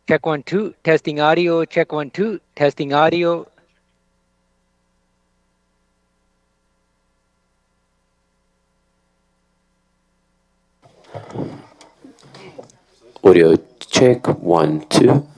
Check one, two. Testing audio. Check one, two. Testing audio. Audio check 1 2.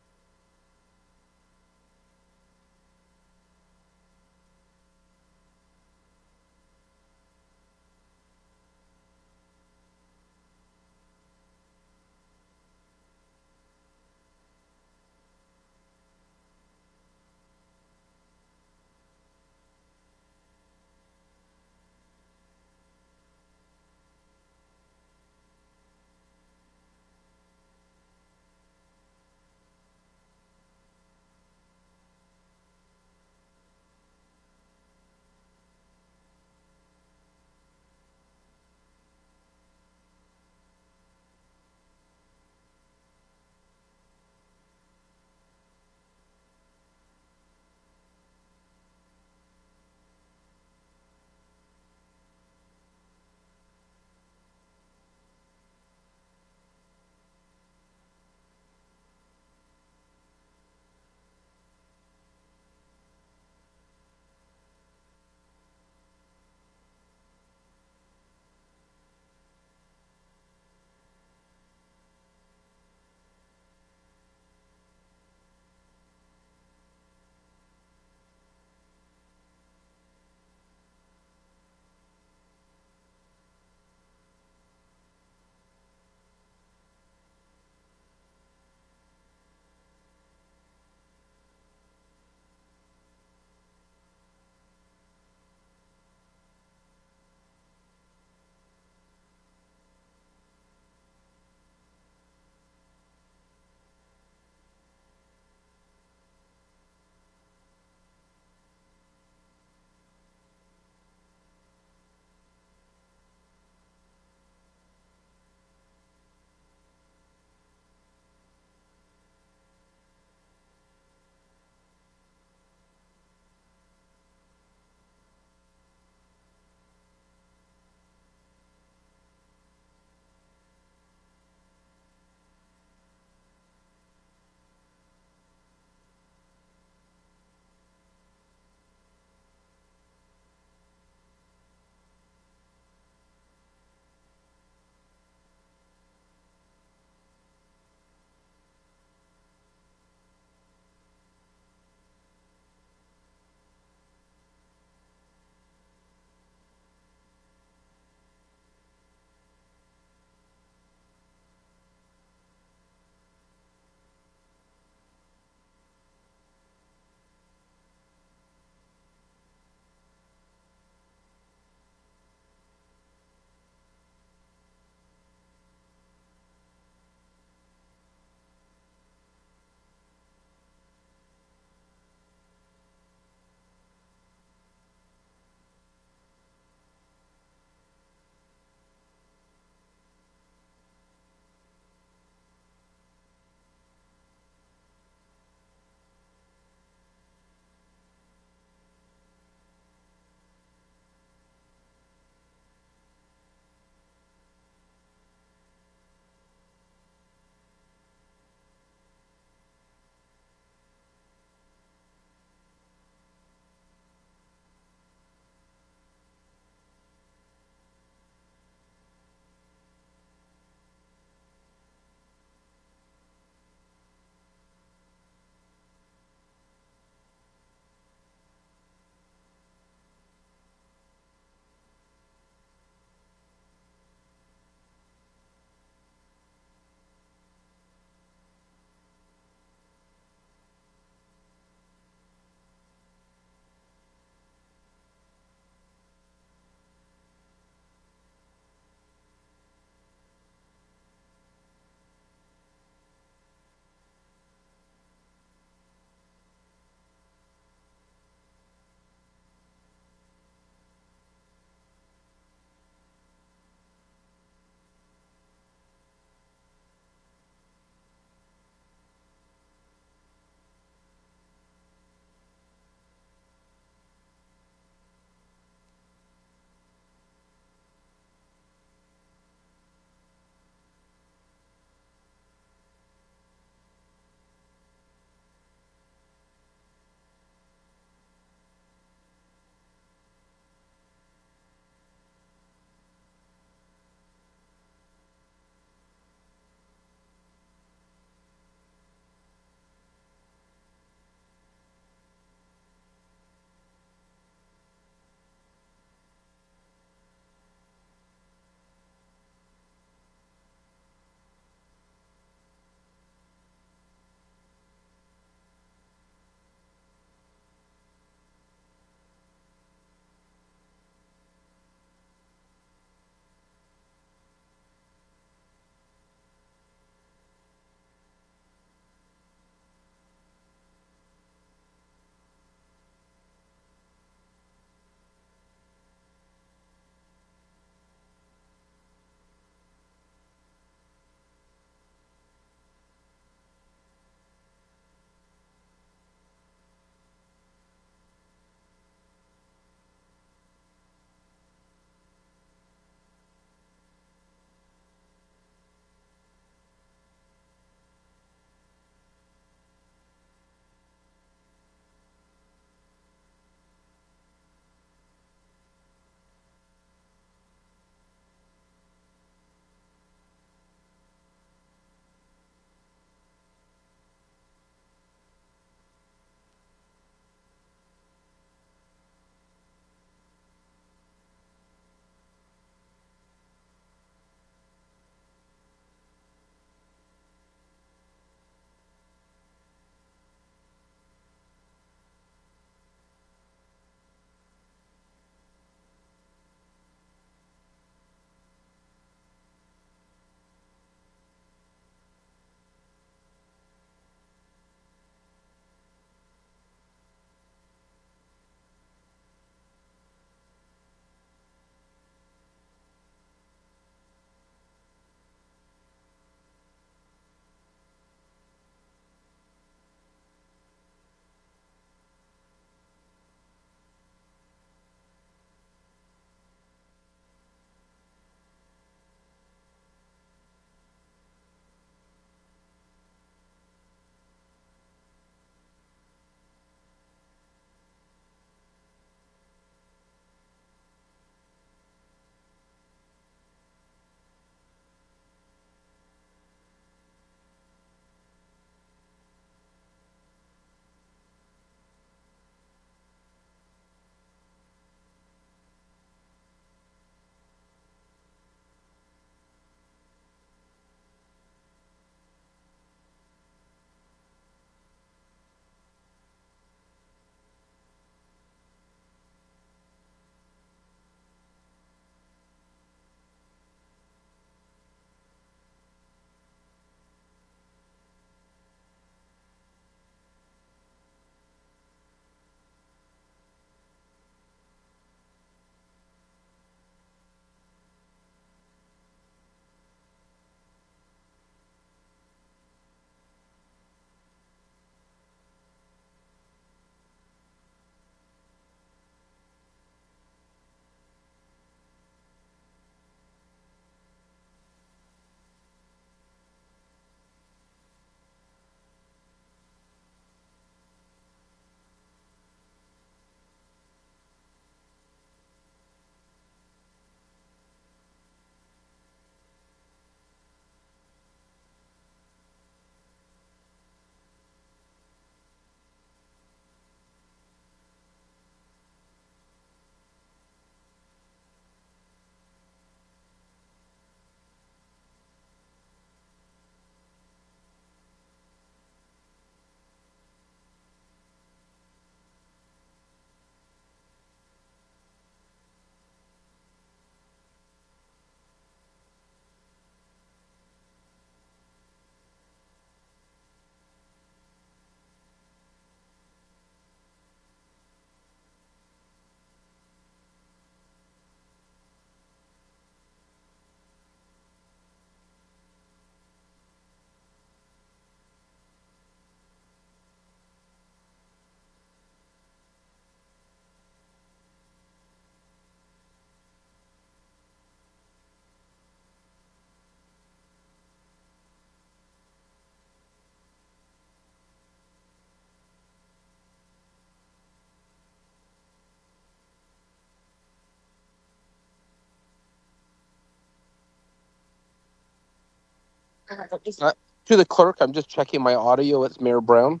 To the clerk, I'm just checking my audio. It's Mayor Brown.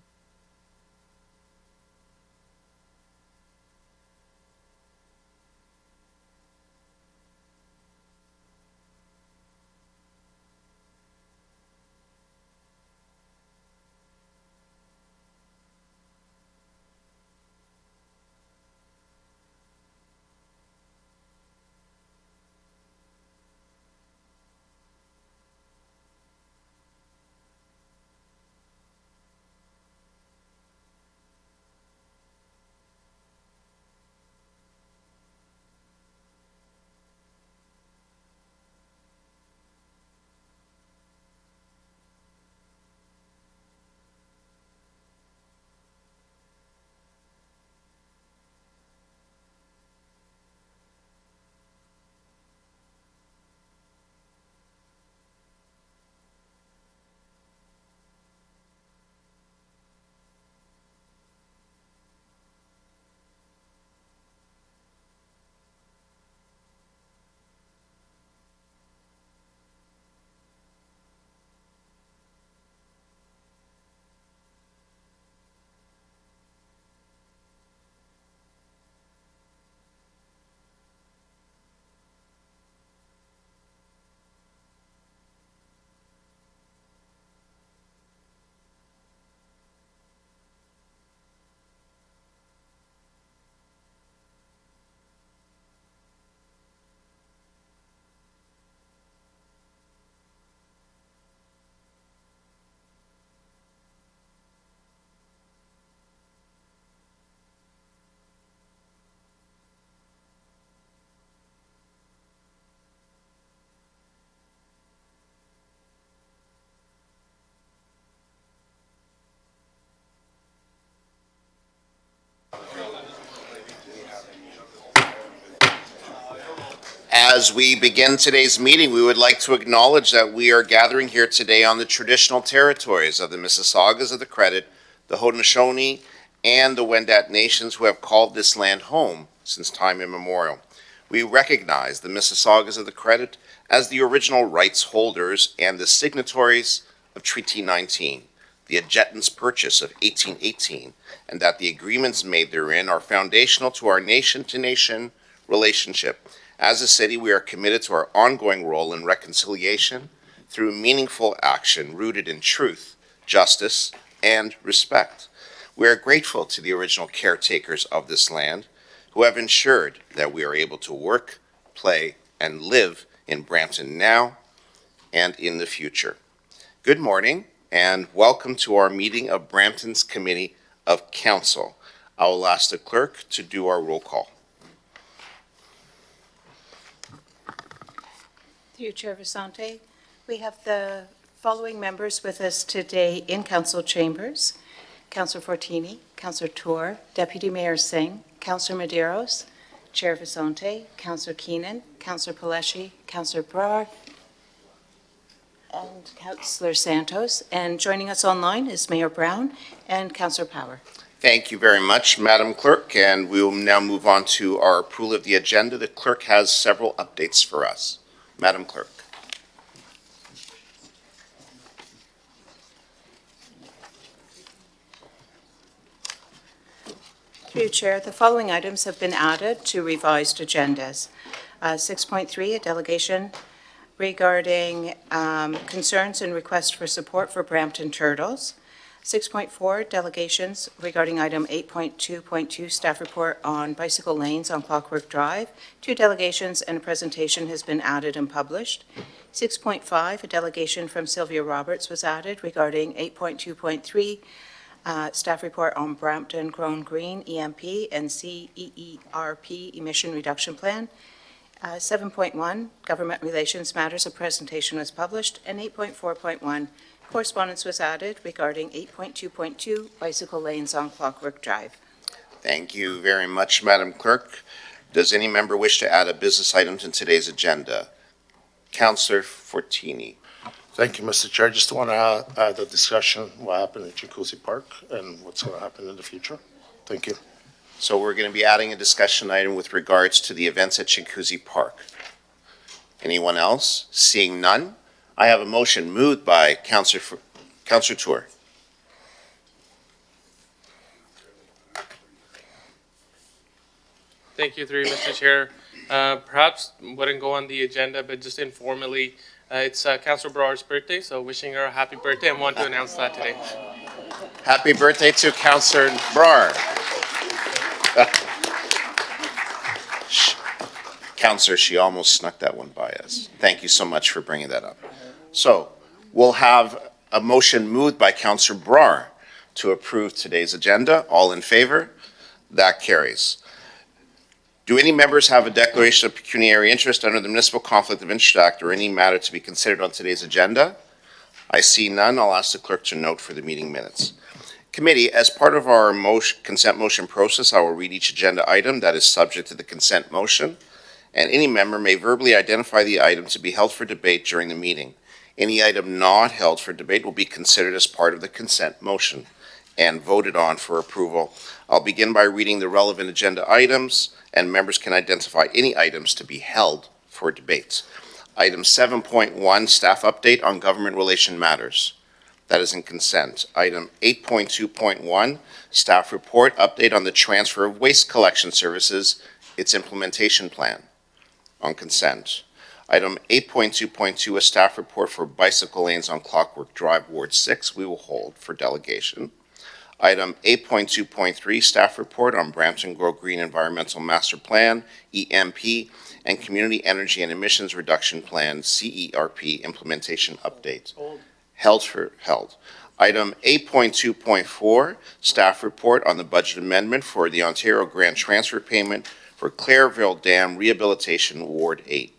As we begin today's meeting, we would like to acknowledge that we are gathering here today on the traditional territories of the Mississaugas of the Credit, the Haudenosaunee, and the Wendat nations who have called this land home since time immemorial. We recognize the Mississaugas of the Credit as the original rights holders and the signatories of Treaty 19, the Adjutant's Purchase of 1818, and that the agreements made therein are foundational to our nation-to-nation relationship. As a city, we are committed to our ongoing role in reconciliation through meaningful action rooted in truth, justice, and respect. We are grateful to the original caretakers of this land who have ensured that we are able to work, play, and live in Brampton now and in the future. Good morning and welcome to our meeting of Brampton's Committee of Council. I will ask the clerk to do our roll call. Through you, Chair Visante, we have the following members with us today in Council Chambers: Councillor Fortini, Councillor Tour, Deputy Mayor Singh, Councillor Medeiros, Chair Visante, Councillor Keenan, Councillor Paleshi, Councillor Brar, and Councillor Santos. And joining us online is Mayor Brown and Councillor Power. Thank you very much, Madam Clerk, and we will now move on to our approval of the agenda. The clerk has several updates for us. Madam Clerk. Through you, Chair, the following items have been added to revised agendas. 6.3, a delegation regarding concerns and requests for support for Brampton Turtles. 6.4, delegations regarding item 8.2.2, staff report on bicycle lanes on Clockwork Drive. 2 delegations and a presentation has been added and published. 6.5, a delegation from Sylvia Roberts was added regarding 8.2.3, staff report on Brampton Grown Green EMP and CEERP emission reduction plan. 7.1, government relations matters, a presentation was published. And 8.4.1, correspondence was added regarding 8.2.2, bicycle lanes on Clockwork Drive. Thank you very much, Madam Clerk. Does any member wish to add a business item to today's agenda? Councillor Fortini. Thank you, Mr. Chair. Just want to add a discussion what happened at Jacuzzi Park and what's going to happen in the future. Thank you. So we're going to be adding a discussion item with regards to the events at Jacuzzi Park. Anyone else? Seeing none, I have a motion moved by Councillor Tour. Thank you, through you, Mr. Chair. Perhaps wouldn't go on the agenda, but just informally, it's Councillor Brower's birthday, so wishing her a happy birthday and want to announce that today. Happy birthday to Councillor Brar. Councillor, she almost snuck that one by us. Thank you so much for bringing that up. So we'll have a motion moved by Councillor Brar to approve today's agenda. All in favor? That carries. Do any members have a declaration of pecuniary interest under the Municipal Conflict of Interest Act or any matter to be considered on today's agenda? I see none. I'll ask the clerk to note for the meeting minutes. Committee, as part of our consent motion process, I will read each agenda item that is subject to the consent motion, and any member may verbally identify the item to be held for debate during the meeting. Any item not held for debate will be considered as part of the consent motion and voted on for approval. I'll begin by reading the relevant agenda items, and members can identify any items to be held for debate. Item 7.1, staff update on government relation matters. That is in consent. Item 8.2.1, staff report, update on the transfer of waste collection services, its implementation plan, on consent. Item 8.2.2, a staff report for bicycle lanes on Clockwork Drive, Ward 6, we will hold for delegation. Item 8.2.3, staff report on Brampton Grow Green Environmental Master Plan, EMP, and Community Energy and Emissions Reduction Plan, CERP, implementation update. Held. Item 8.2.4, staff report on the budget amendment for the Ontario Grant Transfer Payment for Clairville Dam Rehabilitation, Ward 8.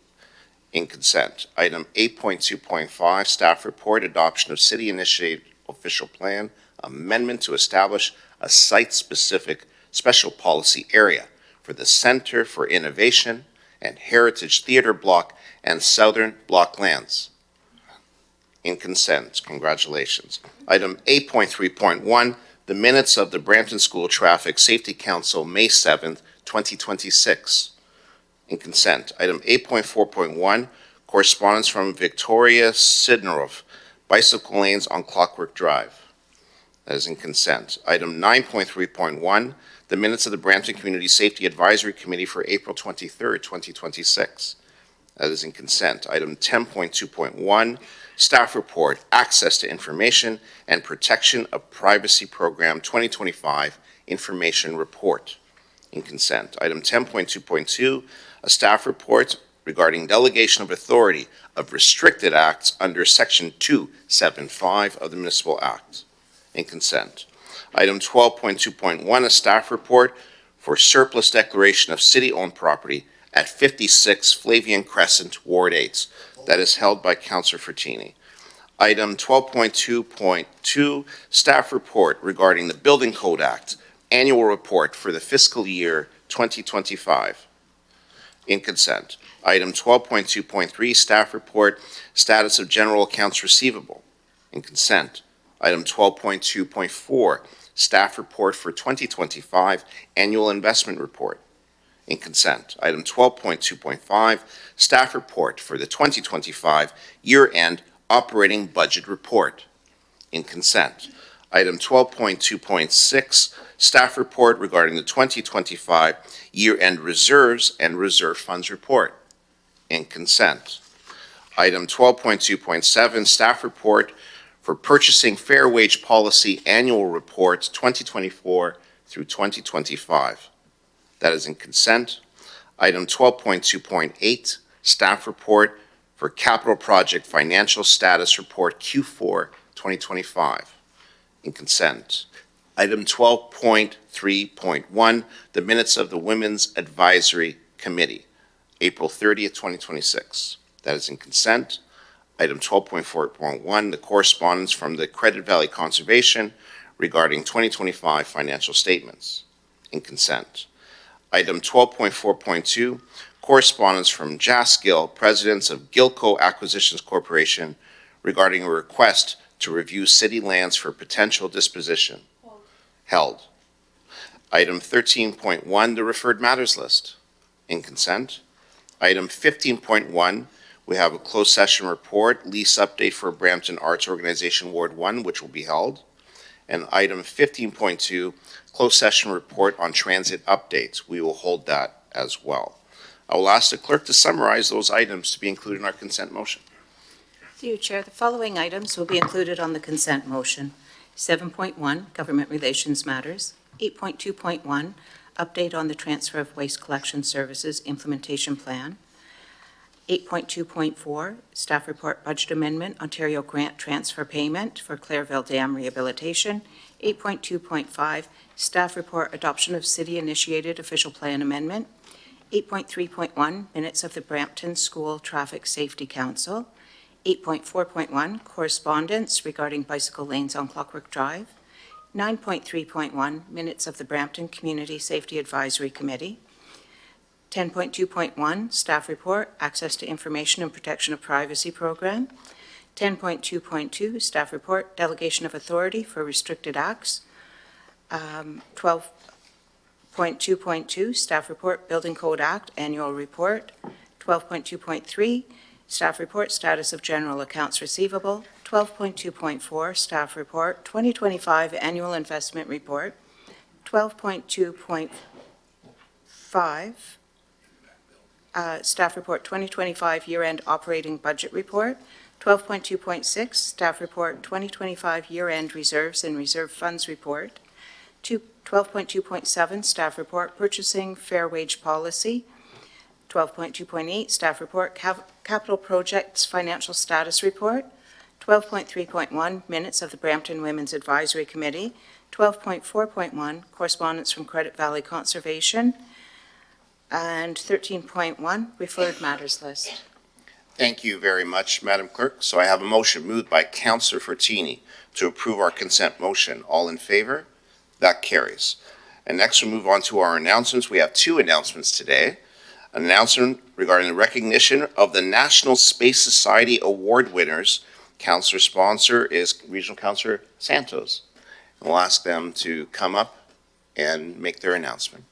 In consent. Item 8.2.5, staff report, adoption of city-initiated official plan, amendment to establish a site-specific special policy area for the Centre for Innovation and Heritage Theatre Block and Southern Block lands. In consent. Congratulations. Item 8.3.1, the minutes of the Brampton School Traffic Safety Council, May 7th, 2026. In consent. Item 8.4.1, correspondence from Victoria Sidnerov, bicycle lanes on Clockwork Drive. That is in consent. Item 9.3.1, the minutes of the Brampton Community Safety Advisory Committee for April 23rd, 2026. That is in consent. Item 10.2.1, staff report, access to information and protection of privacy program 2025 information report. In consent. Item 10.2.2, a staff report regarding delegation of authority of restricted acts under Section 275 of the Municipal Act. In consent. Item 12.2.1, a staff report for surplus declaration of city-owned property at 56 Flavian Crescent, Ward 8. That is held by Councillor Fertini. Item 12.2.2, staff report regarding the Building Code Act, annual report for the fiscal year 2025. In consent. Item 12.2.3, staff report, status of general accounts receivable. In consent. Item 12.2.4, staff report for 2025, annual investment report. In consent. Item 12.2.5, staff report for the 2025 year-end operating budget report. In consent. Item 12.2.6, staff report regarding the 2025 year-end reserves and reserve funds report. In consent. Item 12.2.7, staff report for purchasing fair wage policy annual reports 2024 through 2025. That is in consent. Item 12.2.8, staff report for capital project financial status report Q4 2025. In consent. Item 12.3.1, the minutes of the Women's Advisory Committee, April 30th, 2026. That is in consent. Item 12.4.1, the correspondence from the Credit Valley Conservation regarding 2025 financial statements. In consent. Item 12.4.2, correspondence from Jas Gill, presidents of Gilco Acquisitions Corporation regarding a request to review city lands for potential disposition. Held. Item 13.1, the referred matters list. In consent. Item 15.1, We have a closed session report, lease update for Brampton Arts Organization Ward 1, which will be held. And item 15.2, closed session report on transit updates. We will hold that as well. I will ask the clerk to summarize those items to be included in our consent motion. Through you, Chair, the following items will be included on the consent motion. 7.1, Government Relations Matters. 8.2.1, Update on the Transfer of Waste Collection Services Implementation Plan. 8.2.4, Staff Report Budget Amendment, Ontario Grant Transfer Payment for Clairville Dam Rehabilitation. 8.2.5, Staff Report Adoption of City-Initiated Official Plan Amendment. 8.3.1, Minutes of the Brampton School Traffic Safety Council. 8.4.1, Correspondence regarding bicycle lanes on Clockwork Drive. 9.3.1, Minutes of the Brampton Community Safety Advisory Committee. 10.2.1, Staff Report, Access to Information and Protection of Privacy Program. 10.2.2, Staff Report, Delegation of Authority for Restricted Acts. 12.2.2, Staff Report, Building Code Act, Annual Report. 12.2.3, Staff Report, Status of General Accounts Receivable. 12.2.4, Staff Report, 2025 Annual Investment Report. 12.2.5, Staff Report 2025 Year-End Operating Budget Report. 12.2.6, Staff Report 2025 Year-End Reserves and Reserve Funds Report. 12.2.7, Staff Report Purchasing Fair Wage Policy. 12.2.8, Staff Report Capital Projects Financial Status Report. 12.3.1, Minutes of the Brampton Women's Advisory Committee. 12.4.1, Correspondence from Credit Valley Conservation. And 13.1, Referred Matters List. Thank you very much, Madam Clerk. So I have a motion moved by Councillor Fortini to approve our consent motion. All in favor? That carries. And next we'll move on to our announcements. We have two announcements today. An announcement regarding the recognition of the National Space Society Award winners. Councillor sponsor is Regional Councillor Santos. And we'll ask them to come up and make their announcement.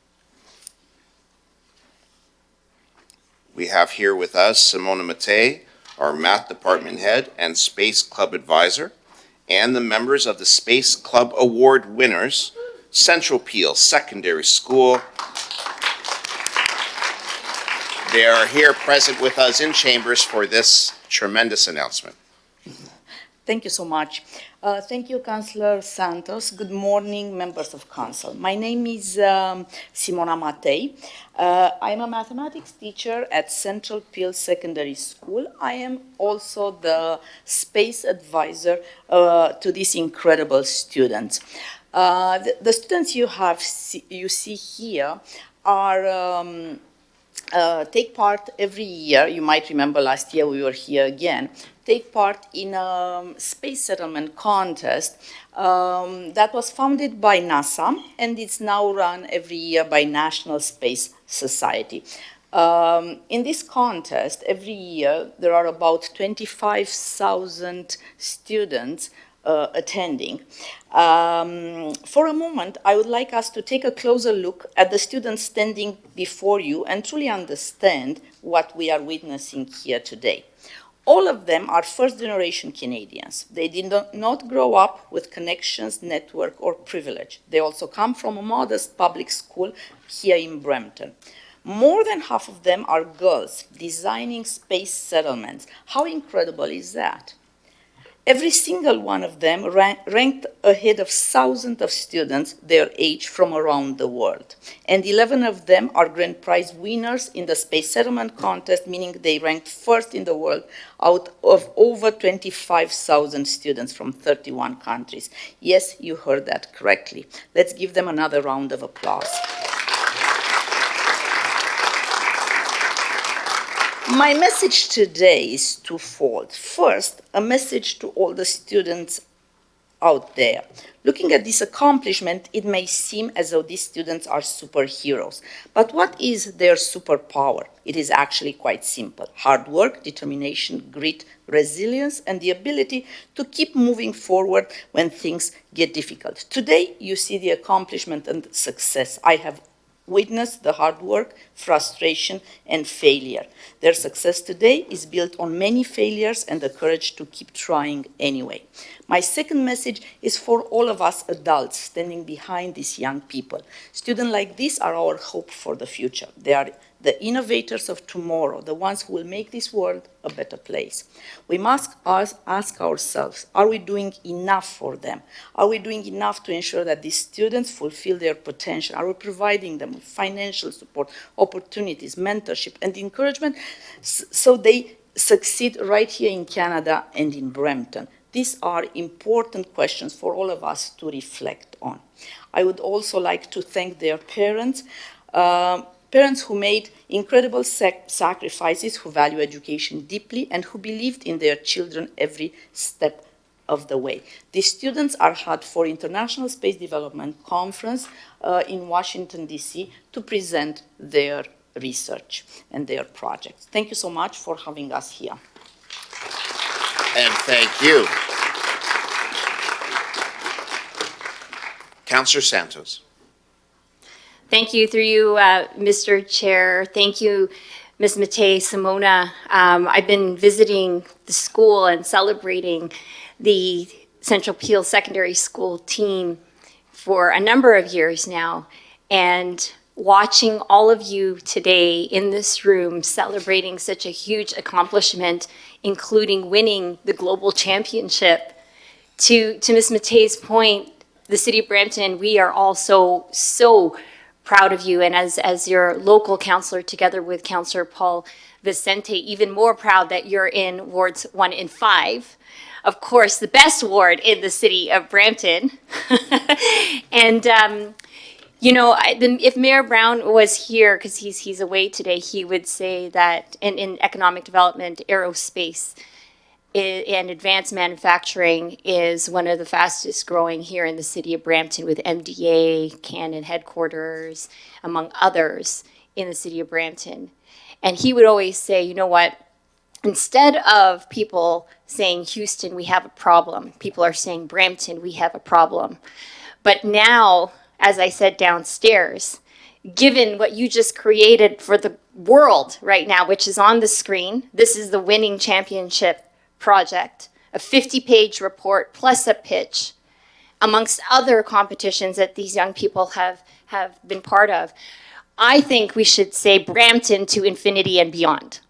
We have here with us Simona Matei, our Math Department Head and Space Club Advisor, and the members of the Space Club Award winners, Central Peel Secondary School. They are here present with us in chambers for this tremendous announcement. Thank you so much. Thank you, Councillor Santos. Good morning, members of Council. My name is Simona Matei. I'm a mathematics teacher at Central Peel Secondary School. I am also the space advisor to these incredible students. The students you see here are take part every year. You might remember last year we were here again. Take part in a space settlement contest that was founded by NASA, and it's now run every year by National Space Society. In this contest, every year, there are about 25,000 students attending. For a moment, I would like us to take a closer look at the students standing before you and truly understand what we are witnessing here today. All of them are first-generation Canadians. They did not grow up with connections, network, or privilege. They also come from a modest public school here in Brampton. More than half of them are girls designing space settlements. How incredible is that? Every single one of them ranked ahead of thousands of students their age from around the world. And 11 of them are grand prize winners in the space settlement contest, meaning they ranked first in the world out of over 25,000 students from 31 countries. Yes, you heard that correctly. Let's give them another round of applause. My message today is twofold. First, a message to all the students out there. Looking at this accomplishment, it may seem as though these students are superheroes. But what is their superpower? It is actually quite simple. Hard work, determination, grit, resilience, and the ability to keep moving forward when things get difficult. Today, you see the accomplishment and success. I have witnessed the hard work, frustration, and failure. Their success today is built on many failures and the courage to keep trying anyway. My second message is for all of us adults standing behind these young people. Students like this are our hope for the future. They are the innovators of tomorrow, the ones who will make this world a better place. We must ask ourselves, are we doing enough for them? Are we doing enough to ensure that these students fulfill their potential? Are we providing them with financial support, opportunities, mentorship, and encouragement so they succeed right here in Canada and in Brampton? These are important questions for all of us to reflect on. I would also like to thank their parents, parents who made incredible sacrifices, who value education deeply, and who believed in their children every step of the way. These students are headed for International Space Development Conference in Washington, D.C. to present their research and their projects. Thank you so much for having us here. And thank you. Councillor Santos. Thank you, through you, Mr. Chair. Thank you, Ms. Matei, Simona. I've been visiting the school and celebrating the Central Peel Secondary School team for a number of years now, and watching all of you today in this room celebrating such a huge accomplishment, including winning the global championship. To Ms. Matei's point, the City of Brampton, we are all so proud of you, and as your local councillor, together with Councillor Paul Vicente, even more proud that you're in wards 1 and 5. Of course, the best ward in the City of Brampton. And you know, if Mayor Brown was here, because he's away today, he would say that in economic development, aerospace and advanced manufacturing is one of the fastest growing here in the City of Brampton, with MDA, Canon headquarters, among others in the City of Brampton. And he would always say, you know what, instead of people saying, Houston, we have a problem, people are saying, Brampton, we have a problem. But now, as I said downstairs, given what you just created for the world right now, which is on the screen, this is the winning championship project, a 50-page report plus a pitch, amongst other competitions that these young people have been part of. I think we should say Brampton to infinity and beyond.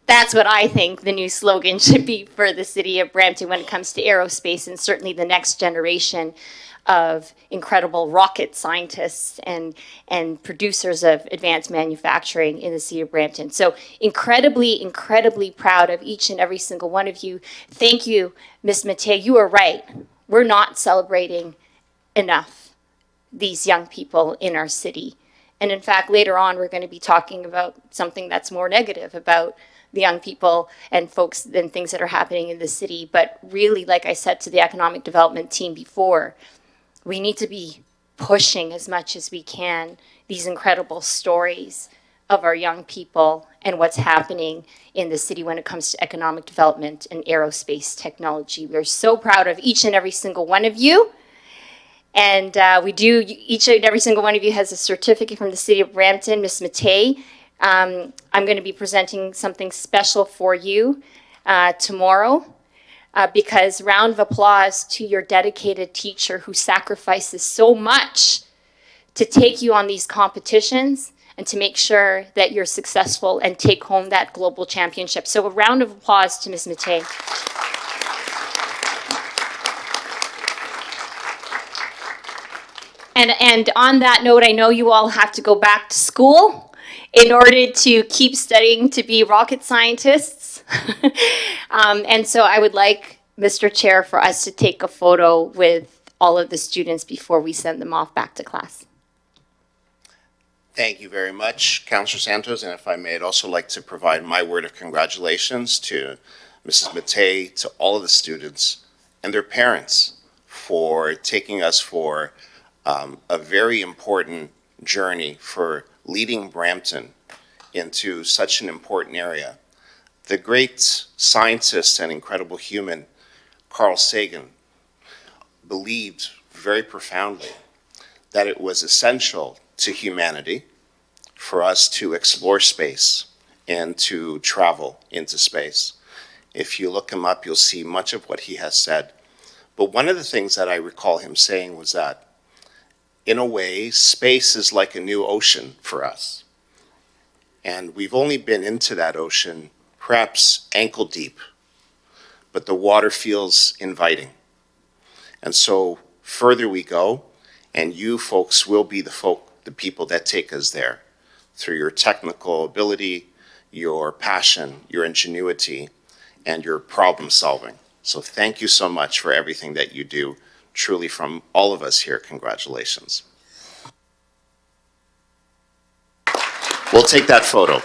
That's what I think the new slogan should be for the City of Brampton when it comes to aerospace, and certainly the next generation of incredible rocket scientists and producers of advanced manufacturing in the City of Brampton. So incredibly proud of each and every single one of you. Thank you, Ms. Matei. You are right. We're not celebrating enough these young people in our city. And in fact, later on, we're going to be talking about something that's more negative about the young people and folks and things that are happening in the city. But really, like I said to the economic development team before, we need to be pushing as much as we can these incredible stories of our young people and what's happening in the city when it comes to economic development and aerospace technology. We're so proud of each and every single one of you. And each and every single one of you has a certificate from the City of Brampton. Ms. Matei, I'm going to be presenting something special for you tomorrow. Because round of applause to your dedicated teacher who sacrifices so much to take you on these competitions and to make sure that you're successful and take home that global championship. So a round of applause to Ms. Matei. And on that note, I know you all have to go back to school in order to keep studying to be rocket scientists. And so I would like, Mr. Chair, for us to take a photo with all of the students before we send them off back to class. Thank you very much, Councillor Santos. And if I may, I'd also like to provide my word of congratulations to Mrs. Matei, to all of the students and their parents for taking us for a very important journey for leading Brampton into such an important area. The great scientist and incredible human, Carl Sagan, believed very profoundly that it was essential to humanity for us to explore space and to travel into space. If you look him up, you'll see much of what he has said. But one of the things that I recall him saying was that, in a way, space is like a new ocean for us. And we've only been into that ocean perhaps ankle deep, but the water feels inviting. And so further we go, and you folks will be the people that take us there through your technical ability, your passion, your ingenuity, and your problem solving. So thank you so much for everything that you do. Truly, from all of us here, congratulations. We'll take that photo.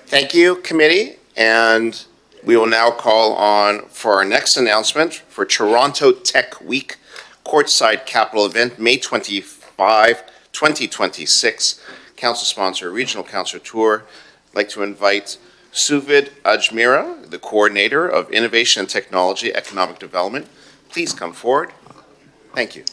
Thank you, committee, and we will now call on for our next announcement for Toronto Tech Week Courtside Capital Event, May 25, 2026. Council sponsor, Regional Councillor Tour. I'd like to invite Suvid Ajmira, the Coordinator of Innovation and Technology Economic Development. Please come forward. Thank you.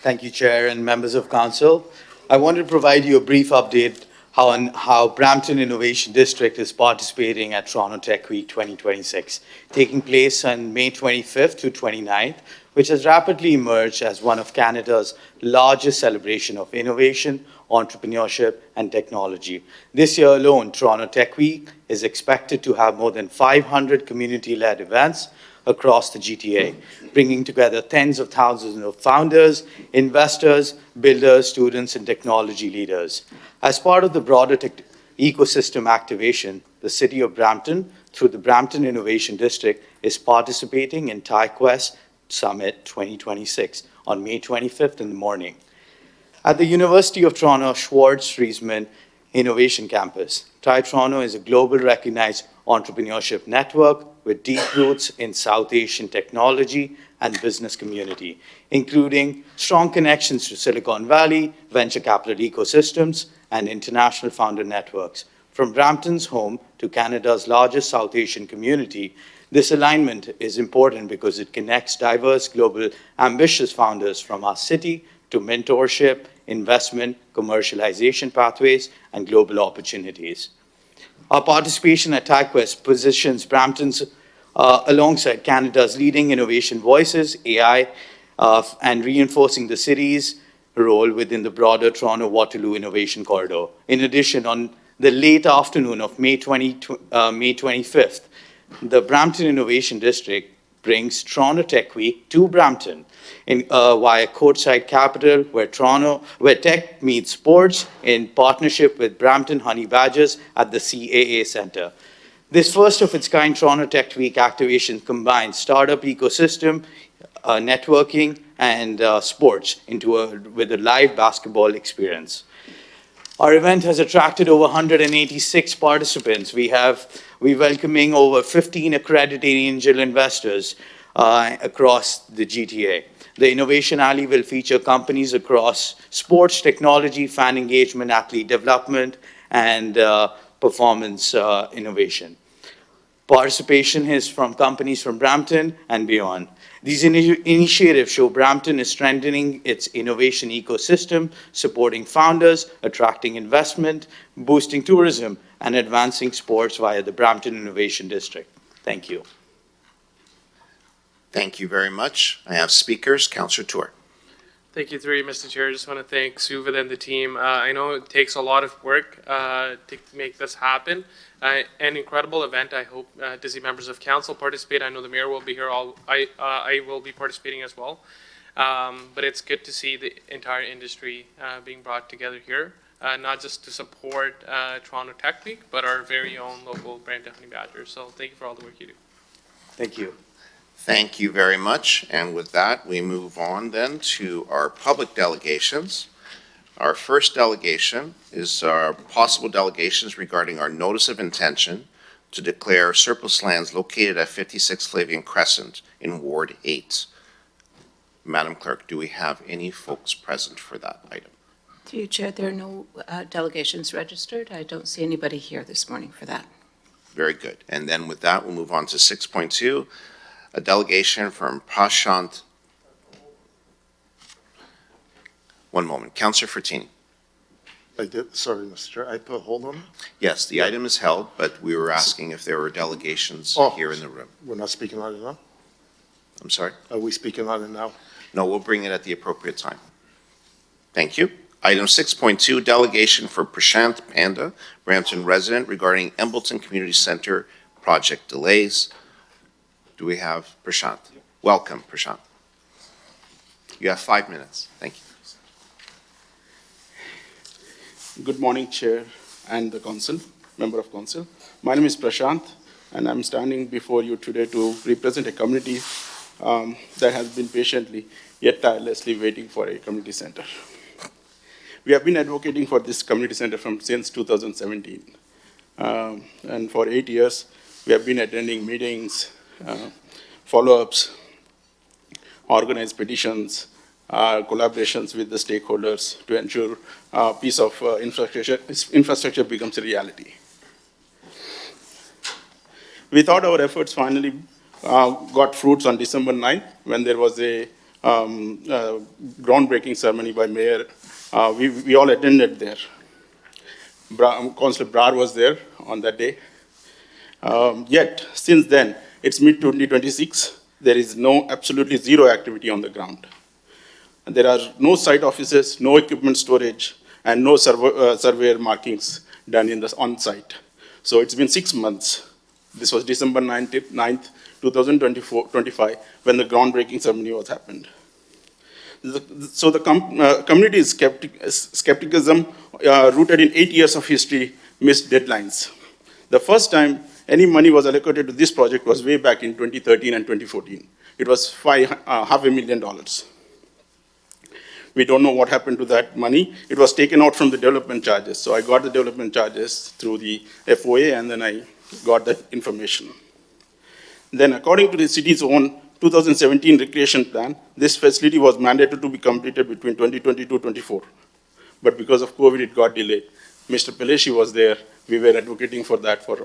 Thank you, Chair and members of Council. I want to provide you a brief update on how Brampton Innovation District is participating at Toronto Tech Week 2026, taking place on May 25th to 29th, which has rapidly emerged as one of Canada's largest celebration of innovation, entrepreneurship, and technology. This year alone, Toronto Tech Week is expected to have more than 500 community-led events across the GTA, bringing together tens of thousands of founders, investors, builders, students, and technology leaders. As part of the broader ecosystem activation, the City of Brampton, through the Brampton Innovation District, is participating in TIQuest Summit 2026 on May 25th in the morning. At the University of Toronto Schwartz-Friesman Innovation Campus, TI Toronto is a global recognized entrepreneurship network with deep roots in South Asian technology and business community, including strong connections to Silicon Valley, venture capital ecosystems, and international founder networks. From Brampton's home to Canada's largest South Asian community. This alignment is important because it connects diverse, global, ambitious founders from our city to mentorship, investment, commercialization pathways, and global opportunities. Our participation at TechQuest positions Brampton's alongside Canada's leading innovation voices, AI, and reinforcing the city's role within the broader Toronto-Waterloo Innovation Corridor. In addition, on the late afternoon of May 25th, the Brampton Innovation District brings Toronto Tech Week to Brampton via Courtside Capital, where tech meets sports in partnership with Brampton Honey Badgers at the CAA Centre. This first of its kind Toronto Tech Week activation combines startup ecosystem, networking, and sports with a live basketball experience. Our event has attracted over 186 participants. We're welcoming over 15 accredited angel investors across the GTA. The Innovation Alley will feature companies across sports, technology, fan engagement, athlete development, and performance innovation. Participation is from companies from Brampton and beyond. These initiatives show Brampton is strengthening its innovation ecosystem, supporting founders, attracting investment, boosting tourism, and advancing sports via the Brampton Innovation District. Thank you. Thank you very much. I have speakers. Councillor Tour. Thank you, through you, Mr. Chair. I just want to thank Suvid and the team. I know it takes a lot of work to make this happen. An incredible event. I hope to see members of council participate. I know the mayor will be here. I will be participating as well. But it's good to see the entire industry being brought together here, not just to support Toronto Tech Week, but our very own local Brampton Honey Badgers. So thank you for all the work you do. Thank you. Thank you very much. And with that, we move on then to our public delegations. Our first delegation is our possible delegations regarding our notice of intention to declare surplus lands located at 56 Flavian Crescent in Ward 8. Madam Clerk, do we have any folks present for that item? Through you, Chair, there are no delegations registered. I don't see anybody here this morning for that. Very good. And then with that, we'll move on to 6.2, a delegation from Prashant. One moment. Councillor Fertini. Sorry, Mr. Chair, I put hold on it? Yes, the item is held, but we were asking if there were delegations here in the room. We're not speaking on it now? I'm sorry? Are we speaking on it now? No, we'll bring it at the appropriate time. Thank you. Item 6.2, delegation for Prashant Panda, Brampton resident, regarding Embleton Community Center project delays. Do we have Prashant? Welcome, Prashant. You have 5 minutes. Thank you. Good morning, Chair and the Council, Member of Council. My name is Prashant, and I'm standing before you today to represent a community that has been patiently yet tirelessly waiting for a community center. We have been advocating for this community center since 2017. And for 8 years, we have been attending meetings, follow-ups, organized petitions, collaborations with the stakeholders to ensure a piece of infrastructure becomes a reality. We thought our efforts finally got fruits on December 9th when there was a groundbreaking ceremony by Mayor. We all attended there. Councillor Brar was there on that day. Yet, since then, it's mid-2026, there is absolutely zero activity on the ground. There are no site offices, no equipment storage, and no surveyor markings done on site. So it's been 6 months. This was December 9th, 2025, when the groundbreaking ceremony was happened. So the community's skepticism, rooted in 8 years of history, missed deadlines. The first time any money was allocated to this project was way back in 2013 and 2014. It was $500,000. We don't know what happened to that money. It was taken out from the development charges. So I got the development charges through the FOA, and then I got that information. Then according to the city's own 2017 recreation plan, this facility was mandated to be completed between 2022-24. But because of COVID, it got delayed. Mr. Peleshi was there. We were advocating for that for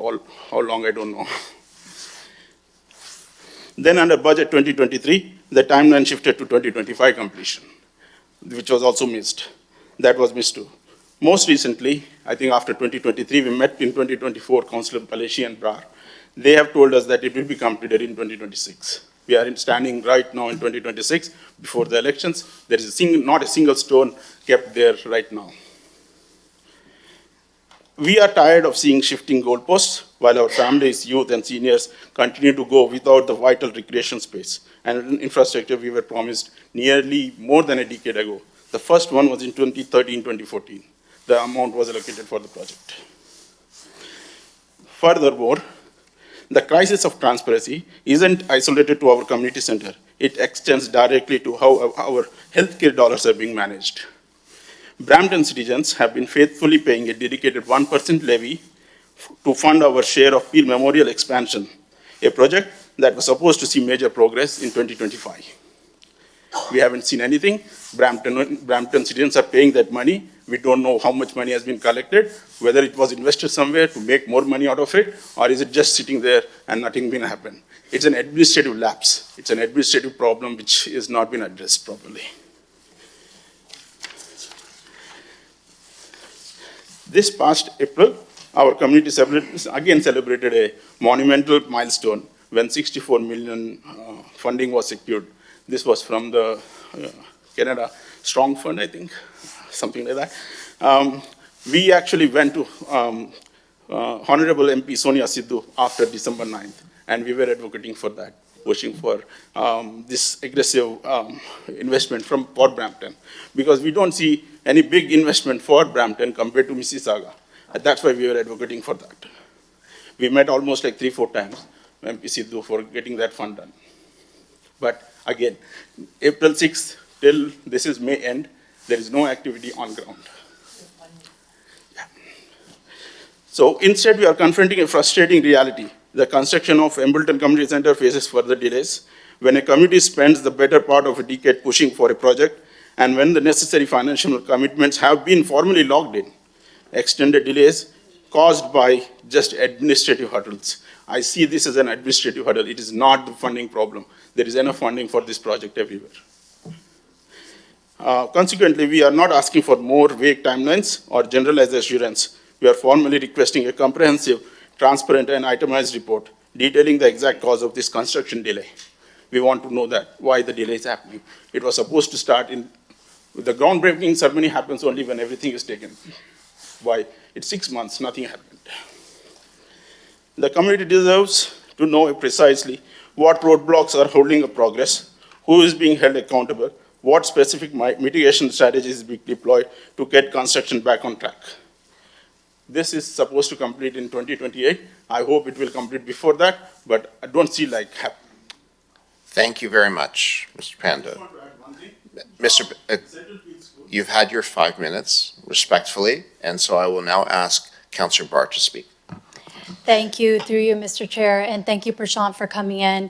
how long, I don't know. Then under budget 2023, the timeline shifted to 2025 completion, which was also missed. That was missed too. Most recently, I think after 2023, we met in 2024, Councillor Peleshi and Brar. They have told us that it will be completed in 2026. We are standing right now in 2026, before the elections. There is not a single stone kept there right now. We are tired of seeing shifting goalposts while our families, youth, and seniors continue to go without the vital recreation space and infrastructure we were promised nearly more than a decade ago. The first one was in 2013-2014. The amount was allocated for the project. Furthermore, the crisis of transparency isn't isolated to our community center. It extends directly to how our healthcare dollars are being managed. Brampton citizens have been faithfully paying a dedicated 1% levy to fund our share of Peel Memorial expansion, a project that was supposed to see major progress in 2025. We haven't seen anything. Brampton citizens are paying that money. We don't know how much money has been collected, whether it was invested somewhere to make more money out of it, or is it just sitting there and nothing been happened. It's an administrative lapse. It's an administrative problem which has not been addressed properly. This past April, our community again celebrated a monumental milestone when 64 million funding was secured. This was from the Canada Strong Fund, I think, something like that. We actually went to Honorable MP Sonia Sidhu after December 9th, and we were advocating for that, pushing for this aggressive investment from Port Brampton, because we don't see any big investment for Brampton compared to Mississauga. And that's why we were advocating for that. We met almost like 3-4 times, MP Sidhu, for getting that fund done. But again, April 6th till this is May end, there is no activity on ground. Yeah. So instead, we are confronting a frustrating reality. The construction of Embleton Community Center faces further delays. When a community spends the better part of a decade pushing for a project, and when the necessary financial commitments have been formally locked in, extended delays caused by just administrative hurdles. I see this as an administrative hurdle. It is not the funding problem. There is enough funding for this project everywhere. Consequently, we are not asking for more vague timelines or generalized assurance. We are formally requesting a comprehensive, transparent, and itemized report detailing the exact cause of this construction delay. We want to know that, why the delay is happening. It was supposed to start the groundbreaking ceremony happens only when everything is taken. Why? It's 6 months, nothing happened. The community deserves to know precisely what roadblocks are holding up progress, who is being held accountable, what specific mitigation strategies is being deployed to get construction back on track. This is supposed to complete in 2028. I hope it will complete before that, but I don't see like happening. Thank you very much, Mr. Panda. You've had your 5 minutes, respectfully, and so I will now ask Councillor Barr to speak. Thank you, through you, Mr. Chair, and thank you, Prashant, for coming in.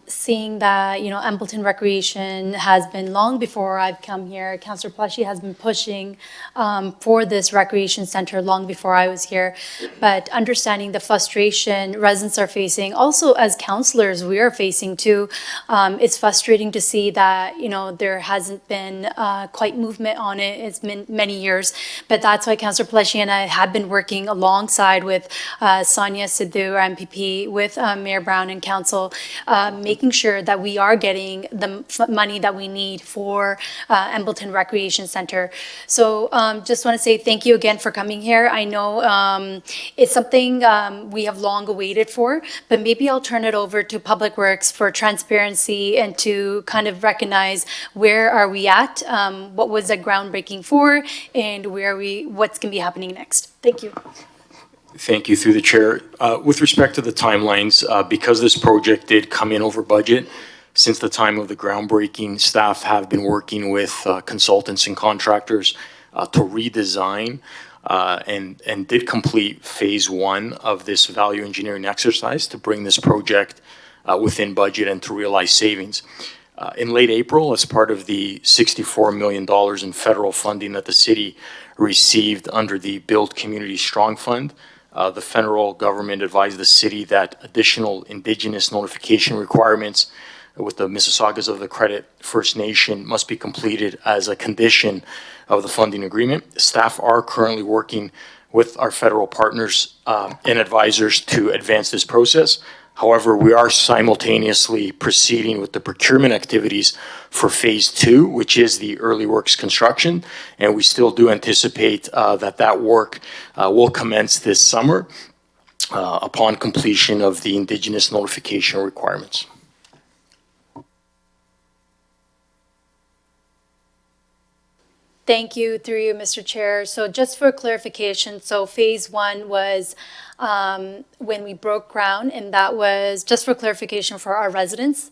Seeing that, Embleton Recreation has been long before I've come here. Councillor Peleshi has been pushing for this recreation center long before I was here. But understanding the frustration residents are facing, also as councillors, we are facing too. It's frustrating to see that, there hasn't been quite movement on it. It's been many years, but that's why Councillor Peleshi and I have been working alongside with Sonia Sidhu, our MPP, with Mayor Brown and Council, making sure that we are getting the money that we need for Embleton Recreation Center. So just want to say thank you again for coming here. I know it's something we have long awaited for, but maybe I'll turn it over to Public Works for transparency and to kind of recognize where are we at, what was that groundbreaking for, and what's going to be happening next. Thank you. Thank you, through the chair. With respect to the timelines, because this project did come in over budget, since the time of the groundbreaking, staff have been working with consultants and contractors to redesign and did complete phase 1 of this value engineering exercise to bring this project within budget and to realize savings. In late April, as part of the $64 million in federal funding that the city received under the Build Community Strong Fund, the federal government advised the city that additional Indigenous notification requirements with the Mississaugas of the Credit First Nation must be completed as a condition of the funding agreement. Staff are currently working with our federal partners and advisors to advance this process. However, we are simultaneously proceeding with the procurement activities for Phase 2, which is the early works construction, and we still do anticipate that work will commence this summer upon completion of the Indigenous notification requirements. Thank you, through you, Mr. Chair. So just for clarification, so Phase 1 was when we broke ground, and that was, just for clarification for our residents?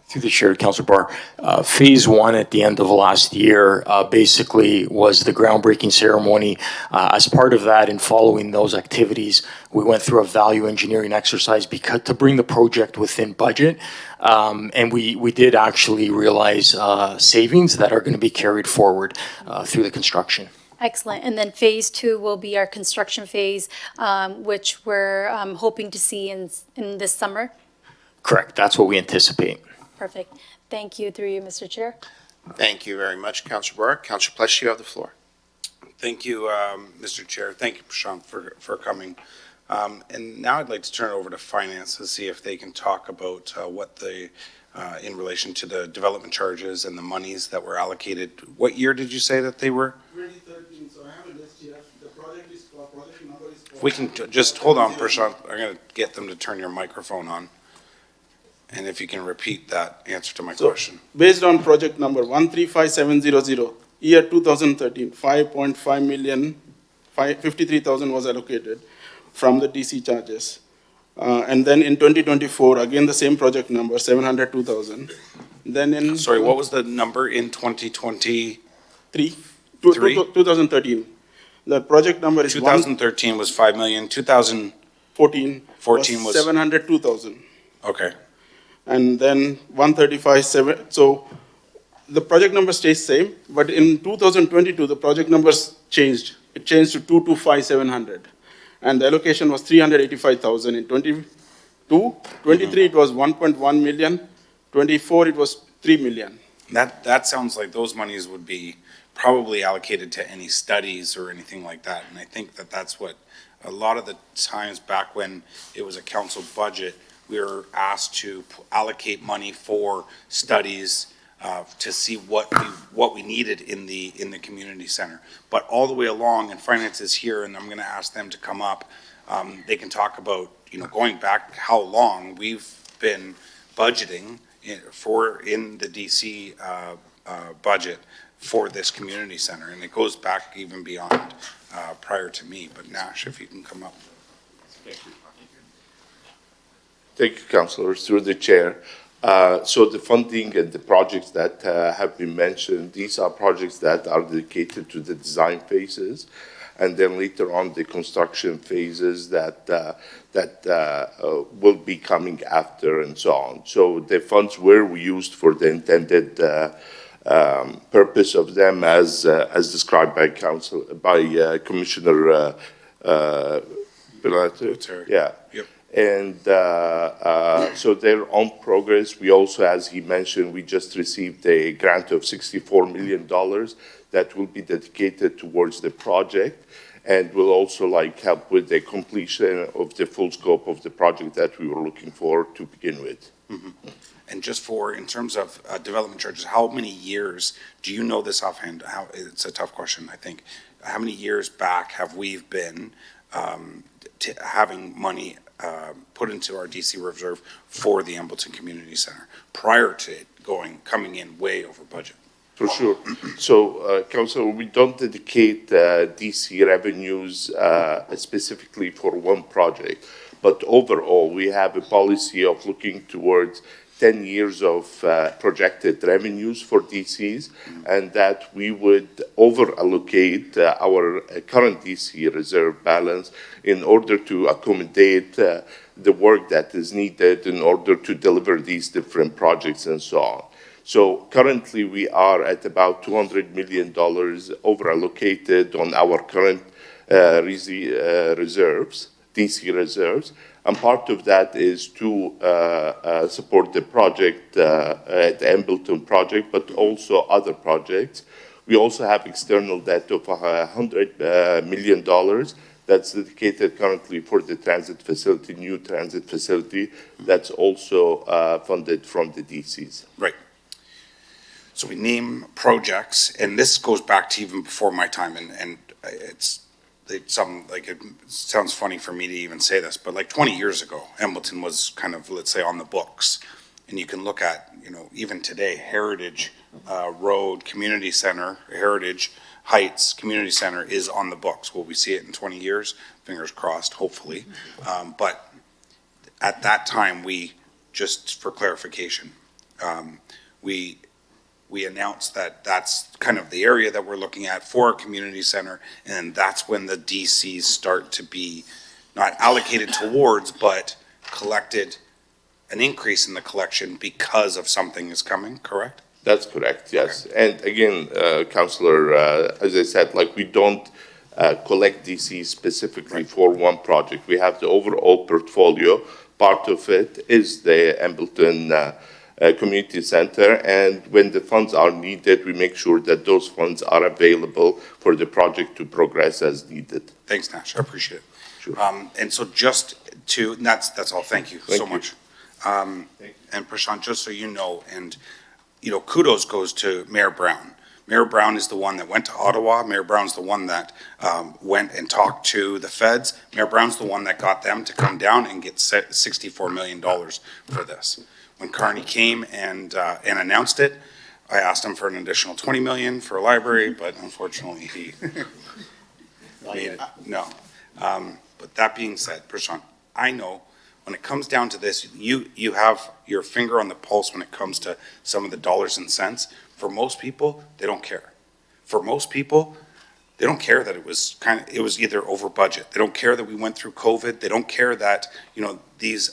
Through the chair, Councilor Barr, Phase 1 at the end of last year basically was the groundbreaking ceremony. As part of that and following those activities, we went through a value engineering exercise to bring the project within budget. And we did actually realize savings that are going to be carried forward through the construction. Excellent. And then Phase 2 will be our construction phase, which we're hoping to see in this summer? Correct. That's what we anticipate. Perfect. Thank you, through you, Mr. Chair. Thank you very much, Councilor Barr. Councilor Plessis, you have the floor. Thank you, Mr. Chair. Thank you, Prashant, for coming. And now I'd like to turn it over to Finance to see if they can talk about what the, in relation to the development charges and the monies that were allocated. What year did you say that they were? 2013, so I have a list here. The project number is... If we can just, hold on, Prashant. I'm going to get them to turn your microphone on. And if you can repeat that answer to my question. Based on project number 135700, year 2013, 5.5 million, 53,000 was allocated from the DC charges. And then in 2024, again, the same project number, 702,000. Then in... Sorry, what was the number in 2023? 2013. The project number is... 2013 was 5 million, 2014 was 702,000. Okay. And then 135.7, so the project number stays same, but in 2022, the project numbers changed. It changed to 225,700. And the allocation was 385,000 in 22. 23, it was 1.1 million. 24, it was 3 million. That sounds like those monies would be probably allocated to any studies or anything like that. And I think that that's what a lot of the times back when it was a council budget, we were asked to allocate money for studies to see what we needed in the community center. But all the way along, and Finance is here, and I'm going to ask them to come up. They can talk about, going back how long we've been budgeting in the DC budget for this community center, and it goes back even beyond prior to me. But Nash, if you can come up. Thank you. Thank you, councillors, through the chair. So the funding and the projects that have been mentioned, these are projects that are dedicated to the design phases, and then later on the construction phases that will be coming after and so on. So the funds were used for the intended purpose of them as described by Commissioner Belato. Yeah. Yep. And so they're on progress. We also, as he mentioned, we just received a grant of $64 million that will be dedicated towards the project, and will also help with the completion of the full scope of the project that we were looking for to begin with. Mm-hmm. And just in terms of development charges, how many years, do you know this offhand? It's a tough question, I think. How many years back have we been having money put into our DC reserve for the Embleton Community Center prior to it coming in way over budget? For sure. So, Councilor, we don't dedicate DC revenues specifically for one project, but overall, we have a policy of looking towards 10 years of projected revenues for DCs, and that we would over-allocate our current DC reserve balance in order to accommodate the work that is needed in order to deliver these different projects and so on. So currently we are at about $200 million over-allocated on our current reserves, DC reserves. And part of that is to support the project, the Embleton project, but also other projects. We also have external debt of $100 million that's dedicated currently for the transit facility, new transit facility, that's also funded from the DCs. Right. So we name projects, and this goes back to even before my time, and it sounds funny for me to even say this, but like 20 years ago, Embleton was kind of, let's say, on the books. And you can look at, even today, Heritage Road Community Center, Heritage Heights Community Center is on the books. Will we see it in 20 years? Fingers crossed, hopefully. But at that time, just for clarification, we announced that that's kind of the area that we're looking at for a community center, and that's when the DCs start to be not allocated towards, but collected, an increase in the collection because of something is coming, correct? That's correct, yes. Okay. And again, Councillor, as I said, we don't collect DCs specifically for one project. We have the overall portfolio. Part of it is the Embleton community center, and when the funds are needed, we make sure that those funds are available for the project to progress as needed. Thanks, Nash, I appreciate it. Sure. And so that's all, thank you so much. And Prashant, just so you know, and kudos goes to Mayor Brown. Mayor Brown is the one that went to Ottawa. Mayor Brown's the one that went and talked to the feds. Mayor Brown's the one that got them to come down and get $64 million for this. When Carney came and announced it, I asked him for an additional $20 million for a library, but unfortunately he made it. No. But that being said, Prashant, I know when it comes down to this, you have your finger on the pulse when it comes to some of the dollars and cents. For most people, they don't care. For most people, they don't care that it was either over budget. They don't care that we went through COVID. They don't care that,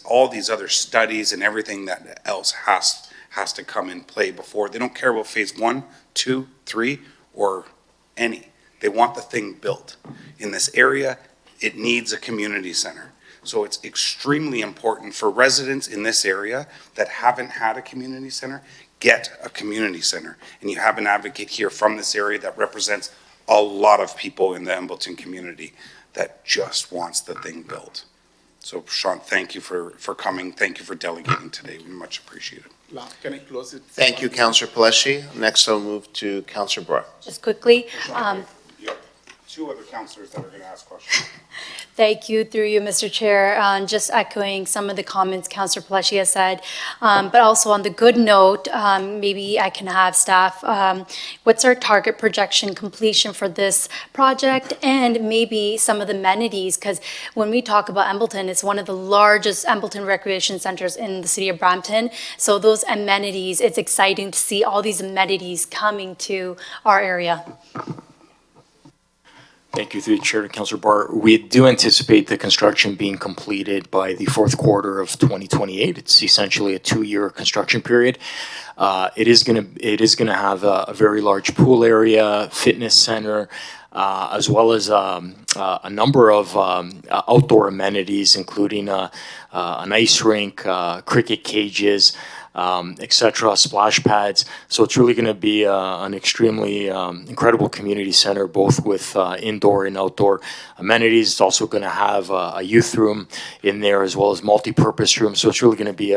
all these other studies and everything that else has to come in play before. They don't care about phase 1, 2, 3, or any. They want the thing built. In this area, it needs a community center. So it's extremely important for residents in this area that haven't had a community center, get a community center. And you have an advocate here from this area that represents a lot of people in the Embleton community that just wants the thing built. So, Prashant, thank you for coming. Thank you for delegating today. We much appreciate it. Can I close it? Thank you, Councillor Paleshi. Next, I'll move to Councillor Barr. Just quickly. You have two other councillors that are going to ask questions. Thank you, through you, Mr. Chair. Just echoing some of the comments Councillor Paleshi has said, but also on the good note, maybe I can have staff, what's our target projection completion for this project, and maybe some of the amenities, because when we talk about Embleton, it's one of the largest Embleton recreation centers in the city of Brampton. So those amenities, it's exciting to see all these amenities coming to our area. Thank you, through the chair, Councillor Barr. We do anticipate the construction being completed by the fourth quarter of 2028. It's essentially a 2-year construction period. It is gonna have a very large pool area, fitness center, as well as a number of outdoor amenities, including an ice rink, cricket cages, etc., splash pads. So it's really going to be an extremely incredible community center, both with indoor and outdoor amenities. It's also going to have a youth room in there, as well as multi-purpose room. So it's really going to be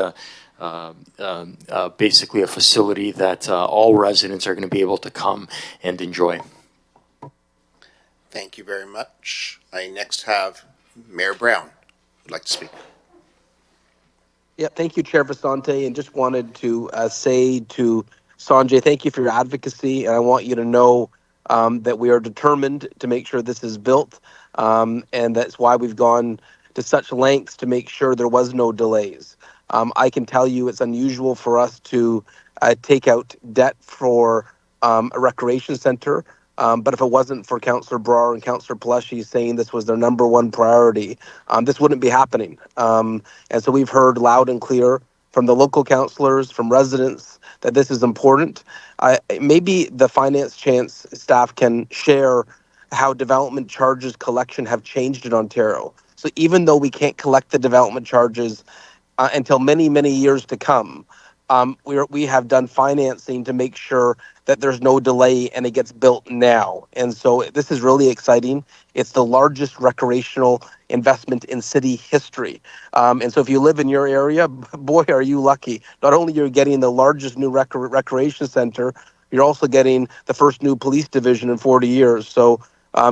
basically a facility that all residents are going to be able to come and enjoy. Thank you very much. I next have Mayor Brown, who'd like to speak. Yeah, thank you, Chair Vasante, and just wanted to say to Sanjay, thank you for your advocacy, and I want you to know that we are determined to make sure this is built, and that's why we've gone to such lengths to make sure there was no delays. I can tell you it's unusual for us to take out debt for a recreation center. But if it wasn't for Councillor Brar and Councillor Peleshy saying this was their number one priority, this wouldn't be happening. And so we've heard loud and clear from the local councillors, from residents, that this is important. Maybe the finance chance staff can share how development charges collection have changed in Ontario. So even though we can't collect the development charges until many, many years to come, we have done financing to make sure that there's no delay and it gets built now. And so this is really exciting. It's the largest recreational investment in city history. And so if you live in your area, boy, are you lucky. Not only you're getting the largest new recreation center, you're also getting the first new police division in 40 years. So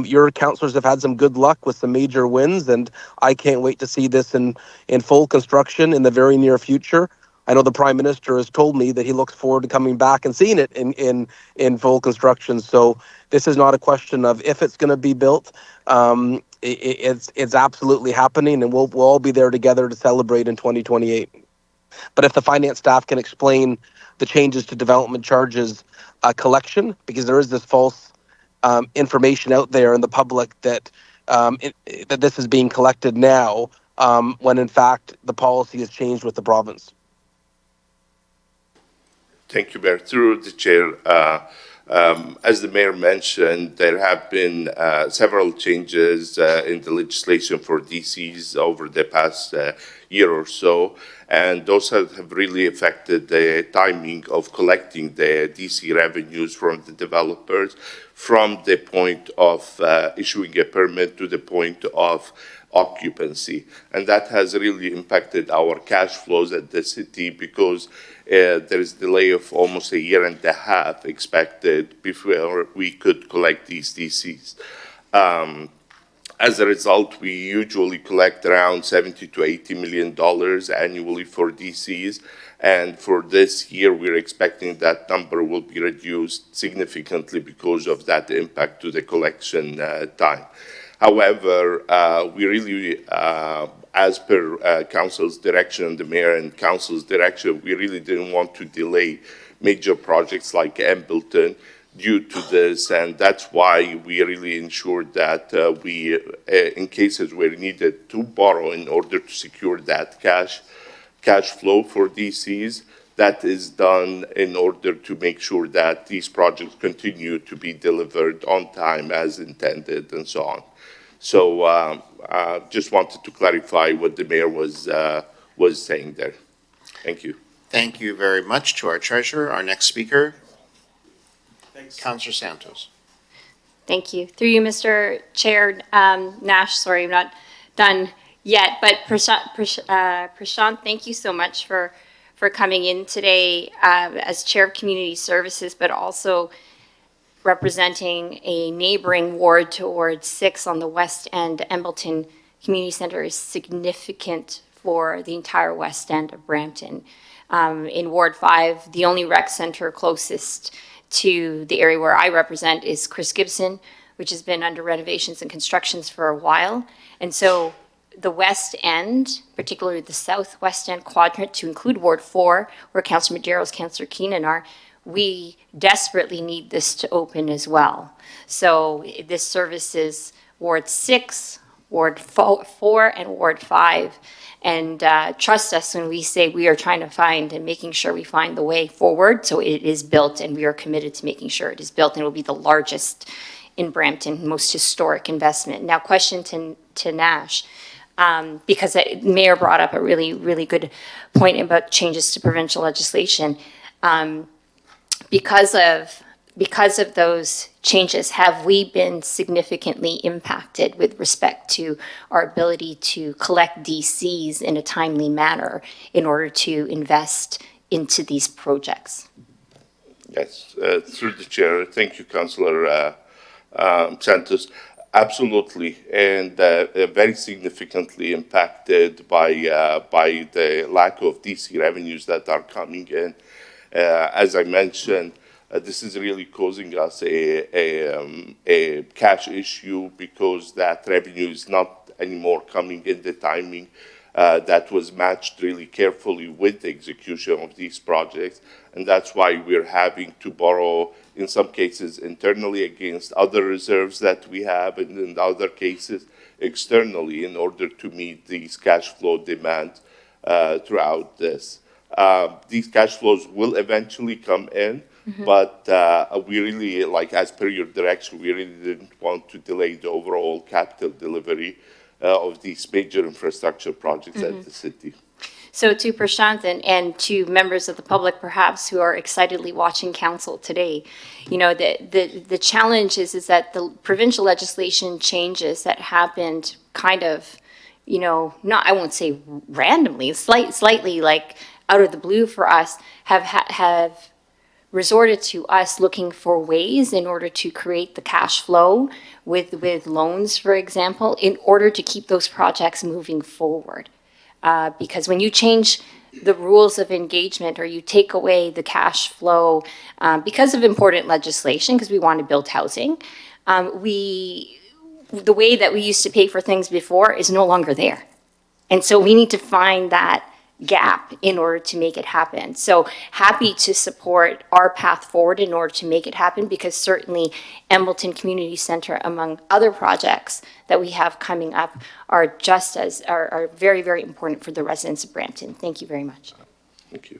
your councillors have had some good luck with some major wins, and I can't wait to see this in full construction in the very near future. I know the Prime Minister has told me that he looks forward to coming back and seeing it in full construction. So this is not a question of if it's going to be built. It's absolutely happening, and we'll all be there together to celebrate in 2028. But if the finance staff can explain the changes to development charges collection, because there is this false information out there in the public that that this is being collected now, when in fact the policy has changed with the province. Thank you, Mayor. Through the chair, as the mayor mentioned, there have been several changes in the legislation for DCs over the past year or so, and those have really affected the timing of collecting the DC revenues from the developers from the point of issuing a permit to the point of occupancy. And that has really impacted our cash flows at the city because there is a delay of almost a year and a half expected before we could collect these DCs. As a result, we usually collect around $70 to $80 million annually for DCs. And for this year, we're expecting that number will be reduced significantly because of that impact to the collection time. However, we really, as per council's direction, the mayor and council's direction, we really didn't want to delay major projects like Embleton due to this, and that's why we really ensured that we, in cases where needed to borrow in order to secure that cash flow for DCs, that is done in order to make sure that these projects continue to be delivered on time as intended and so on. So just wanted to clarify what the mayor was saying there. Thank you. Thank you very much to our treasurer. Our next speaker, Councillor Santos. Thank you. Through you, Mr. Chair, Nash, sorry, I'm not done yet, but Prashant, thank you so much for coming in today as Chair of Community Services, but also representing a neighboring ward to Ward 6 on the west end. Embleton Community Center is significant for the entire west end of Brampton. In Ward 5, the only rec center closest to the area where I represent is Chris Gibson, which has been under renovations and constructions for a while. And so the west end, particularly the southwest end quadrant, to include Ward 4, where Councillor Madero's, Councillor Keenan are, we desperately need this to open as well. So this services Ward 6, Ward 4, and Ward 5. And trust us when we say we are trying to find and making sure we find the way forward so it is built, and we are committed to making sure it is built, and it will be the largest in Brampton, most historic investment. Now, question to Nash, because the Mayor brought up a really, really good point about changes to provincial legislation. Because of those changes, have we been significantly impacted with respect to our ability to collect DCs in a timely manner in order to invest into these projects? Yes, through the chair. Thank you, Councillor Santos. Absolutely, and very significantly impacted by the lack of DC revenues that are coming in. As I mentioned, this is really causing us a cash issue because that revenue is not anymore coming in the timing that was matched really carefully with the execution of these projects. And that's why we're having to borrow, in some cases internally against other reserves that we have, and in other cases externally, in order to meet these cash flow demands throughout this. These cash flows will eventually come in, but we really, like as per your direction, we really didn't want to delay the overall capital delivery of these major infrastructure projects at the city. So to Prashant and to members of the public perhaps who are excitedly watching council today, you know, the challenge is that the provincial legislation changes that happened kind of, you know, not, I won't say randomly, slightly like out of the blue for us, have resorted to us looking for ways in order to create the cash flow with loans, for example, in order to keep those projects moving forward. Because when you change the rules of engagement or you take away the cash flow because of important legislation, because we want to build housing, the way that we used to pay for things before is no longer there. And so we need to find that gap in order to make it happen. So happy to support our path forward in order to make it happen, because certainly Embleton Community Center, among other projects that we have coming up, are just as, are very, very important for the residents of Brampton. Thank you very much. Thank you.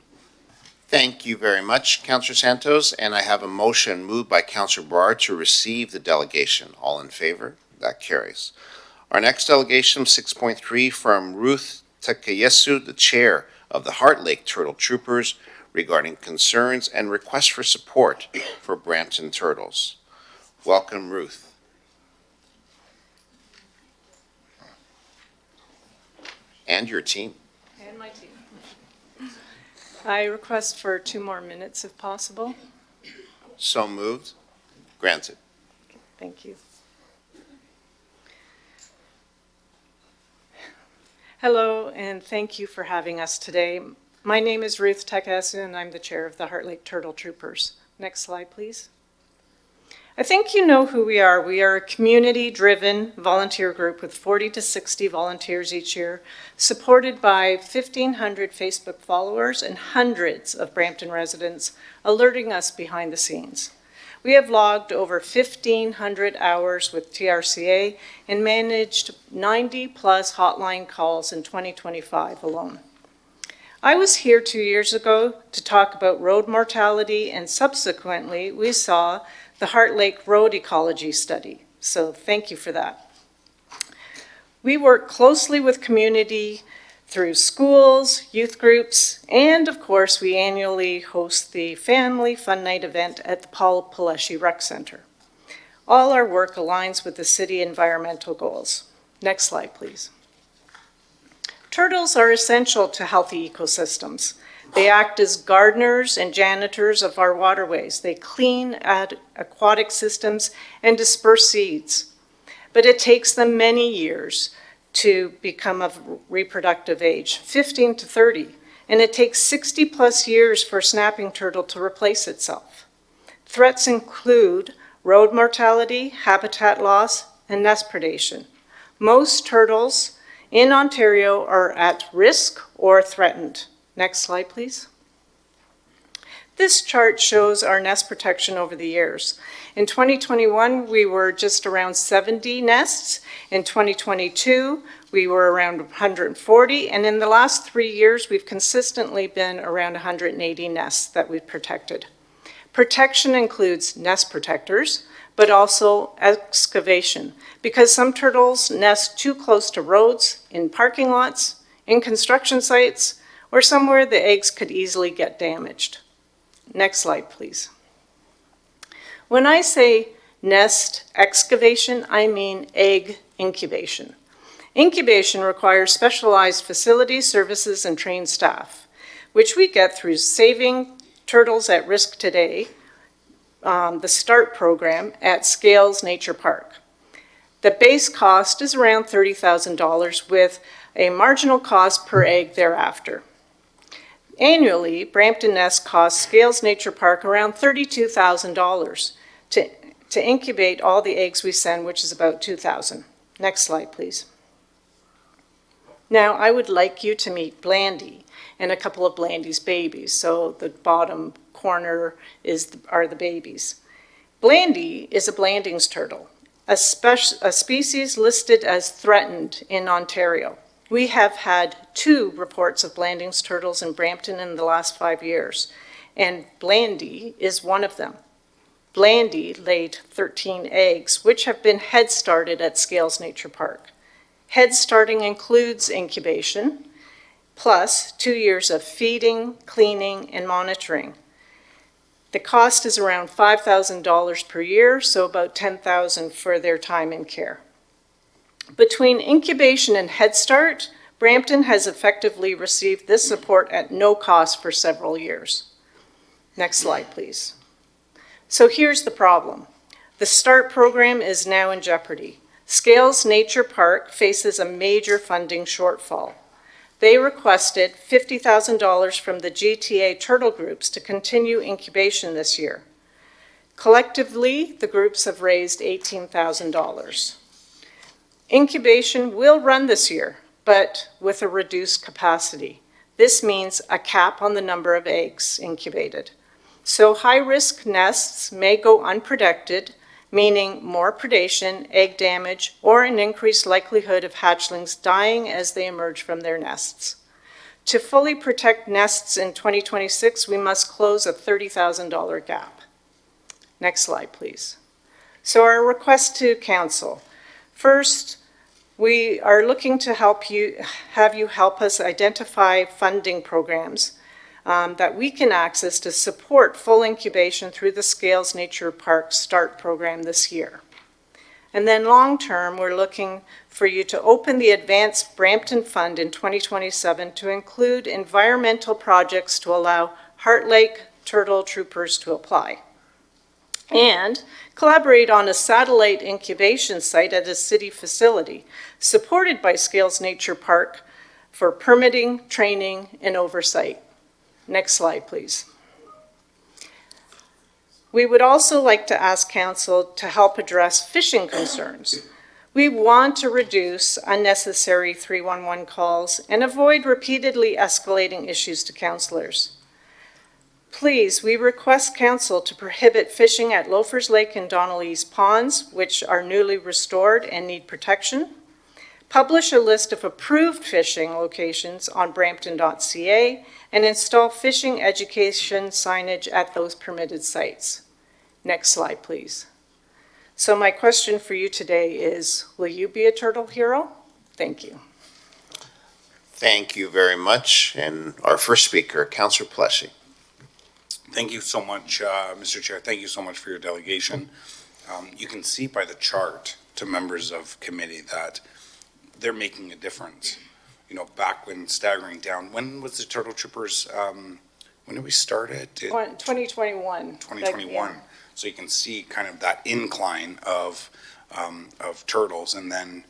Thank you very much, Councillor Santos. And I have a motion moved by Councillor Barr to receive the delegation. All in favor? That carries. Our next delegation, 6.3, from Ruth Takayesu, the Chair of the Heart Lake Turtle Troopers, regarding concerns and requests for support for Brampton Turtles. Welcome, Ruth. And your team. And my team. I request for 2 more minutes if possible. So moved. Granted. Thank you. Hello, and thank you for having us today. My name is Ruth Takayesu, and I'm the chair of the Heart Lake Turtle Troopers. Next slide, please. I think you know who we are. We are a community-driven volunteer group with 40 to 60 volunteers each year, supported by 1,500 Facebook followers and hundreds of Brampton residents alerting us behind the scenes. We have logged over 1,500 hours with TRCA and managed 90-plus hotline calls in 2025 alone. I was here 2 years ago to talk about road mortality, and subsequently we saw the Heart Lake Road Ecology Study, so thank you for that. We work closely with community through schools, youth groups, and of course we annually host the Family Fun Night event at the Paul Pileshi Rec Center. All our work aligns with the city environmental goals. Next slide, please. Turtles are essential to healthy ecosystems. They act as gardeners and janitors of our waterways. They clean aquatic systems and disperse seeds. But it takes them many years to become of reproductive age, 15 to 30, and it takes 60 plus years for a snapping turtle to replace itself. Threats include road mortality, habitat loss, and nest predation. Most turtles in Ontario are at risk or threatened. Next slide, please. This chart shows our nest protection over the years. In 2021, we were just around 70 nests. In 2022, we were around 140. And in the last 3 years, we've consistently been around 180 nests that we've protected. Protection includes nest protectors, but also excavation, because some turtles nest too close to roads, in parking lots, in construction sites, or somewhere the eggs could easily get damaged. Next slide, please. When I say nest excavation, I mean egg incubation. Incubation requires specialized facilities, services, and trained staff, which we get through Saving Turtles at Risk Today, the START program at Scales Nature Park. The base cost is around $30,000 with a marginal cost per egg thereafter. Annually, Brampton Nest costs Scales Nature Park around $32,000 to incubate all the eggs we send, which is about 2,000. Next slide, please. Now, I would like you to meet Blandy and a couple of Blandy's babies. So the bottom corner are the babies. Blandy is a Blanding's turtle, a species listed as threatened in Ontario. We have had 2 reports of Blanding's turtles in Brampton in the last 5 years, and Blandy is one of them. Blandy laid 13 eggs, which have been head started at Scales Nature Park. Head starting includes incubation, plus 2 years of feeding, cleaning, and monitoring. The cost is around $5,000 per year, so about $10,000 for their time in care. Between incubation and Head Start, Brampton has effectively received this support at no cost for several years. Next slide, please. So here's the problem. The START program is now in jeopardy. Scales Nature Park faces a major funding shortfall. They requested $50,000 from the GTA turtle groups to continue incubation this year. Collectively, the groups have raised $18,000. Incubation will run this year, but with a reduced capacity. This means a cap on the number of eggs incubated. So high-risk nests may go unprotected, meaning more predation, egg damage, or an increased likelihood of hatchlings dying as they emerge from their nests. To fully protect nests in 2026, we must close a $30,000 gap. Next slide, please. So our request to Council. First, we are looking to have you help us identify funding programs that we can access to support full incubation through the Scales Nature Park START program this year. And then long-term, we're looking for you to open the Advanced Brampton Fund in 2027 to include environmental projects to allow Heart Lake turtle troopers to apply. And collaborate on a satellite incubation site at a city facility supported by Scales Nature Park for permitting, training, and oversight. Next slide, please. We would also like to ask Council to help address fishing concerns. We want to reduce unnecessary 311 calls and avoid repeatedly escalating issues to councillors. Please, we request Council to prohibit fishing at Loafers Lake and Donnelly's ponds, which are newly restored and need protection. Publish a list of approved fishing locations on brampton.ca and install fishing education signage at those permitted sites. Next slide, please. So my question for you today is, will you be a turtle hero? Thank you. Thank you very much. And our first speaker, Councillor Pleshy. Thank you so much, Mr. Chair. Thank you so much for your delegation. You can see by the chart to members of committee that they're making a difference. You know, back when staggering down, when was the Turtle Troopers, when did we start it? 2021. 2021. So you can see kind of that incline of turtles. And then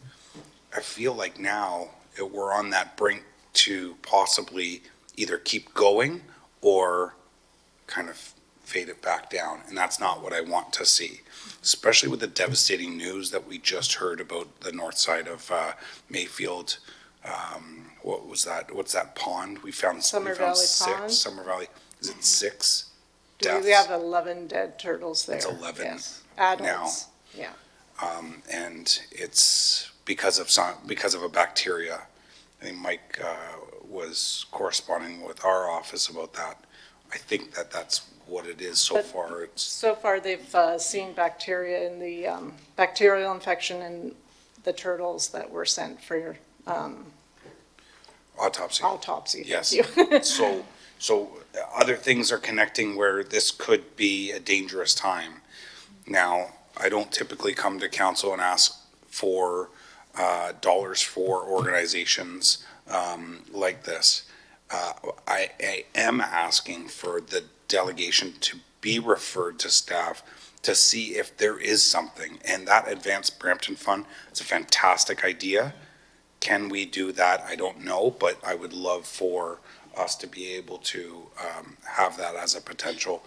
I feel like now we're on that brink to possibly either keep going or kind of fade it back down. And that's not what I want to see, especially with the devastating news that we just heard about the north side of Mayfield. What was that? What's that pond? We found Summer Valley six. Pond. Summer Valley. Is it 6 We deaths? have 11 dead turtles there. It's 11 yes. Adults. now. Yeah. And it's because of a bacteria. I think Mike was corresponding with our office about that. I think that's what it is so far. So far, they've seen bacteria in the bacterial infection in the turtles that were sent for Autopsy. Autopsy. Yes. Thank you. So other things are connecting where this could be a dangerous time. Now, I don't typically come to council and ask for dollars for organizations like this. I am asking for the delegation to be referred to staff to see if there is something. And that Advanced Brampton Fund is a fantastic idea. Can we do that? I don't know, but I would love for us to be able to have that as a potential.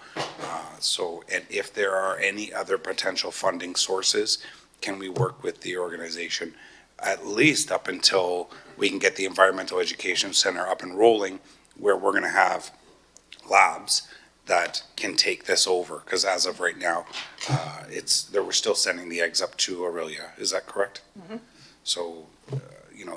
And if there are any other potential funding sources, can we work with the organization at least up until we can get the Environmental Education Center up and rolling, where we're gonna have labs that can take this over, because as of right now, we're still sending the eggs up to Aurelia, is that correct? So,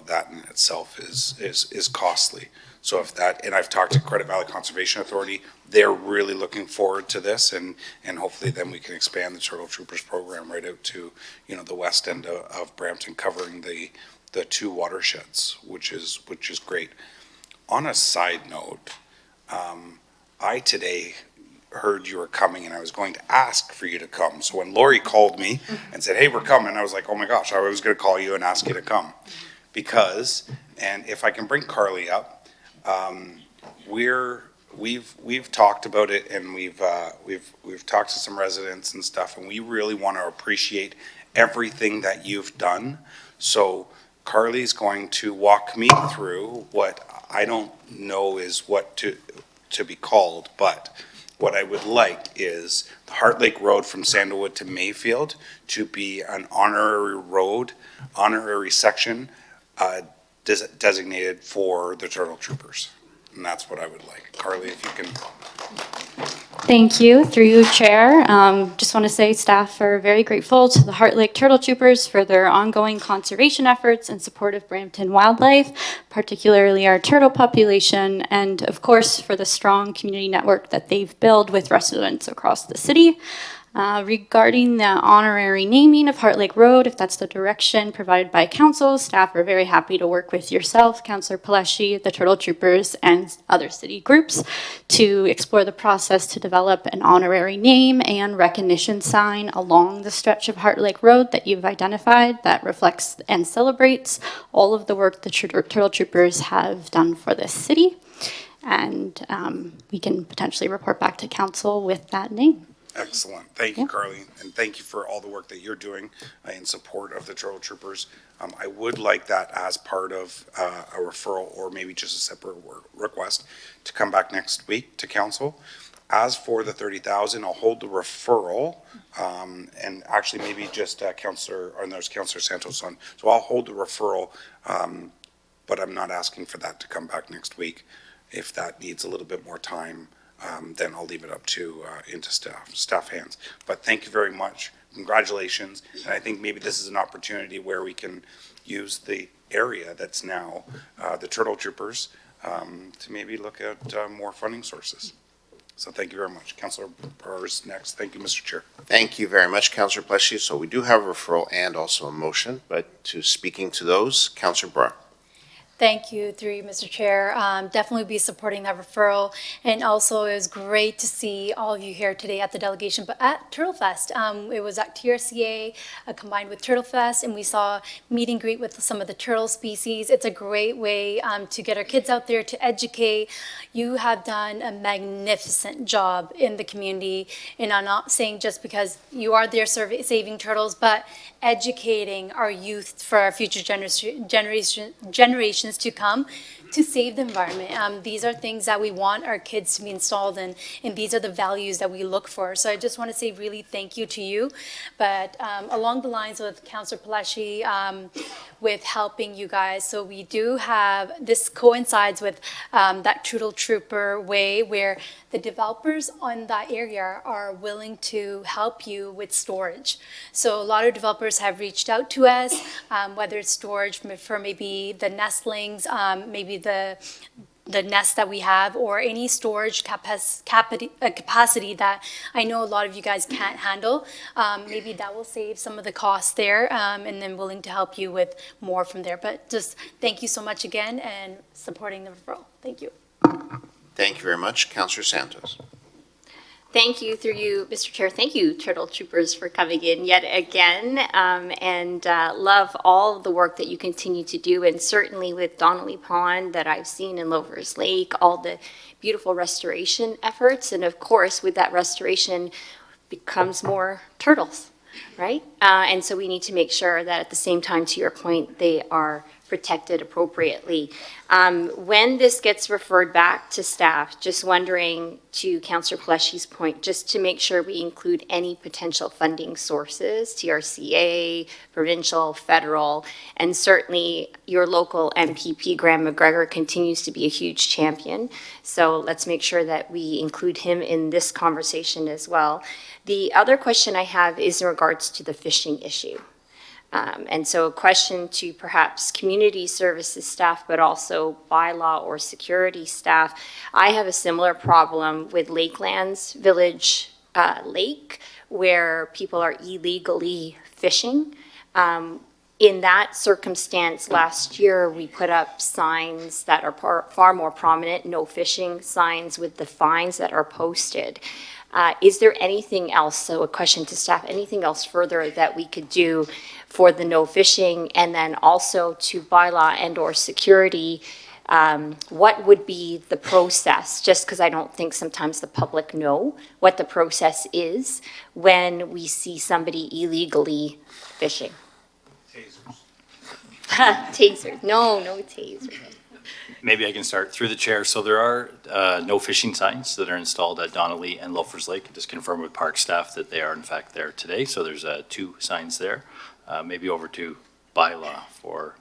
that in itself is costly. So if that, and I've talked to Credit Valley Conservation Authority, they're really looking forward to this, and hopefully then we can expand the Turtle Troopers program right out to, the west end of Brampton, covering the two watersheds, which is great. On a side note, I today heard you were coming and I was going to ask for you to come. So when Lori called me and said, hey, we're coming, I was like, oh my gosh, I was going to call you and ask you to come. Because, and if I can bring Carly up, we've talked about it, and we've talked to some residents and stuff, and we really want to appreciate everything that you've done. So Carly's going to walk me through what I don't know is what to be called, but what I would like is the Heart Lake Road from Sandalwood to Mayfield to be an honorary section designated for the Turtle Troopers. And that's what I would like. Carly, if you can. Thank you. Through you, Chair. Just want to say staff are very grateful to the Heart Lake Turtle Troopers for their ongoing conservation efforts in support of Brampton wildlife, particularly our turtle population, and of course for the strong community network that they've built with residents across the city. Regarding the honorary naming of Heart Lake Road, if that's the direction provided by council, staff are very happy to work with yourself, Councillor Paleshi, the Turtle Troopers, and other city groups to explore the process to develop an honorary name and recognition sign along the stretch of Heart Lake Road that you've identified that reflects and celebrates all of the work the Turtle Troopers have done for this city. And we can potentially report back to council with that name. Excellent. Thank you, Carly, and thank you for all the work that you're doing in support of the Turtle Troopers. I would like that as part of a referral, or maybe just a separate request to come back next week to council. As for the 30,000, I'll hold the referral, and actually maybe just Councillor Santos on. So I'll hold the referral, but I'm not asking for that to come back next week. If that needs a little bit more time, then I'll leave it up to into staff hands. But thank you very much. Congratulations. And I think maybe this is an opportunity where we can use the area that's now the Turtle Troopers to maybe look at more funding sources. So thank you very much. Councillor Barr is next. Thank you, Mr. Chair. Thank you very much, Councillor Pleshy. So we do have a referral and also a motion, but to speaking to those, Councillor Barr. Thank you, through you, Mr. Chair. Definitely be supporting that referral. And also, it was great to see all of you here today at the delegation, but at Turtle Fest. It was at TRCA combined with Turtle Fest, and we saw meet and greet with some of the turtle species. It's a great way to get our kids out there to educate. You have done a magnificent job in the community, and I'm not saying just because you are there saving turtles, but educating our youth for our future generations to come to save the environment. These are things that we want our kids to be installed in, and these are the values that we look for. So I just want to say really thank you to you. But along the lines with Councillor Paleshi, with helping you guys, so we do have, this coincides with that Turtle Trooper way where the developers on that area are willing to help you with storage. So a lot of developers have reached out to us, whether it's storage for maybe the nestlings, maybe the nest that we have, or any storage capacity that I know a lot of you guys can't handle. Maybe that will save some of the costs there, and then willing to help you with more from there. But just thank you so much again and supporting the referral. Thank you. Thank you very much. Councillor Santos. Thank you, through you, Mr. Chair. Thank you, Turtle Troopers, for coming in yet again, and love all of the work that you continue to do, and certainly with Donnelly Pond that I've seen in Lovers Lake, all the beautiful restoration efforts, and of course, with that restoration becomes more turtles, right? And so we need to make sure that at the same time, to your point, they are protected appropriately. When this gets referred back to staff, just wondering, to Councillor Pleshy's point, just to make sure we include any potential funding sources, TRCA, provincial, federal, and certainly your local MPP, Graham McGregor, continues to be a huge champion. So let's make sure that we include him in this conversation as well. The other question I have is in regards to the fishing issue. And so a question to perhaps community services staff, but also bylaw or security staff. I have a similar problem with Lakelands Village Lake, where people are illegally fishing. In that circumstance, last year, we put up signs that are far more prominent, no fishing signs with the fines that are posted. Is there anything else, so a question to staff, anything else further that we could do for the no fishing, and then also to bylaw and or security, what would be the process? Just because I don't think sometimes the public know what the process is when we see somebody illegally fishing. Taser. No taser. Maybe I can start through the chair. So there are no fishing signs that are installed at Donnelly and Loafers Lake. Just confirm with park staff that they are in fact there today. So there's 2 signs there. Maybe over to bylaw for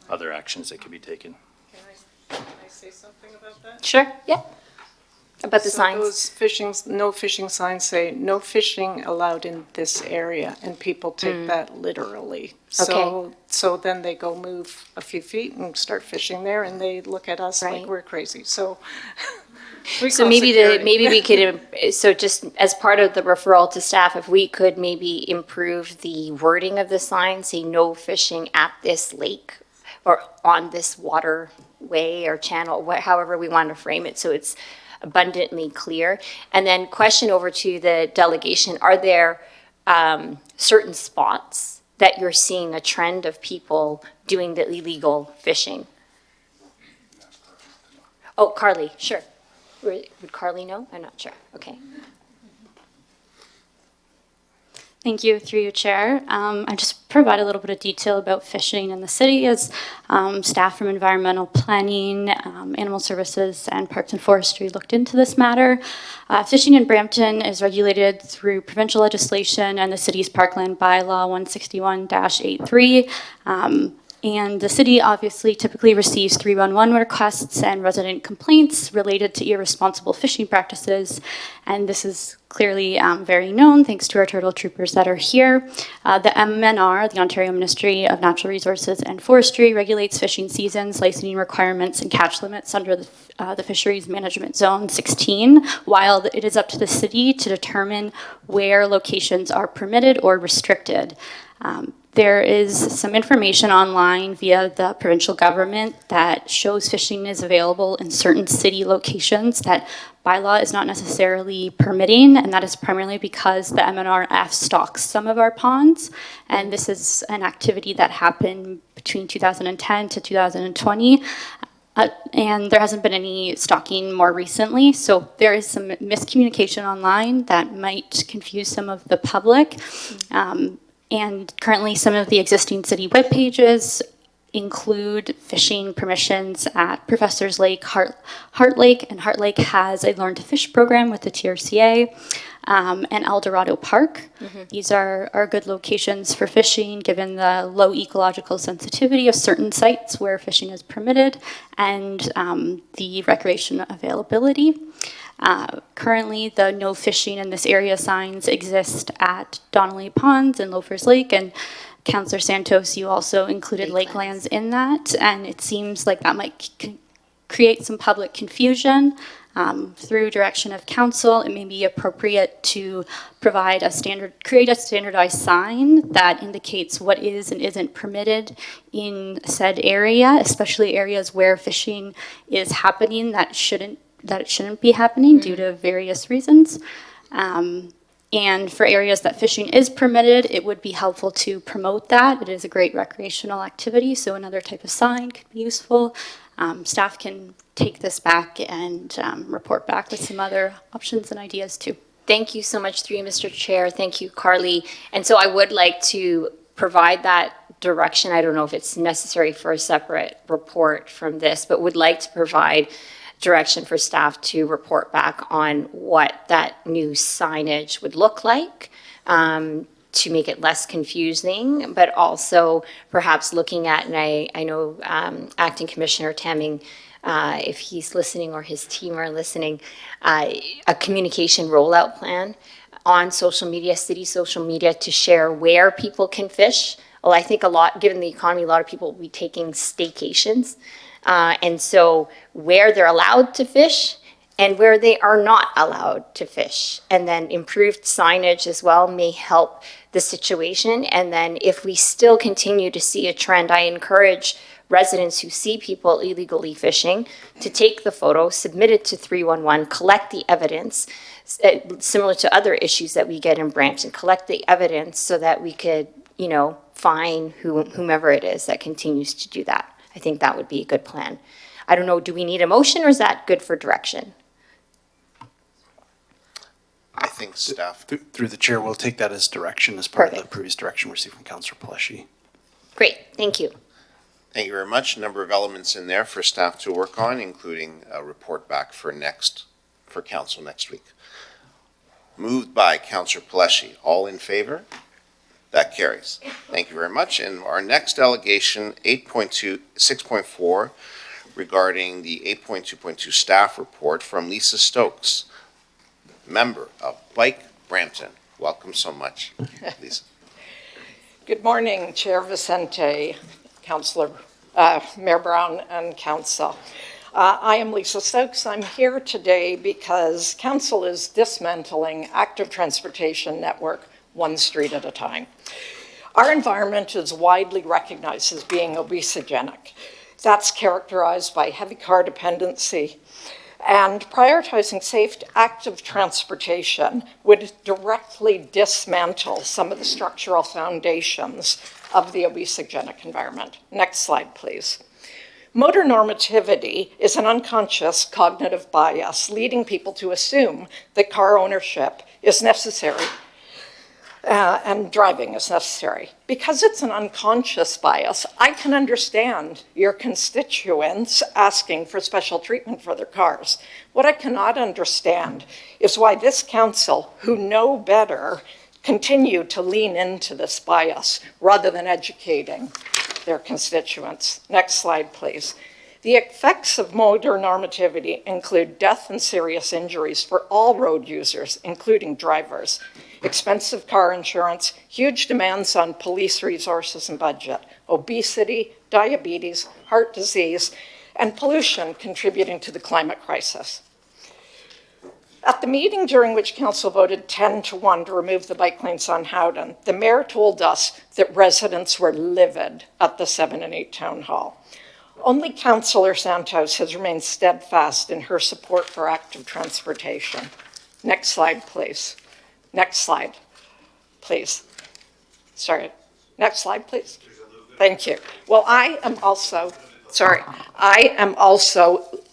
other actions that can be taken. Can I say something about that? Sure, yeah. About the So signs? those no fishing signs say, no fishing allowed in this area, and people take that literally. So then they go move a few feet and start fishing there, and they look at us like we're crazy, so. So maybe we could, so just as part of the referral to staff, if we could maybe improve the wording of the sign, say no fishing at this lake or on this waterway or channel, however we want to frame it, so it's abundantly clear. And then question over to the delegation, are there certain spots that you're seeing a trend of people doing the illegal fishing? Oh, Carly, sure. Would Carly know? I'm not sure. Okay. Thank you, through you, Chair. I just provide a little bit of detail about fishing in the city as staff from environmental planning, animal services, and parks and forestry looked into this matter. Fishing in Brampton is regulated through provincial legislation and the city's parkland bylaw 161-83. And the city obviously typically receives 311 requests and resident complaints related to irresponsible fishing practices. And this is clearly very known thanks to our turtle troopers that are here. The MNR, the Ontario Ministry of Natural Resources and Forestry, regulates fishing seasons, licensing requirements, and catch limits under the Fisheries Management Zone 16, while it is up to the city to determine where locations are permitted or restricted. There is some information online via the provincial government that shows fishing is available in certain city locations that bylaw is not necessarily permitting, and that is primarily because the MNRF stocks some of our ponds, and this is an activity that happened between 2010 to 2020. And there hasn't been any stocking more recently, so there is some miscommunication online that might confuse some of the public. And currently, some of the existing city web pages include fishing permissions at Professor's Lake, Heart Lake, and Heart Lake has a Learn to Fish program with the TRCA, and El Dorado Park. These are good locations for fishing given the low ecological sensitivity of certain sites where fishing is permitted and the recreation availability. Currently, the no fishing in this area signs exist at Donnelly Ponds and Loafers Lake, and Councillor Santos, you also included Lakelands in that, and it seems like that might create some public confusion. Through direction of council, it may be appropriate to create a standardized sign that indicates what is and isn't permitted in said area, especially areas where fishing is happening that it shouldn't be happening due to various reasons. And for areas that fishing is permitted, it would be helpful to promote that. It is a great recreational activity, so another type of sign could be useful. Staff can take this back and report back with some other options and ideas too. Thank you so much, through you, Mr. Chair. Thank you, Carly. And so I would like to provide that direction. I don't know if it's necessary for a separate report from this, but would like to provide direction for staff to report back on what that new signage would look like, to make it less confusing, but also perhaps looking at, and I know Acting Commissioner Temming, if he's listening or his team are listening, a communication rollout plan on social media, city social media, to share where people can fish. Well, I think given the economy, a lot of people will be taking staycations. And so where they're allowed to fish and where they are not allowed to fish. And then improved signage as well may help the situation. And then if we still continue to see a trend, I encourage residents who see people illegally fishing to take the photo, submit it to 311, collect the evidence, similar to other issues that we get in Brampton, collect the evidence so that we could, fine whomever it is that continues to do that. I think that would be a good plan. I don't know, do we need a motion or is that good for direction? I think staff. Through the chair, we'll take that as direction, as part of the previous direction we received from Councillor Pellecci. Great, thank you. Thank you very much. A number of elements in there for staff to work on, including a report back for council next week. Moved by Councillor Pellecci. All in favor? That carries. Thank you very much. And our next delegation, 6.4, regarding the 8.2.2 staff report from Lisa Stokes, member of Bike Brampton. Welcome so much, Lisa. Good morning, Chair Vicente, Councillor, Mayor Brown, and Council. I am Lisa Stokes. I'm here today because Council is dismantling active transportation network one street at a time. Our environment is widely recognized as being obesogenic. That's characterized by heavy car dependency, and prioritizing safe active transportation would directly dismantle some of the structural foundations of the obesogenic environment. Next slide, please. Motor normativity is an unconscious cognitive bias leading people to assume that car ownership is necessary and driving is necessary. Because it's an unconscious bias, I can understand your constituents asking for special treatment for their cars. What I cannot understand is why this council, who know better, continue to lean into this bias rather than educating their constituents. Next slide, please. The effects of motor normativity include death and serious injuries for all road users, including drivers, expensive car insurance, huge demands on police resources and budget, obesity, diabetes, heart disease, and pollution contributing to the climate crisis. At the meeting during which Council voted 10-1 to remove the bike lanes on Howden, the mayor told us that residents were livid at the 7 and 8 town hall. Only Councillor Santos has remained steadfast in her support for active transportation. Next slide, please. Next slide, please. Sorry, next slide, please. Thank you. Well, I am also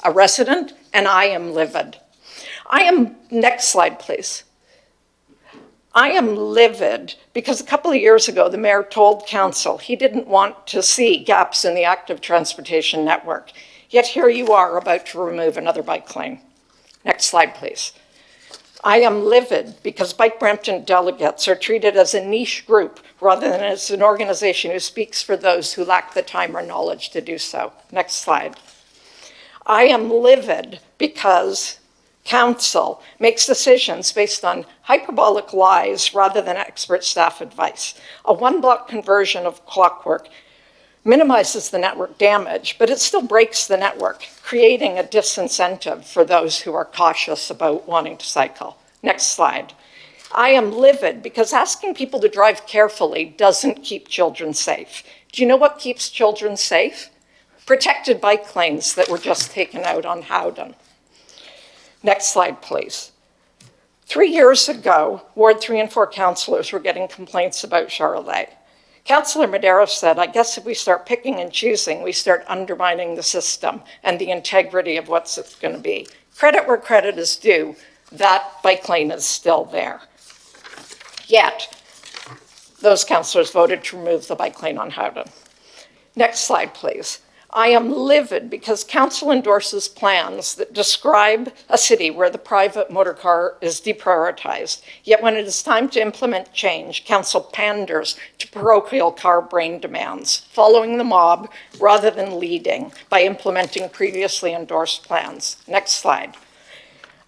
a resident and I am livid. Next slide, please. I am livid because a couple of years ago, the mayor told council he didn't want to see gaps in the active transportation network. Yet here you are about to remove another bike lane. Next slide, please. I am livid because Bike Brampton delegates are treated as a niche group rather than as an organization who speaks for those who lack the time or knowledge to do so. Next slide. I am livid because council makes decisions based on hyperbolic lies rather than expert staff advice. A one-block conversion of Clockwork minimizes the network damage, but it still breaks the network, creating a disincentive for those who are cautious about wanting to cycle. Next slide. I am livid because asking people to drive carefully doesn't keep children safe. Do you know what keeps children safe? Protected bike lanes that were just taken out on Howden. Next slide, please. 3 years ago, Ward 3 and 4 councillors were getting complaints about Charolais. Councillor Madero said, I guess if we start picking and choosing, we start undermining the system and the integrity of what's it's going to be. Credit where credit is due, that bike lane is still there. Yet, Those councillors voted to remove the bike lane on Howden. Next slide, please. I am livid because council endorses plans that describe a city where the private motor car is deprioritized. Yet when it is time to implement change, council panders to parochial car brain demands, following the mob rather than leading by implementing previously endorsed plans. Next slide.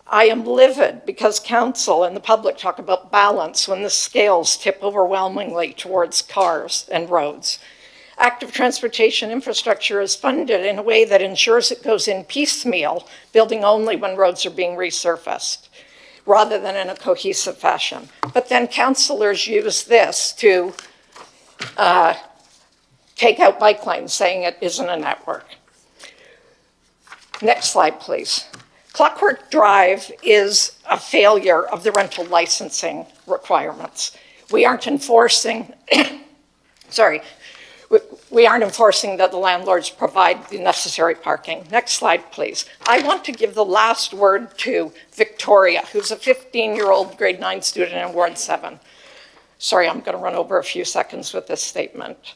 I am livid because council and the public talk about balance when the scales tip overwhelmingly towards cars and roads. Active transportation infrastructure is funded in a way that ensures it goes in piecemeal, building only when roads are being resurfaced, rather than in a cohesive fashion. But then councillors use this to take out bike lanes, saying it isn't a network. Next slide, please. Clockwork Drive is a failure of the rental licensing requirements. We aren't enforcing, we aren't enforcing that the landlords provide the necessary parking. Next slide, please. I want to give the last word to Victoria, who's a 15-year-old grade 9 student in Ward 7. Sorry, I'm going to run over a few seconds with this statement.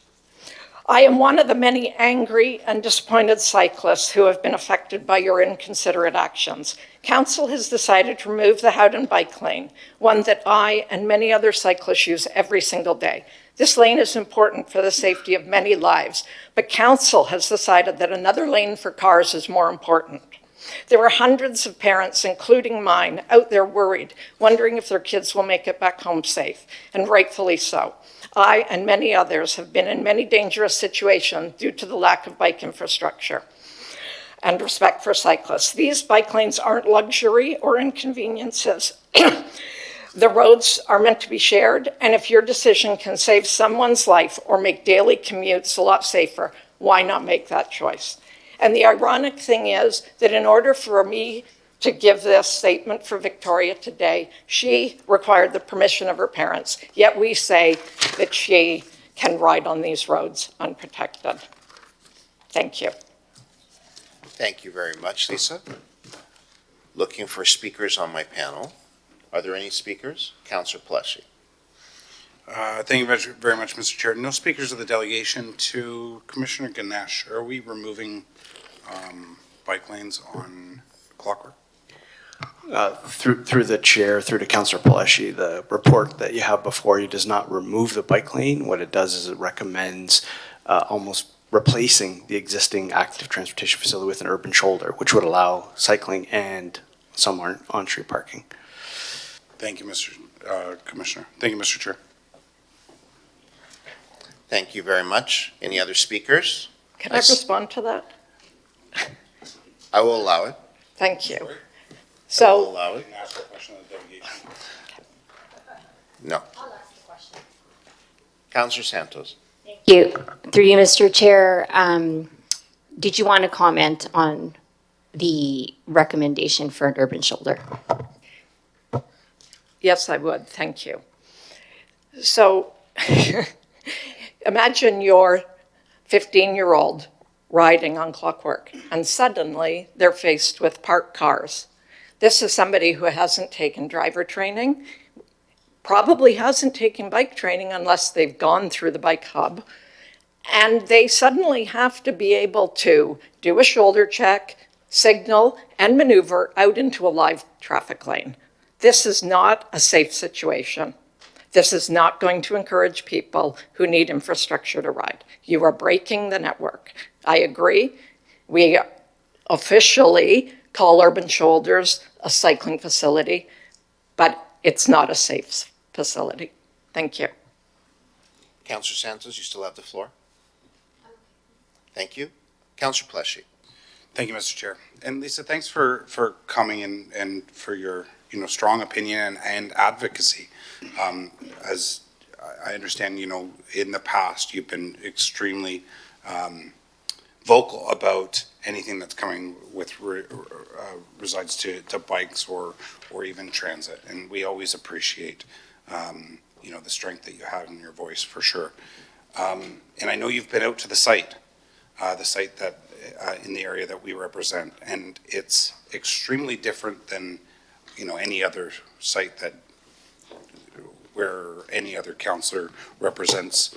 I am one of the many angry and disappointed cyclists who have been affected by your inconsiderate actions. Council has decided to remove the Howden bike lane, one that I and many other cyclists use every single day. This lane is important for the safety of many lives, but council has decided that another lane for cars is more important. There are hundreds of parents, including mine, out there worried, wondering if their kids will make it back home safe, and rightfully so. I and many others have been in many dangerous situations due to the lack of bike infrastructure and respect for cyclists. These bike lanes aren't luxury or inconveniences. The roads are meant to be shared, and if your decision can save someone's life or make daily commutes a lot safer, why not make that choice? And the ironic thing is that in order for me to give this statement for Victoria today, she required the permission of her parents, yet we say that she can ride on these roads unprotected. Thank you. Thank you very much, Lisa. Looking for speakers on my panel. Are there any speakers? Councillor Pleshy. Thank you very much, Mr. Chair. No speakers of the delegation. To Commissioner Ganesh, are we removing bike lanes on Clockwork? Through the chair, through to Councillor Pleshy, the report that you have before you does not remove the bike lane. What it does is it recommends almost replacing the existing active transportation facility with an urban shoulder, which would allow cycling and some on-street parking. Thank you, Mr. Commissioner. Thank you, Mr. Chair. Thank you very much. Any other speakers? Can I respond to that? I will allow it. Thank you. I will So, allow it. No. Councillor Santos. Thank you. Through you, Mr. Chair, did you want to comment on the recommendation for an urban shoulder? yes, I would. Thank you. So, imagine your 15-year-old riding on Clockwork, and suddenly they're faced with parked cars. This is somebody who hasn't taken driver training, probably hasn't taken bike training unless they've gone through the bike hub, and they suddenly have to be able to do a shoulder check, signal, and maneuver out into a live traffic lane. This is not a safe situation. This is not going to encourage people who need infrastructure to ride. You are breaking the network. I agree. We officially call Urban Shoulders a cycling facility, but it's not a safe facility. Thank you. Councillor Santos, you still have the floor. Thank you. Councillor Pleshy. Thank you, Mr. Chair. And Lisa, thanks for coming in and for your strong opinion and advocacy. As I understand, in the past, you've been extremely vocal about anything that's coming with resides to bikes or even transit. And we always appreciate, the strength that you have in your voice for sure. And I know you've been out to the site that in the area that we represent, and it's extremely different than any other site that where any other councillor represents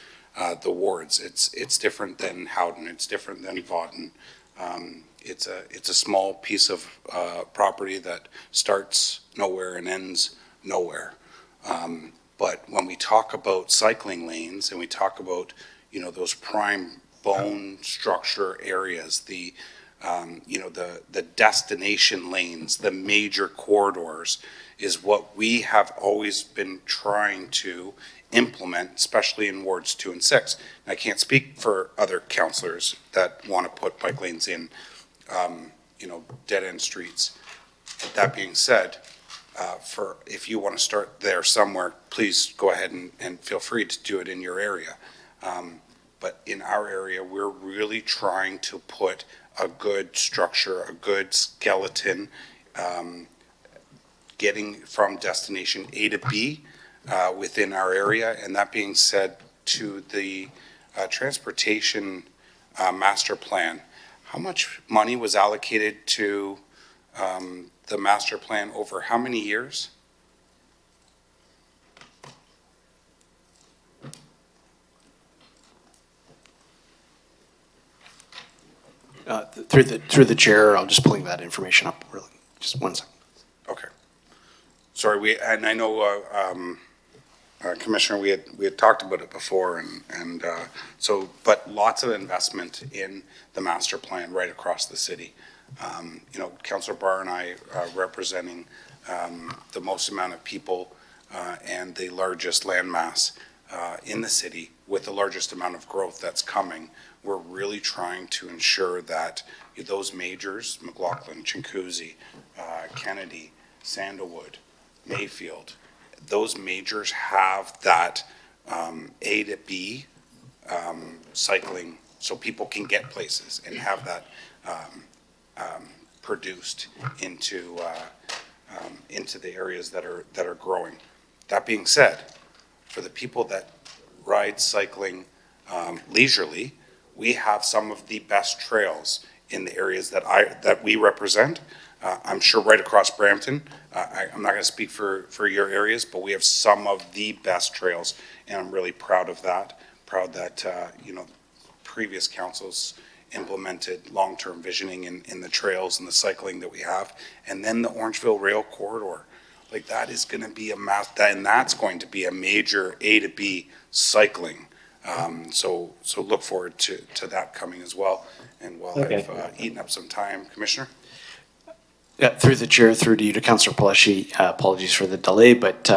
the wards. It's different than Howden, it's different than Vaughan. It's a small piece of property that starts nowhere and ends nowhere. But when we talk about cycling lanes and we talk about, you know, those prime bone structure areas, the destination lanes, the major corridors is what we have always been trying to implement, especially in wards 2 and 6. And I can't speak for other councillors that want to put bike lanes in, dead-end streets. That being said, if you want to start there somewhere, please go ahead and feel free to do it in your area. But in our area, we're really trying to put a good structure, a good skeleton, getting from destination A to B within our area. And that being said, to the transportation master plan, how much money was allocated to the master plan over how many years? Through the chair, I'll just pulling that information up really. Just 1 second. Okay. Sorry, and I know, Commissioner, we had talked about it before, but lots of investment in the master plan right across the city. Councillor Barr and I representing the most amount of people and the largest landmass in the city with the largest amount of growth that's coming. We're really trying to ensure that those majors, McLaughlin, Chinguacousy, Kennedy, Sandalwood, Mayfield, those majors have that A to B cycling so people can get places and have that produced into the areas that are growing. That being said, for the people that ride cycling leisurely, we have some of the best trails in the areas that we represent. I'm sure right across Brampton, I'm not going to speak for your areas, but we have some of the best trails, and I'm really proud of that. Proud that previous councils implemented long-term visioning in the trails and the cycling that we have, and then the Orangeville Rail Corridor. Like that is going to be and that's going to be a major A to B cycling. So look forward to that coming as well. And while I've eaten up some time, Commissioner. Yeah, through the chair, through to you to Councillor Pelletier. Apologies for the delay, but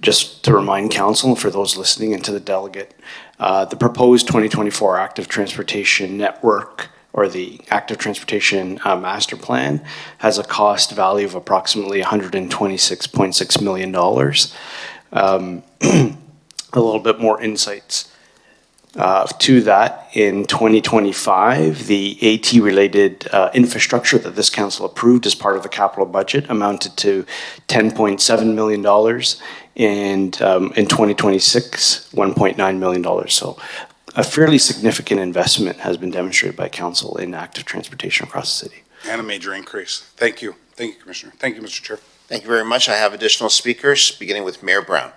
just to remind council, for those listening and to the delegate, the proposed 2024 Active Transportation Network or the Active Transportation Master Plan has a cost value of approximately $126.6 million. A little bit more insights to that. In 2025, the AT-related infrastructure that this council approved as part of the capital budget amounted to $10.7 million, and in 2026, $1.9 million. So a fairly significant investment has been demonstrated by council in active transportation across the city. And a major increase. Thank you. Thank you, Commissioner. Thank you, Mr. Chair. Thank you very much. I have additional speakers, beginning with Mayor Brown.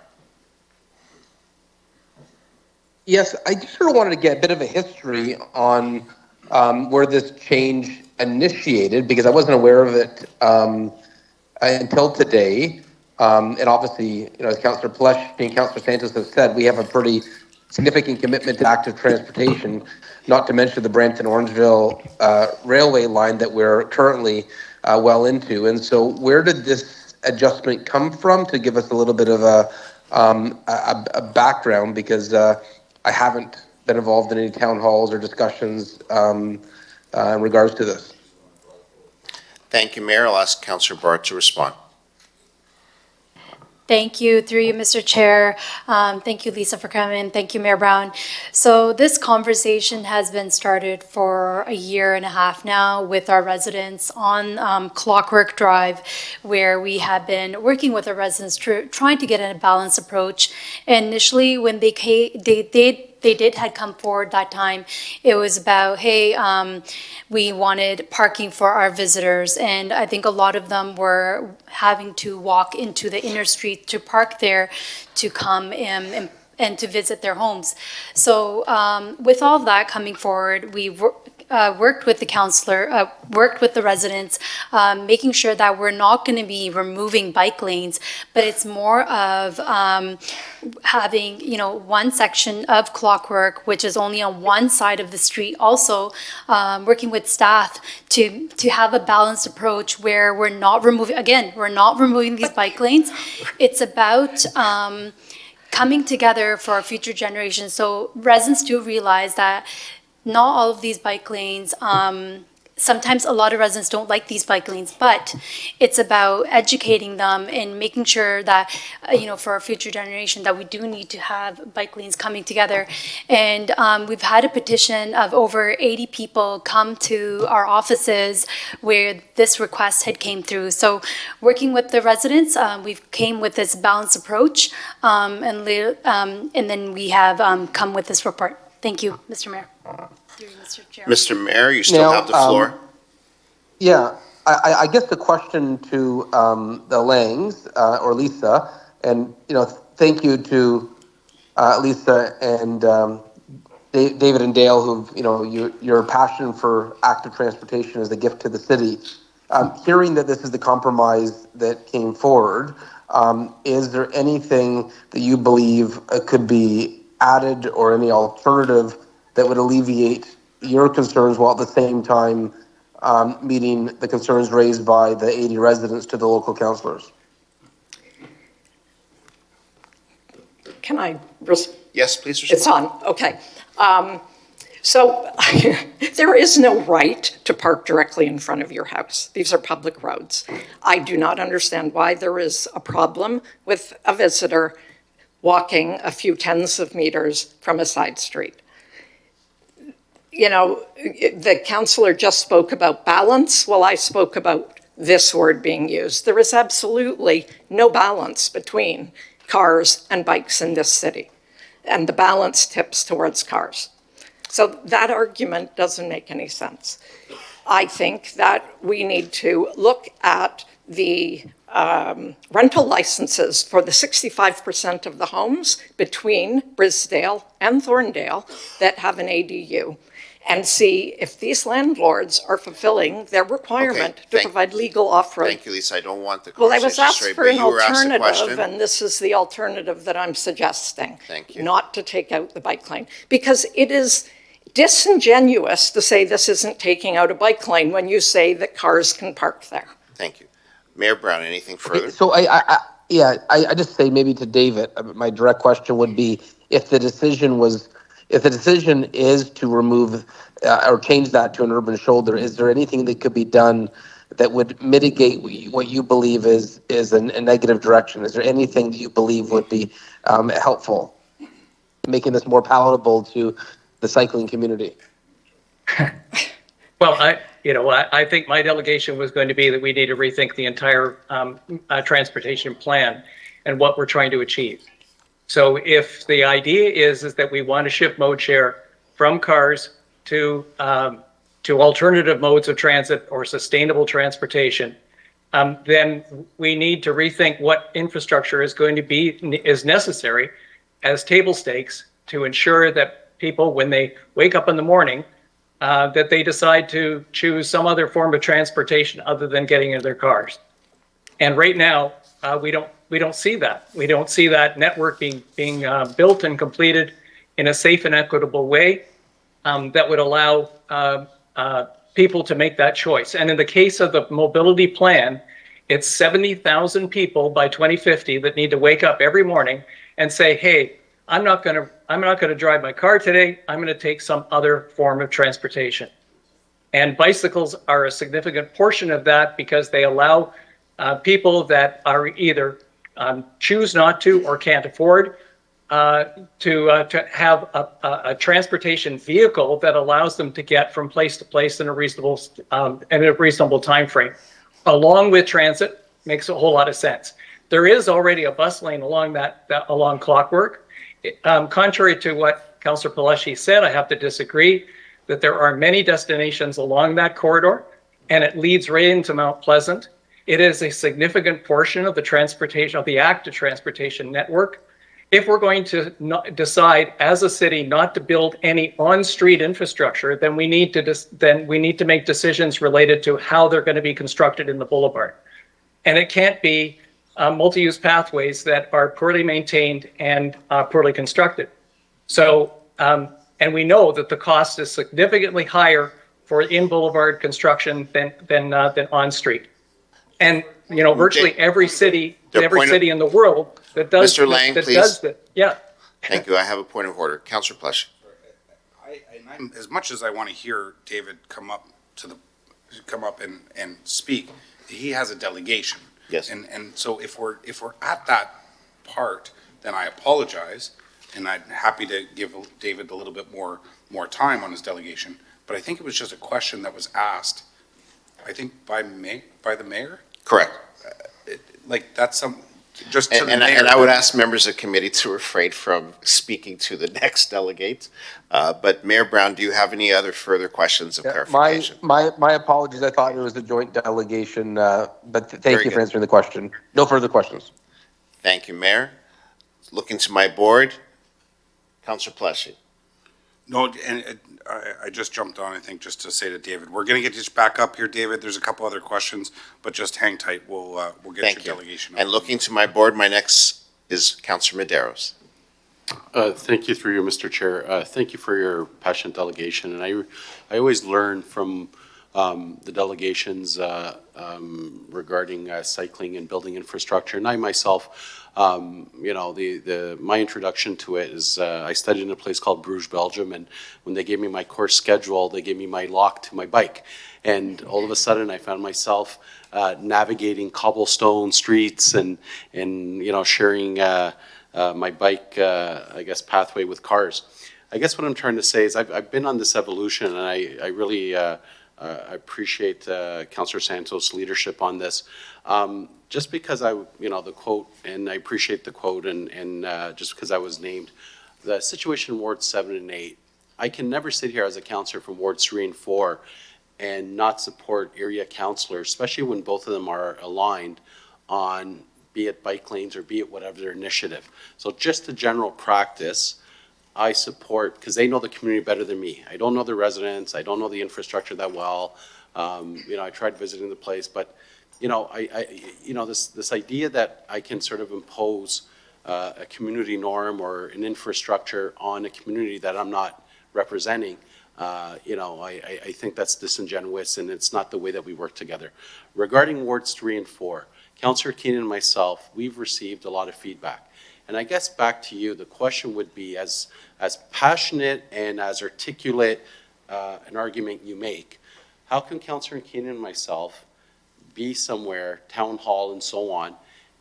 Yes, I just sort of wanted to get a bit of a history on where this change initiated, because I wasn't aware of it until today. And obviously, as Councillor Pelletier and Councillor Santos have said, we have a pretty significant commitment to active transportation, not to mention the Brampton-Orangeville railway line that we're currently well into. And so where did this adjustment come from, to give us a little bit of a background, because I haven't been involved in any town halls or discussions in regards to this. Thank you, Mayor. I'll ask Councillor Barr to respond. Thank you, through you, Mr. Chair. Thank you, Lisa, for coming. Thank you, Mayor Brown. So this conversation has been started for a year and a half now with our residents on Clockwork Drive, where we have been working with our residents trying to get a balanced approach. Initially, when they they had come forward that time. It was about, hey, we wanted parking for our visitors, and I think a lot of them were having to walk into the inner street to park there to come in and to visit their homes. So with all of that coming forward, we worked with the councillor, worked with the residents, making sure that we're not going to be removing bike lanes, but it's more of having, you know, one section of Clockwork, which is only on one side of the street, also working with staff to have a balanced approach where we're not removing these bike lanes. It's about coming together for our future generations. So residents do realize that not all of these bike lanes, sometimes a lot of residents don't like these bike lanes, but it's about educating them and making sure that, you know, for our future generation, that we do need to have bike lanes coming together. And we've had a petition of over 80 people come to our offices where this request had came through. So working with the residents, we've came with this balanced approach, and then we have come with this report. Thank you, Mr. Mayor. Mr. Mayor, you still have the floor. Yeah, I guess the question to the Langs or Lisa, and you know, thank you to Lisa and David and Dale, who, you know, your passion for active transportation is a gift to the city. Hearing that this is the compromise that came forward, is there anything that you believe could be added or any alternative that would alleviate your concerns while at the same time meeting the concerns raised by the 80 residents to the local councillors? Can I? Yes, please respond. It's on, okay. So there is no right to park directly in front of your house. These are public roads. I do not understand why there is a problem with a visitor walking a few tens of meters from a side street. You know, the councillor just spoke about balance. Well, I spoke about this word being used. There is absolutely no balance between cars and bikes in this city, and the balance tips towards cars. So that argument doesn't make any sense. I think that we need to look at the rental licenses for the 65% of the homes between Brisdale and Thorndale that have an ADU, and see if these landlords are fulfilling their requirement to provide legal off-road. Thank you, Lisa. I don't want the Well, I conversation was asked straight, for but an you were asked a alternative, question. and this is the alternative that I'm suggesting. Thank you. Not to take out the bike lane, because it is disingenuous to say this isn't taking out a bike lane when you say that cars can park there. Thank you. Mayor Brown, anything further? So I just say maybe to David, my direct question would be, if the decision is to remove or change that to an urban shoulder, is there anything that could be done that would mitigate what you believe is a negative direction? Is there anything that you believe would be helpful in making this more palatable to the cycling community? Well, I think my delegation was going to be that we need to rethink the entire transportation plan and what we're trying to achieve. So if the idea is that we want to shift mode share from cars to alternative modes of transit or sustainable transportation, then we need to rethink what infrastructure is necessary as table stakes to ensure that people, when they wake up in the morning, that they decide to choose some other form of transportation other than getting in their cars. And right now, we don't see that. We don't see that network being built and completed in a safe and equitable way that would allow people to make that choice. And in the case of the mobility plan, it's 70,000 people by 2050 that need to wake up every morning and say, hey, I'm not going to drive my car today. I'm going to take some other form of transportation. And bicycles are a significant portion of that because they allow people that are either choose not to or can't afford to have a transportation vehicle that allows them to get from place to place in a reasonable time frame. Along with transit makes a whole lot of sense. There is already a bus lane along along Clockwork. Contrary to what Councillor Palashi said, I have to disagree, that there are many destinations along that corridor, and it leads right into Mount Pleasant. It is a significant portion of the transportation, of the active transportation network. If we're going to decide as a city not to build any on-street infrastructure, then we need to make decisions related to how they're going to be constructed in the boulevard. And it can't be multi-use pathways that are poorly maintained and poorly constructed. So, and we know that the cost is significantly higher for in boulevard construction than on-street. And you know, virtually every city in the world that does Mr. Lang, that please. does that. Yeah. Thank you. I have a point of order. Councillor Plush. As much as I want to hear David come up and speak, he has a delegation. Yes. And so if we're at that part, then I apologize, and I'm happy to give David a little bit more time on his delegation. But I think it was just a question that was asked, I think by the mayor. Correct. Like that's some just to the And mayor. I would ask members of committee to refrain from speaking to the next delegate. But Mayor Brown, do you have any other further questions of clarification? My apologies. I thought it was a joint delegation, but thank you for answering the question. No further questions. Thank you, Mayor. Looking to my board, Councillor Pleshy. No, and I just jumped on, I think, just to say to David, we're going to get you back up here, David. There's a couple other questions, but just hang tight. We'll get Thank your you. delegation. And looking to my board, my next is Councillor Medeiros. Thank you through you, Mr. Chair. Thank you for your passionate delegation. And I always learn from the delegations regarding cycling and building infrastructure. And I myself, you know, my introduction to it is I studied in a place called Bruges, Belgium, and when they gave me my course schedule, they gave me my lock to my bike. And all of a sudden, I found myself navigating cobblestone streets and you know, sharing my bike, I guess, pathway with cars. I guess what I'm trying to say is I've been on this evolution, and I really I appreciate Councillor Santos' leadership on this. Just because you know, the quote, and I appreciate the quote, and just because I was named, the situation in Wards 7 and 8, I can never sit here as a councillor from Wards 3 and 4 and not support area councillors, especially when both of them are aligned on, be it bike lanes or be it whatever their initiative. So just the general practice, I support, because they know the community better than me. I don't know the residents, I don't know the infrastructure that well. You know, I tried visiting the place, but you know, you know, this idea that I can sort of impose a community norm or an infrastructure on a community that I'm not representing, you know, I think that's disingenuous, and it's not the way that we work together. Regarding Wards 3 and 4, Councillor Keenan and myself, we've received a lot of feedback. And I guess back to you, the question would be, as passionate and as articulate an argument you make, how can Councillor Keenan and myself be somewhere, town hall and so on,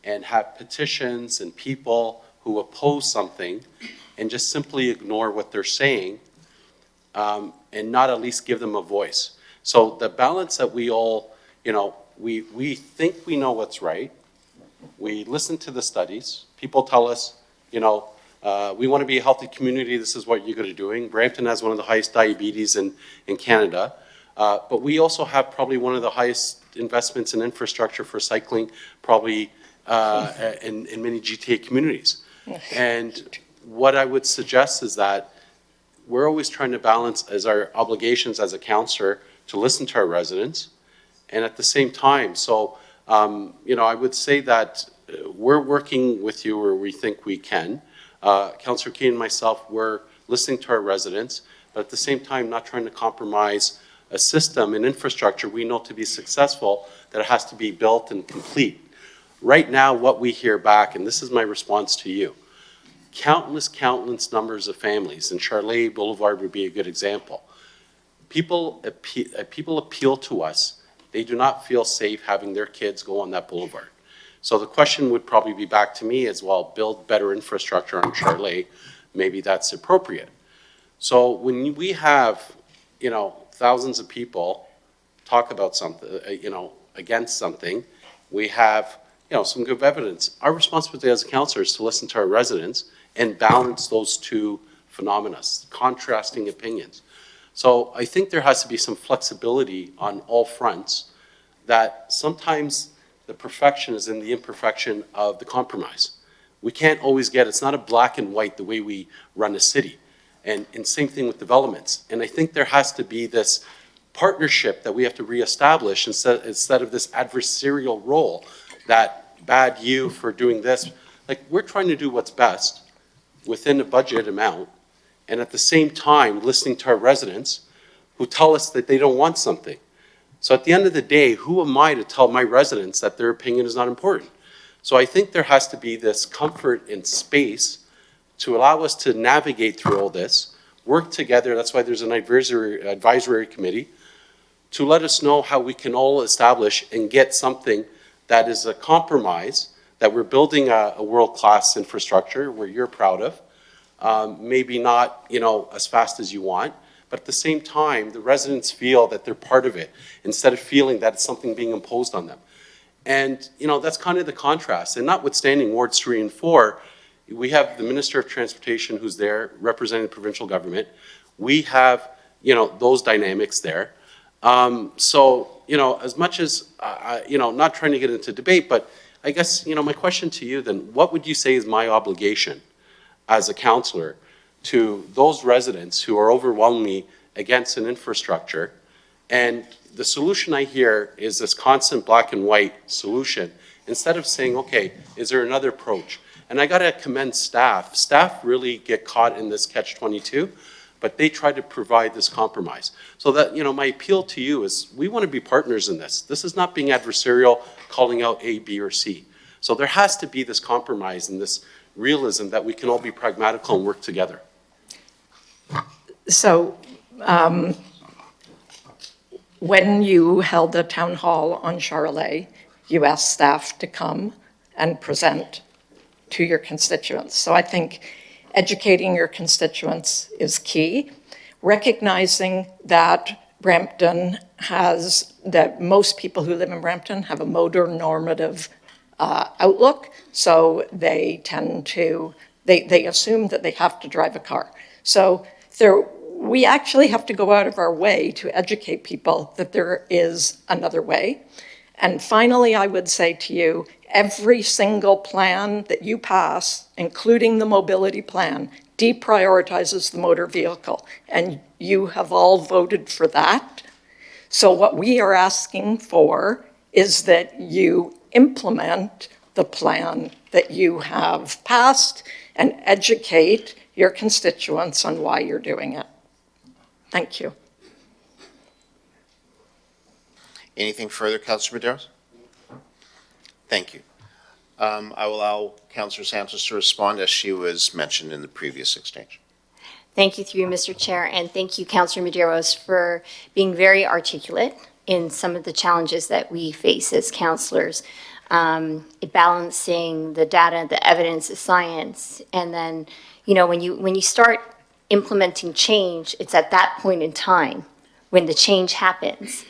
and have petitions and people who oppose something and just simply ignore what they're saying and not at least give them a voice? So the balance that we all, you know, we think we know what's right. We listen to the studies. People tell us, you know, we want to be a healthy community. This is what you're going to be doing. Brampton has one of the highest diabetes in Canada. But we also have probably one of the highest investments in infrastructure for cycling, probably in many GTA communities. And what I would suggest is that we're always trying to balance as our obligations as a councillor to listen to our residents, and at the same time, so you know, I would say that we're working with you where we think we can. Councillor Keenan and myself, we're listening to our residents, but at the same time, not trying to compromise a system and infrastructure we know to be successful, that it has to be built and complete. Right now, what we hear back, and this is my response to you, countless numbers of families, and Charlet Boulevard would be a good example. People appeal to us. They do not feel safe having their kids go on that boulevard. So the question would probably be back to me as well, build better infrastructure on Charlet. Maybe that's appropriate. So when we have, you know, thousands of people talk about something, you know, against something, we have, you know, some good evidence. Our responsibility as a councillor is to listen to our residents and balance those two phenomena, contrasting opinions. So I think there has to be some flexibility on all fronts, that sometimes the perfection is in the imperfection of the compromise. We can't always get, it's not a black and white the way we run a city. And same thing with developments. And I think there has to be this partnership that we have to reestablish instead of this adversarial role that bad you for doing this. Like, we're trying to do what's best within a budget amount, and at the same time listening to our residents who tell us that they don't want something. So at the end of the day, who am I to tell my residents that their opinion is not important? So I think there has to be this comfort and space to allow us to navigate through all this, work together. That's why there's an advisory committee to let us know how we can all establish and get something that is a compromise, that we're building a world-class infrastructure where you're proud of. Maybe not, as fast as you want, but at the same time, the residents feel that they're part of it instead of feeling that it's something being imposed on them. And, that's kind of the contrast. And notwithstanding Wards 3 and 4, we have the Minister of Transportation who's there representing the provincial government. We have, those dynamics there. So, as much as, not trying to get into debate, but I guess, my question to you then, what would you say is my obligation as a councillor to those residents who are overwhelming me against an infrastructure? And the solution I hear is this constant black and white solution, instead of saying, okay, is there another approach? And I gotta commend staff. Staff really get caught in this catch-22, but they try to provide this compromise. So that, my appeal to you is, we wanna be partners in this. This is not being adversarial, calling out A, B, or C. So there has to be this compromise and this realism that we can all be pragmatical and work together. So, when you held the town hall on Charolais, you asked staff to come and present to your constituents. So I think educating your constituents is key. Recognizing that Brampton that most people who live in Brampton have a motor normative outlook, so they tend to, they assume that they have to drive a car. So we actually have to go out of our way to educate people that there is another way. And finally, I would say to you, every single plan that you pass, including the mobility plan, deprioritizes the motor vehicle. And you have all voted for that. So what we are asking for is that you implement the plan that you have passed and educate your constituents on why you're doing it. Thank you. Anything further, Councillor Medeiros? Thank you. I will allow Councillor Santos to respond as she was mentioned in the previous exchange. Thank you through you, Mr. Chair, and thank you, Councillor Medeiros, for being very articulate in some of the challenges that we face as councillors, balancing the data, the evidence, the science, and then, when you start implementing change, it's at that point in time when the change happens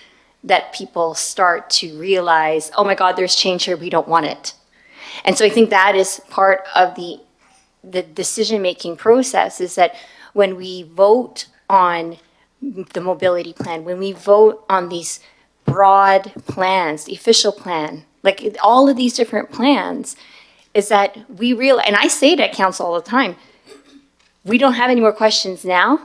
that people start to realize, oh my God, there's change here, we don't want it. And so I think that is part of the decision-making process, is that when we vote on the mobility plan, when we vote on these broad plans, the official plan, like all of these different plans, is that we realize, and I say it at council all the time, we don't have any more questions now,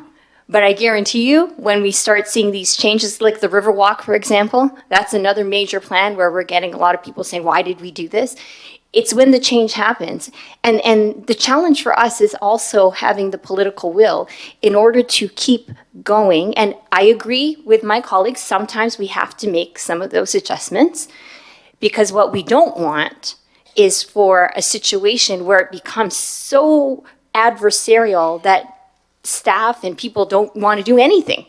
but I guarantee you, when we start seeing these changes, like the Riverwalk, for example, that's another major plan where we're getting a lot of people saying, why did we do this? It's when the change happens. And the challenge for us is also having the political will in order to keep going. And I agree with my colleagues, sometimes we have to make some of those adjustments, because what we don't want is for a situation where it becomes so adversarial that staff and people don't want to do anything.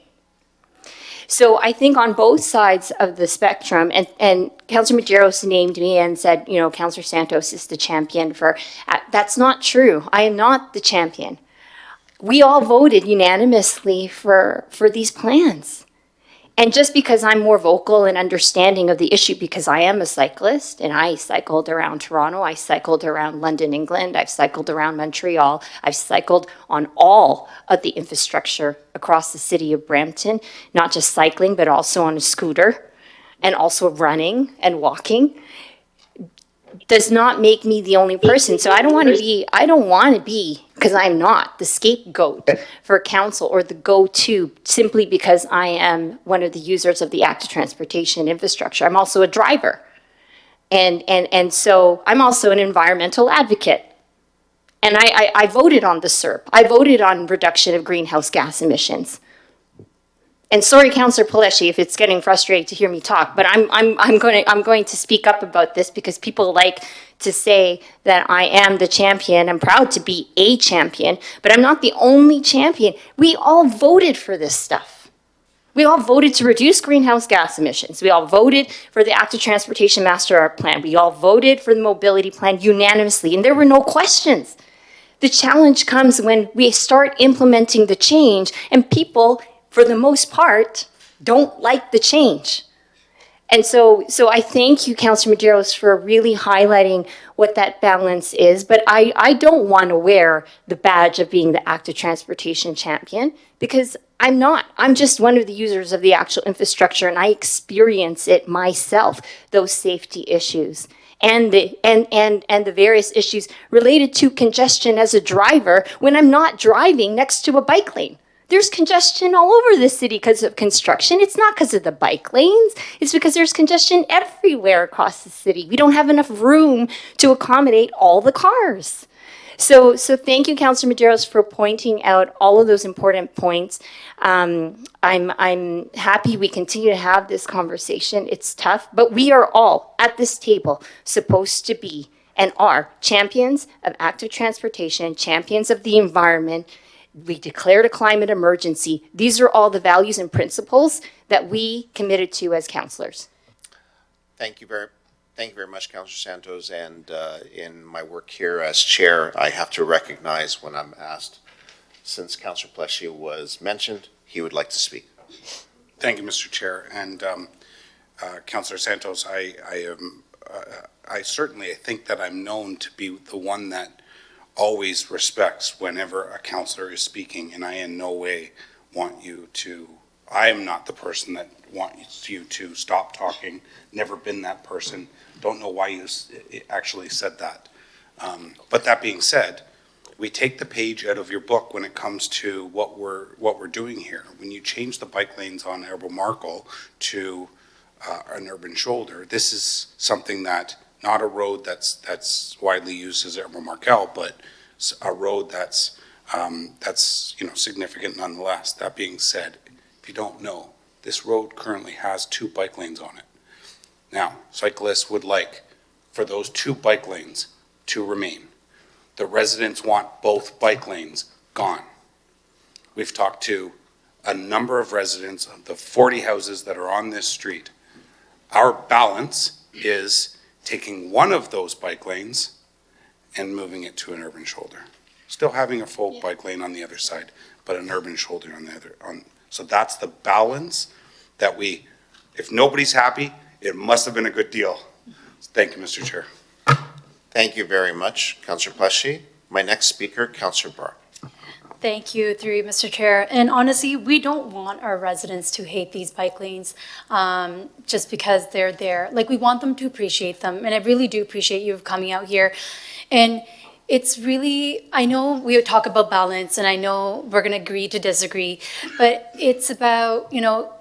So I think on both sides of the spectrum, and Councillor Medeiros named me and said, Councillor Santos is the champion for, that's not true. I am not the champion. We all voted unanimously for these plans. And just because I'm more vocal and understanding of the issue, because I am a cyclist and I cycled around Toronto, I cycled around London, England, I've cycled around Montreal, I've cycled on all of the infrastructure across the city of Brampton, not just cycling, but also on a scooter and also running and walking, does not make me the only person. So I don't want to be, because I'm not the scapegoat for council or the go-to simply because I am one of the users of the active transportation infrastructure. I'm also a driver. And so I'm also an environmental advocate. And I voted on the SERP. I voted on reduction of greenhouse gas emissions. And sorry, Councillor Paleshi, if it's getting frustrating to hear me talk, but I'm going to speak up about this because people like to say that I am the champion. I'm proud to be a champion, but I'm not the only champion. We all voted for this stuff. We all voted to reduce greenhouse gas emissions. We all voted for the Active Transportation Master Plan. We all voted for the mobility plan unanimously, and there were no questions. The challenge comes when we start implementing the change and people, for the most part, don't like the change. And so I thank you, Councillor Medeiros, for really highlighting what that balance is. But I don't want to wear the badge of being the active transportation champion because I'm not. I'm just one of the users of the actual infrastructure, and I experience it myself, those safety issues and the various issues related to congestion as a driver when I'm not driving next to a bike lane. There's congestion all over the city because of construction. It's not because of the bike lanes. It's because there's congestion everywhere across the city. We don't have enough room to accommodate all the cars. So thank you, Councillor Medeiros, for pointing out all of those important points. I'm happy we continue to have this conversation. It's tough, but we are all at this table supposed to be and are champions of active transportation, champions of the environment. We declared a climate emergency. These are all the values and principles that we committed to as councillors. Thank you very much, Councillor Santos. And in my work here as chair, I have to recognize when I'm asked, since Councillor Paleshi was mentioned, he would like to speak. Thank you, Mr. Chair. And Councillor Santos, I certainly think that I'm known to be the one that always respects whenever a councillor is speaking, and I in no way want you to, I am not the person that wants you to stop talking, never been that person, don't know why you actually said that. But that being said, we take the page out of your book when it comes to what we're doing here. When you change the bike lanes on Herbal-Markle to an urban shoulder, this is something that not a road that's widely used as Herbal-Markle, but a road that's significant nonetheless. That being said, if you don't know, this road currently has 2 bike lanes on it. Now, cyclists would like for those 2 bike lanes to remain. The residents want both bike lanes gone. We've talked to a number of residents of the 40 houses that are on this street. Our balance is taking one of those bike lanes and moving it to an urban shoulder. Still having a full bike lane on the other side, but an urban shoulder on the other. So that's the balance that if nobody's happy, it must have been a good deal. Thank you, Mr. Chair. Thank you very much, Councillor Paleshi. My next speaker, Councillor Barr. Thank you, through you, Mr. Chair. And honestly, we don't want our residents to hate these bike lanes just because they're there. Like, we want them to appreciate them. And I really do appreciate you coming out here. And it's really, I know we would talk about balance, and I know we're going to agree to disagree, but it's about,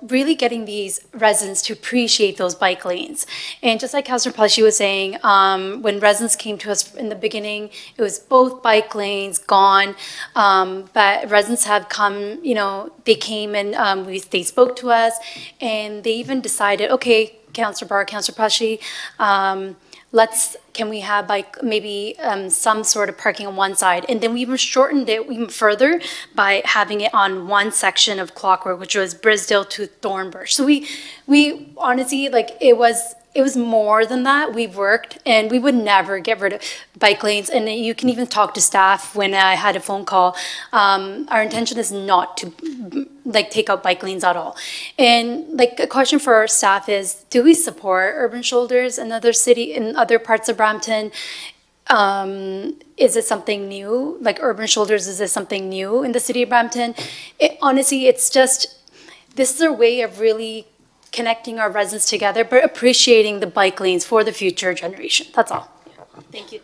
really getting these residents to appreciate those bike lanes. And just like Councillor Paleshi was saying, when residents came to us in the beginning, it was both bike lanes gone, but residents have come, they came and they spoke to us, and they even decided, okay, Councillor Barr, Councillor Paleshi, can we have maybe some sort of parking on one side? And then we even shortened it even further by having it on one section of Clockwork, which was Brisdale to Thornbush. So we honestly, it was it was more than that. We've worked, and we would never get rid of bike lanes. And you can even talk to staff when I had a phone call. Our intention is not to like take out bike lanes at all. And like a question for our staff is, do we support urban shoulders in other parts of Brampton? Is it something new? Like urban shoulders, is this something new in the city of Brampton? Honestly, it's just, this is a way of really connecting our residents together, but appreciating the bike lanes for the future generation. That's all. Thank you.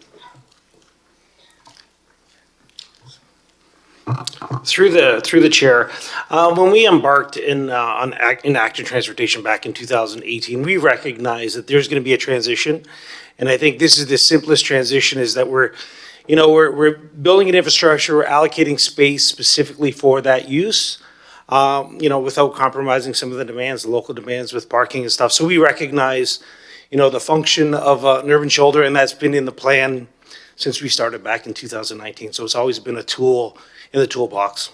Through the chair, when we embarked in active transportation back in 2018, we recognized that there's going to be a transition, and I think this is the simplest transition: is that we're building an infrastructure, we're allocating space specifically for that use, without compromising some of the demands, the local demands with parking and stuff. So we recognize, the function of an urban shoulder, and that's been in the plan since we started back in 2019. So it's always been a tool in the toolbox.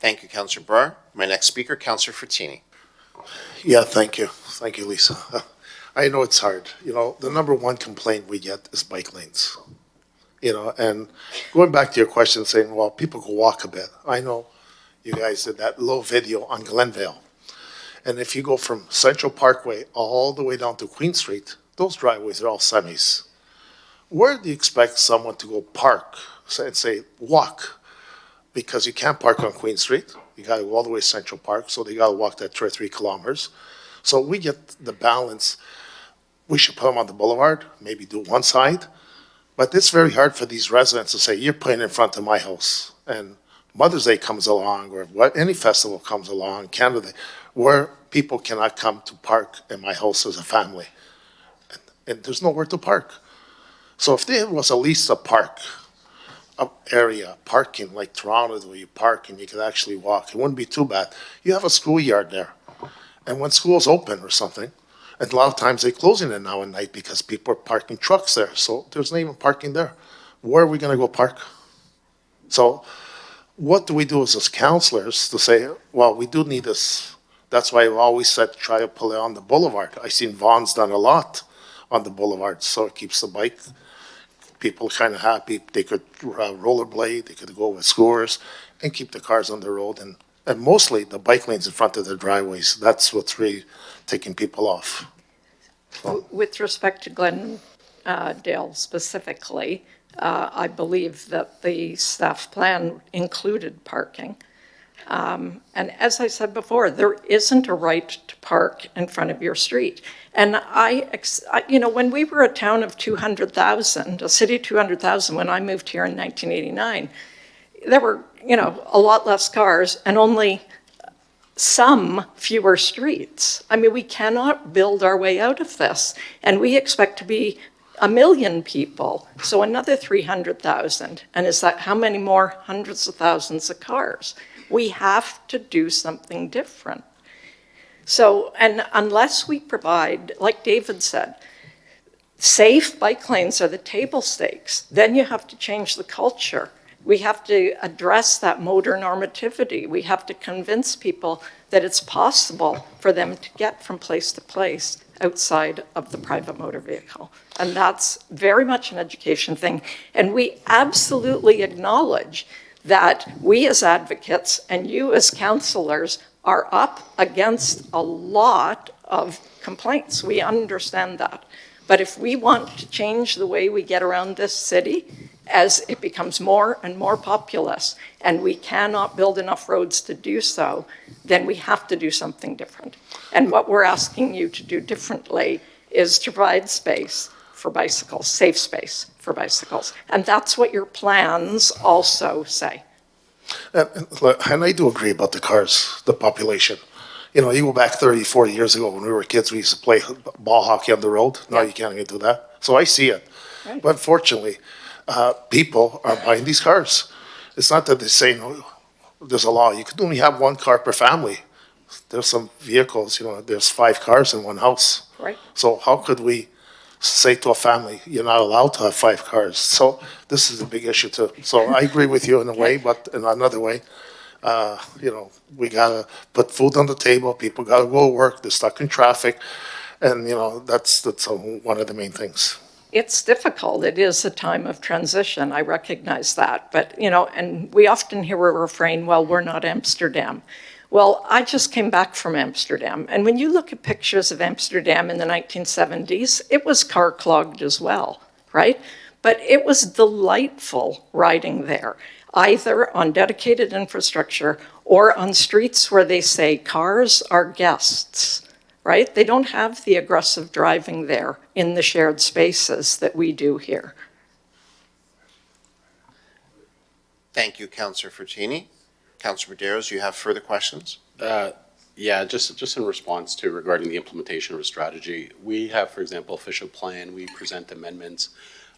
Thank you, Councillor Brar. My next speaker, Councillor Frattini. Yeah, thank you. Thank you, Lisa. I know it's hard. The number one complaint we get is bike lanes. And going back to your question saying, well, people can walk a bit. I know you guys did that little video on Glenvale. And if you go from Central Parkway all the way down to Queen Street, those driveways are all semis. Where do you expect someone to go park and say, walk? Because you can't park on Queen Street. You got to go all the way to Central Park, so they got to walk that 2 or 3 kilometers. So we get the balance. We should put them on the boulevard, maybe do one side. But it's very hard for these residents to say, you're putting in front of my house. And Mother's Day comes along, or any festival comes along, Canada Day, where people cannot come to park in my house as a family. And there's nowhere to park. So if there was at least a park area, parking like Toronto, where you park and you could actually walk, it wouldn't be too bad. You have a schoolyard there. And when school's open or something, and a lot of times they're closing it now at night because people are parking trucks there. So there's not even parking there. Where are we going to go park? So what do we do as councillors to say, well, we do need this. That's why I've always said try to pull it on the boulevard. I've seen Vaughn's done a lot on the boulevard, so it keeps the bike. People kind of happy. They could rollerblade, they could go with scooters and keep the cars on the road. And mostly the bike lanes in front of the driveways. That's what's really taking people off. With respect to Glendale specifically, I believe that the staff plan included parking. And as I said before, there isn't a right to park in front of your street. And when we were a town of 200,000, a city of 200,000, when I moved here in 1989, there were, a lot less cars and only some fewer streets. I mean, we cannot build our way out of this. And we expect to be 1 million people, so another 300,000. And is that how many more hundreds of thousands of cars? We have to do something different. So, and unless we provide, like David said, safe bike lanes are the table stakes, then you have to change the culture. We have to address that motor normativity. We have to convince people that it's possible for them to get from place to place outside of the private motor vehicle. And that's very much an education thing. And we absolutely acknowledge that we as advocates and you as councillors are up against a lot of complaints. We understand that. But if we want to change the way we get around this city, as it becomes more and more populous, and we cannot build enough roads to do so, then we have to do something different. And what we're asking you to do differently is to provide space for bicycles, safe space for bicycles. And that's what your plans also say. And I do agree about the cars, the population. You go back 30, 40 years ago when we were kids, we used to play ball hockey on the road. Now you can't even do that. So I see it. Right. But unfortunately, people are buying these cars. It's not that they say, no, there's a law. You can only have 1 car per family. There's some vehicles, there's 5 cars in one house. Right. So how could we say to a family, you're not allowed to have 5 cars? So this is a big issue too. So I agree with you in a way, but in another way, We gotta put food on the table, people gotta go to work, they're stuck in traffic, and, that's one of the main things. It's difficult. It is a time of transition. I recognize that. But, and we often hear a refrain, well, we're not Amsterdam. Well, I just came back from Amsterdam. And when you look at pictures of Amsterdam in the 1970s, it was car clogged as well, right? But it was delightful riding there, either on dedicated infrastructure or on streets where they say cars are guests, right? They don't have the aggressive driving there in the shared spaces that we do here. Thank you, Councillor Fortini. Councillor Medeiros, you have further questions? Yeah, just in response to regarding the implementation of a strategy, we have, for example, official plan, we present amendments.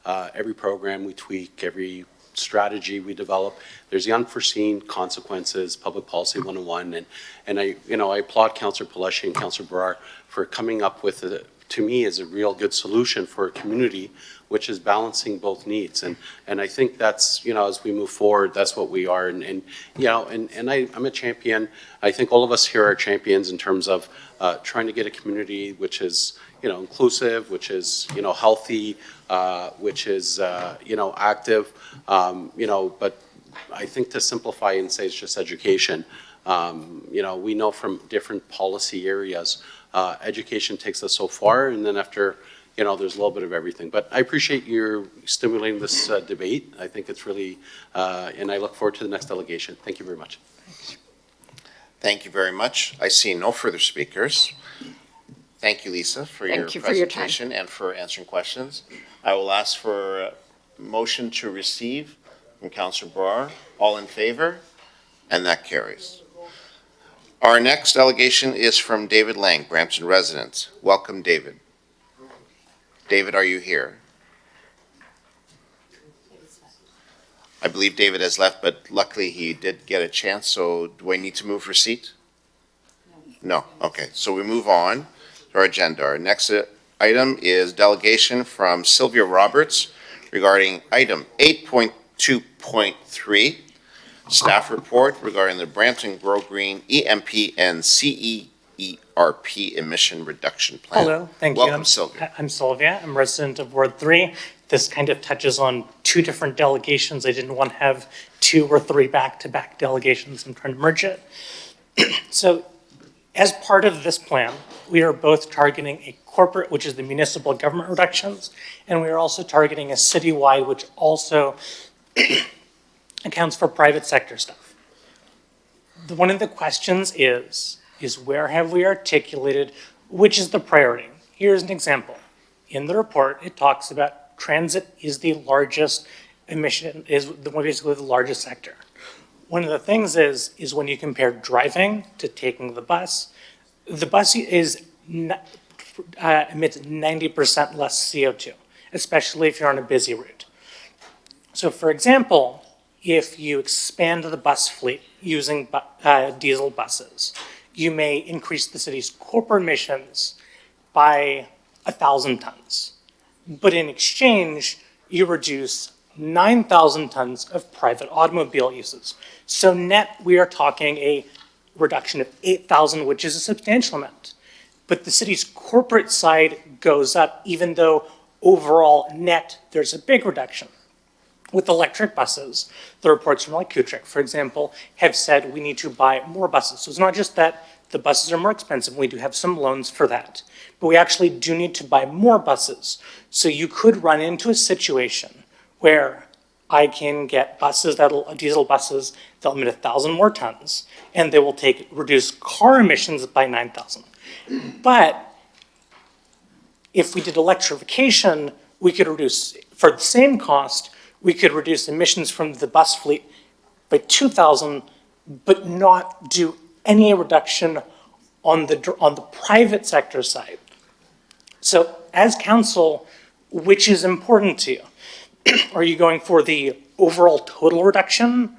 Every program we tweak, every strategy we develop, there's the unforeseen consequences, public policy 101, and I applaud Councillor Palashi and Councillor Brar for coming up with, to me, is a real good solution for a community which is balancing both needs. And I think that's, as we move forward, that's what we are. And I'm a champion. I think all of us here are champions in terms of trying to get a community which is, inclusive, which is, healthy, which is, active, but I think to simplify and say it's just education, we know from different policy areas, education takes us so far, and then after, there's a little bit of everything. But I appreciate you stimulating this debate. I think it's really, and I look forward to the next delegation. Thank you very much. Thank you very much. I see no further speakers. Thank you, Lisa, for your presentation and for answering questions. I will ask for a motion to receive from Councillor Brar. All in favor? And that carries. Our next delegation is from David Lang, Brampton resident. Welcome, David. David, are you here? I believe David has left, but luckily he did get a chance, so do I need to move for seat? No. Okay, so we move on to our agenda. Our next item is delegation from Sylvia Roberts regarding item 8.2.3, staff report regarding the Brampton Grow Green EMP and CEERP emission reduction plan. Hello, thank you. Welcome, Sylvia. I'm Sylvia. I'm resident of Ward 3. This kind of touches on two different delegations. I didn't want to have 2 or 3 back-to-back delegations. I'm trying to merge it. So as part of this plan, we are both targeting a corporate, which is the municipal government reductions, and we are also targeting a citywide, which also accounts for private sector stuff. One of the questions is where have we articulated which is the priority? Here's an example. In the report, it talks about transit is the largest emission, is basically the largest sector. One of the things is when you compare driving to taking the bus emits 90% less CO2, especially if you're on a busy route. So for example, if you expand the bus fleet using diesel buses, you may increase the city's corporate emissions by 1,000 tons. But in exchange, you reduce 9,000 tons of private automobile uses. So net, we are talking a reduction of 8,000, which is a substantial amount. But the city's corporate side goes up, even though overall net, there's a big reduction. With electric buses, the reports from like Kutrick, for example, have said we need to buy more buses. So it's not just that the buses are more expensive, we do have some loans for that, but we actually do need to buy more buses. So you could run into a situation where I can get diesel buses that'll emit 1,000 more tons, and they will reduce car emissions by 9,000. But if we did electrification, we could reduce, for the same cost, we could reduce emissions from the bus fleet by 2,000, but not do any reduction on the private sector side. So as council, which is important to you? Are you going for the overall total reduction?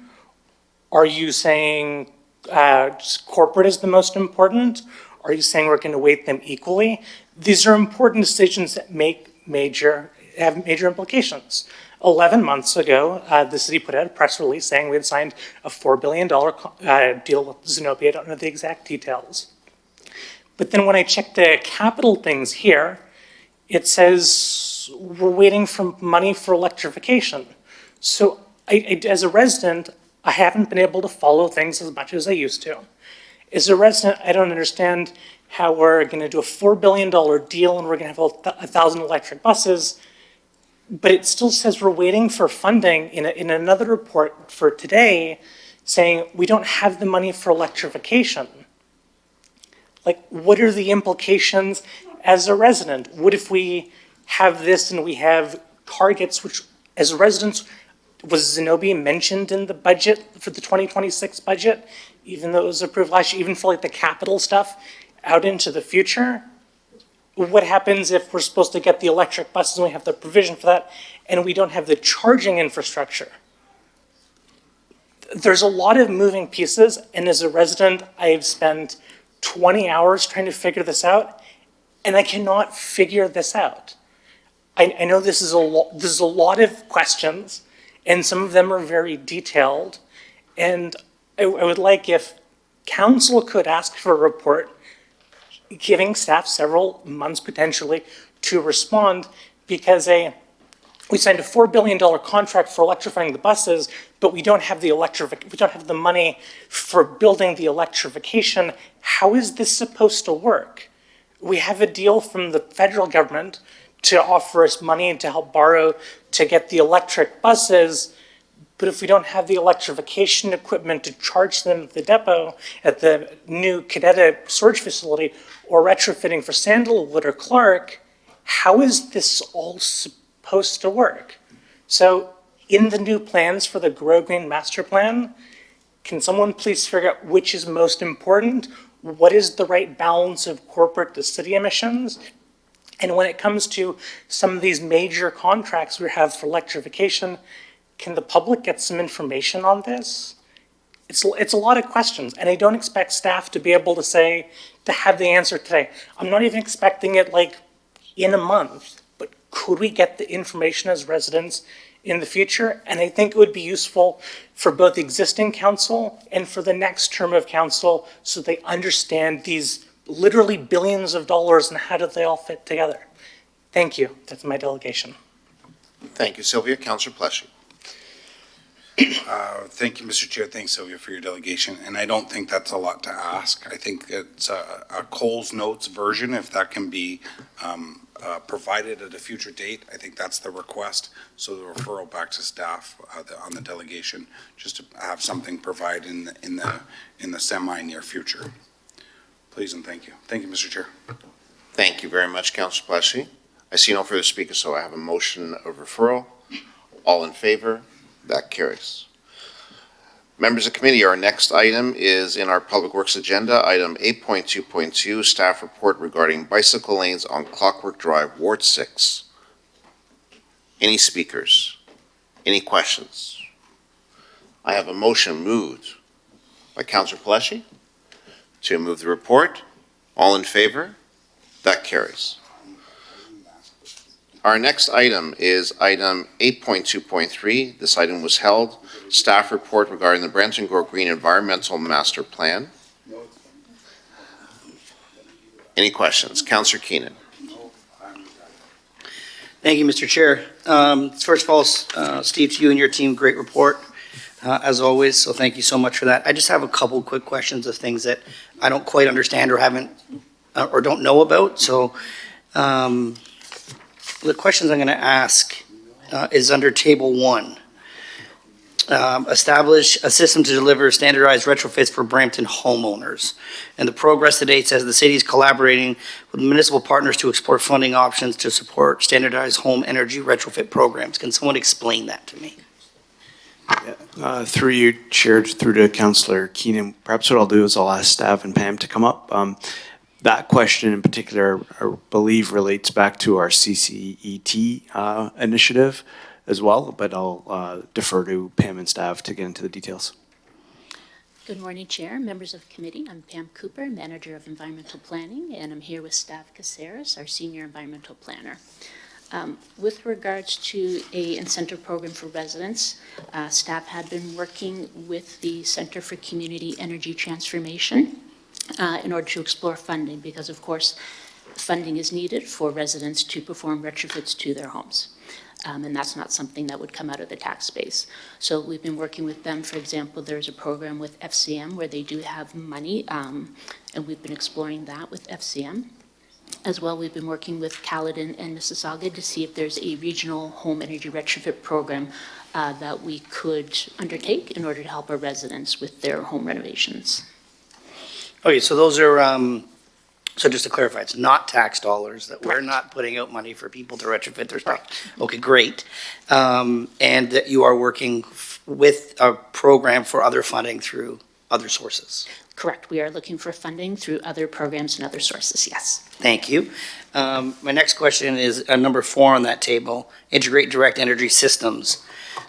Are you saying corporate is the most important? Are you saying we're going to weight them equally? These are important decisions that have major implications. 11 months ago, the city put out a press release saying we had signed a $4 billion deal with Zenobia. I don't know the exact details. But then when I check the capital things here, it says we're waiting for money for electrification. So as a resident, I haven't been able to follow things as much as I used to. As a resident, I don't understand how we're going to do a $4 billion deal and we're going to have 1,000 electric buses, but it still says we're waiting for funding in another report for today saying we don't have the money for electrification. Like, what are the implications as a resident? What if we have this and we have targets, which as residents, was Zenobia mentioned in the budget for the 2026 budget, even though it was approved last year, even for like the capital stuff out into the future? What happens if we're supposed to get the electric buses and we have the provision for that and we don't have the charging infrastructure? There's a lot of moving pieces, and as a resident, I've spent 20 hours trying to figure this out, and I cannot figure this out. I know this is a lot of questions, and some of them are very detailed, and I would like if council could ask for a report, giving staff several months potentially to respond, because we signed a $4 billion contract for electrifying the buses, but we don't have the money for building the electrification. How is this supposed to work? We have a deal from the federal government to offer us money and to help borrow to get the electric buses, but if we don't have the electrification equipment to charge them at the depot, at the new Cadetta storage facility, or retrofitting for Sandalwood or Clark, how is this all supposed to work? So in the new plans for the Grow Green Master Plan, can someone please figure out which is most important? What is the right balance of corporate to city emissions? And when it comes to some of these major contracts we have for electrification, can the public get some information on this? It's a lot of questions, and I don't expect staff to be able to have the answer today. I'm not even expecting it like in a month, but could we get the information as residents in the future? And I think it would be useful for both the existing council and for the next term of council so they understand these literally billions of dollars and how do they all fit together. Thank you. That's my delegation. Thank you, Sylvia. Councillor Pleshy. Thank you, Mr. Chair. Thanks, Sylvia, for your delegation. And I don't think that's a lot to ask. I think it's a Coles Notes version, if that can be provided at a future date. I think that's the request. So the referral back to staff on the delegation, just to have something provided in the semi-near future. Please and thank you. Thank you, Mr. Chair. Thank you very much, Councillor Pleshy. I see no further speakers, so I have a motion of referral. All in favor? That carries. Members of committee, our next item is in our Public Works agenda, item 8.2.2, staff report regarding bicycle lanes on Clockwork Drive, Ward 6. Any speakers? Any questions? I have a motion moved by Councillor Pleshy to move the report. All in favor? That carries. Our next item is item 8.2.3. This item was held. Staff report regarding the Brampton Grow Green Environmental Master Plan. Any questions? Councillor Keenan. Thank you, Mr. Chair. First of all, Steve, to you and your team, great report, as always, so thank you so much for that. I just have a couple quick questions of things that I don't quite understand or haven't, or don't know about. So the questions I'm going to ask is under Table 1. Establish a system to deliver standardized retrofits for Brampton homeowners. And the progress to date says the city is collaborating with municipal partners to explore funding options to support standardized home energy retrofit programs. Can someone explain that to me? Through you, Chair, through to Councillor Keenan, perhaps what I'll do is I'll ask staff and Pam to come up. That question in particular, I believe, relates back to our CCET initiative as well, but I'll defer to Pam and staff to get into the details. Good morning, Chair, members of the committee. I'm Pam Cooper, Manager of Environmental Planning, and I'm here with Stav Caceres, our Senior Environmental Planner. With regards to a incentive program for residents, staff had been working with the Center for Community Energy Transformation in order to explore funding, because of course, funding is needed for residents to perform retrofits to their homes. And that's not something that would come out of the tax base. So we've been working with them. For example, there's a program with FCM where they do have money, and we've been exploring that with FCM. As well, we've been working with Caledon and Mississauga to see if there's a regional home energy retrofit program that we could undertake in order to help our residents with their home renovations. Okay, so those are, so just to clarify, it's not tax dollars, that we're not putting out money for people to retrofit their stuff. Okay, great. And that you are working with a program for other funding through other sources. Correct. We are looking for funding through other programs and other sources, yes. Thank you. My next question is number 4 on that table, integrate direct energy systems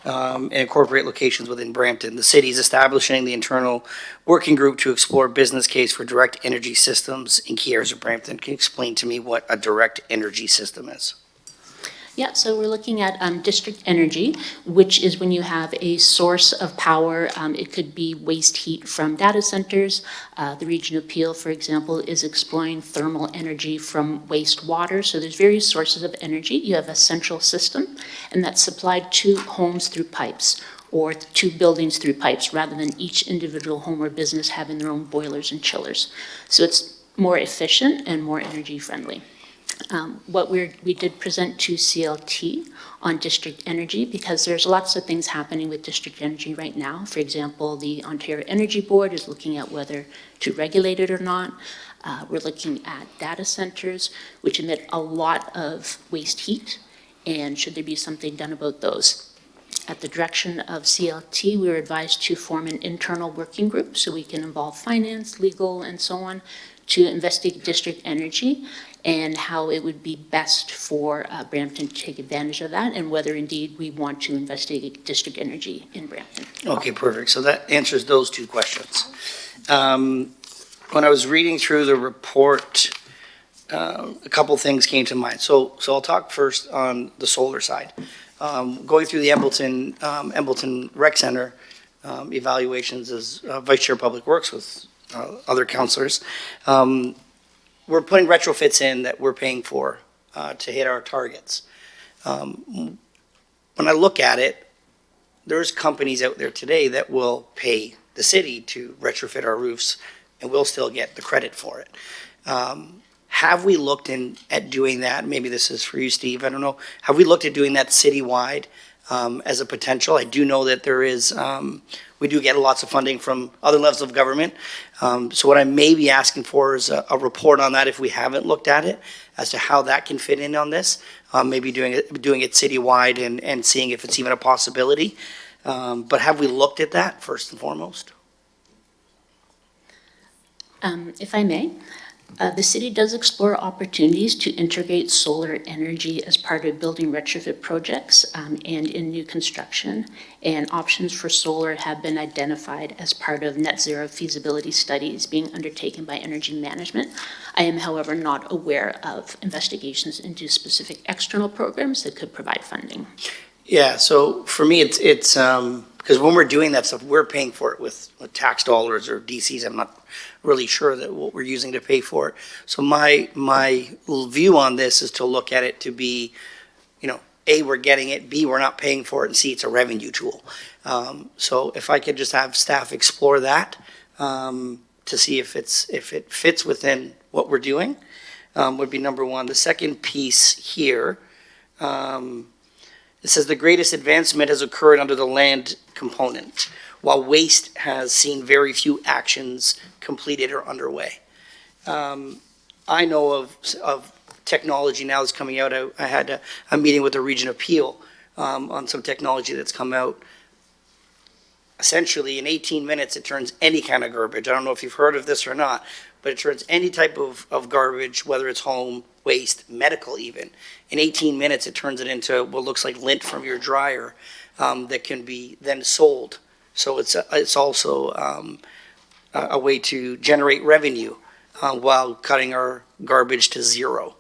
and incorporate locations within Brampton. The city is establishing the internal working group to explore business case for direct energy systems in key areas of Brampton. Can you explain to me what a direct energy system is? Yeah, so we're looking at district energy, which is when you have a source of power. It could be waste heat from data centers. The Region of Peel, for example, is exploring thermal energy from wastewater. So there's various sources of energy. You have a central system, and that's supplied to homes through pipes, or to buildings through pipes, rather than each individual home or business having their own boilers and chillers. So it's more efficient and more energy friendly. What we did present to CLT on district energy, because there's lots of things happening with district energy right now. For example, the Ontario Energy Board is looking at whether to regulate it or not. We're looking at data centers, which emit a lot of waste heat, and should there be something done about those? At the direction of CLT, we were advised to form an internal working group so we can involve finance, legal, and so on to investigate district energy and how it would be best for Brampton to take advantage of that, and whether indeed we want to investigate district energy in Brampton. Okay, perfect. So that answers those 2 questions. When I was reading through the report, a couple things came to mind. So I'll talk first on the solar side. Going through the Embleton Rec Center evaluations as Vice Chair of Public Works with other councilors, we're putting retrofits in that we're paying for to hit our targets. When I look at it, there's companies out there today that will pay the city to retrofit our roofs, and we'll still get the credit for it. Have we looked at doing that? Maybe this is for you, Steve, I don't know. Have we looked at doing that citywide as a potential? I do know that there is, we do get lots of funding from other levels of government. So what I may be asking for is a report on that if we haven't looked at it, as to how that can fit in on this. Maybe doing it citywide and seeing if it's even a possibility. But have we looked at that first and foremost? If I may, the city does explore opportunities to integrate solar energy as part of building retrofit projects and in new construction. And options for solar have been identified as part of net zero feasibility studies being undertaken by energy management. I am, however, not aware of investigations into specific external programs that could provide funding. Yeah, so for me, it's because when we're doing that stuff, we're paying for it with tax dollars or DCs. I'm not really sure that what we're using to pay for it. So my view on this is to look at it to be, A, we're getting it, B, we're not paying for it, and C, it's a revenue tool. So if I could just have staff explore that to see if it fits within what we're doing, would be number one. The second piece here, it says the greatest advancement has occurred under the land component, while waste has seen very few actions completed or underway. I know of technology now that's coming out. I had a meeting with the Region of Peel on some technology that's come out. Essentially, in 18 minutes, it turns any kind of garbage. I don't know if you've heard of this or not, but it turns any type of garbage, whether it's home, waste, medical even. In 18 minutes, it turns it into what looks like lint from your dryer that can be then sold. So it's also a way to generate revenue while cutting our garbage to zero.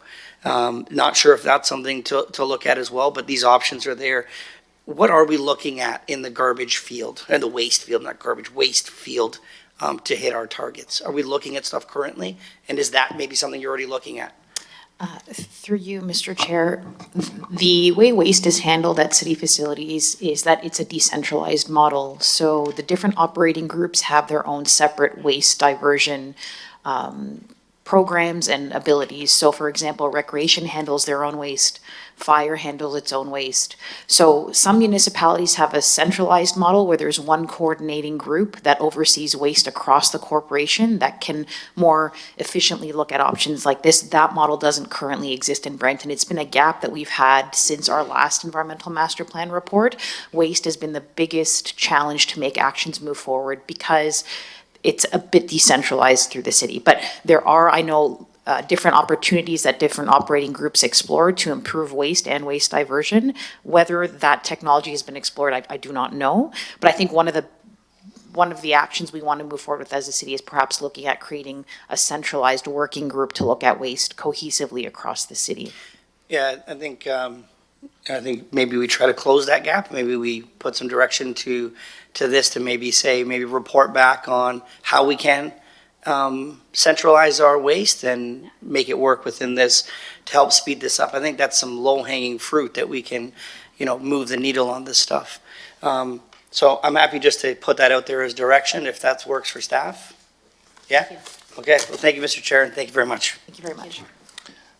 Not sure if that's something to look at as well, but these options are there. What are we looking at in the garbage field, and the waste field, not garbage, waste field, to hit our targets? Are we looking at stuff currently? And is that maybe something you're already looking at? Through you, Mr. Chair, the way waste is handled at city facilities is that it's a decentralized model. So the different operating groups have their own separate waste diversion programs and abilities. So for example, recreation handles their own waste, fire handles its own waste. So some municipalities have a centralized model where there's one coordinating group that oversees waste across the corporation that can more efficiently look at options like this. That model doesn't currently exist in Brampton. It's been a gap that we've had since our last environmental master plan report. Waste has been the biggest challenge to make actions move forward because it's a bit decentralized through the city. But there are, I know, different opportunities that different operating groups explore to improve waste and waste diversion. Whether that technology has been explored, I do not know. But I think one of the actions we want to move forward with as a city is perhaps looking at creating a centralized working group to look at waste cohesively across the city. Yeah, I think maybe we try to close that gap. Maybe we put some direction to this to maybe say, maybe report back on how we can centralize our waste and make it work within this to help speed this up. I think that's some low-hanging fruit that we can, move the needle on this stuff. So I'm happy just to put that out there as direction, if that works for staff. Yeah? Okay, well, thank you, Mr. Chair, and thank you very much. Thank you very much.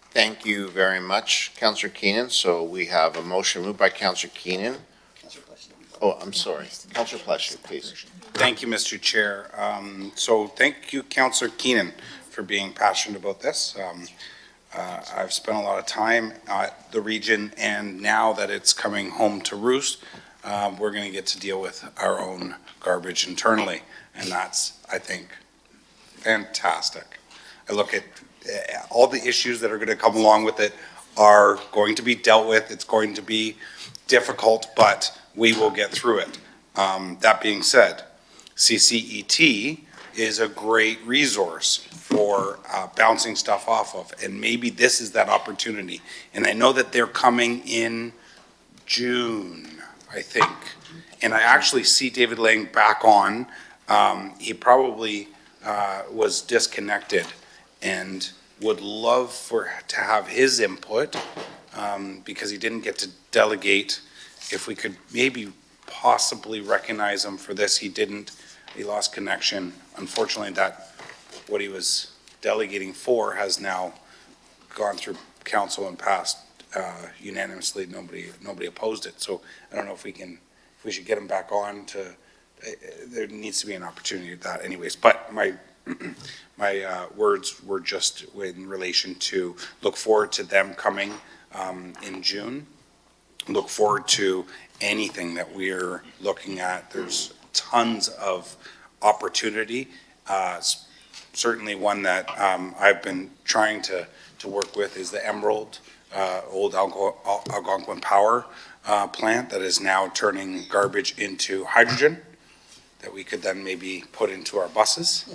Thank you very much, Councillor Keenan. So we have a motion moved by Councillor Keenan. Oh, I'm sorry. Councillor Pleshy, please. Thank you, Mr. Chair. So thank you, Councillor Keenan, for being passionate about this. I've spent a lot of time at the region, and now that it's coming home to roost, we're going to get to deal with our own garbage internally, and that's, I think, fantastic. I look at all the issues that are going to come along with it are going to be dealt with. It's going to be difficult, but we will get through it. That being said, CCET is a great resource for bouncing stuff off of, and maybe this is that opportunity. And I know that they're coming in June, I think. And I actually see David Lang back on. He probably was disconnected and would love to have his input because he didn't get to delegate. If we could maybe possibly recognize him for this, he didn't. He lost connection. Unfortunately, what he was delegating for has now gone through council and passed unanimously. Nobody opposed it. So I don't know if we should get him back on to. There needs to be an opportunity at that, anyways. But my words were just in relation to look forward to them coming in June. Look forward to anything that we're looking at. There's tons of opportunity. Certainly one that I've been trying to work with is the Emerald old Algonquin power plant that is now turning garbage into hydrogen that we could then maybe put into our buses,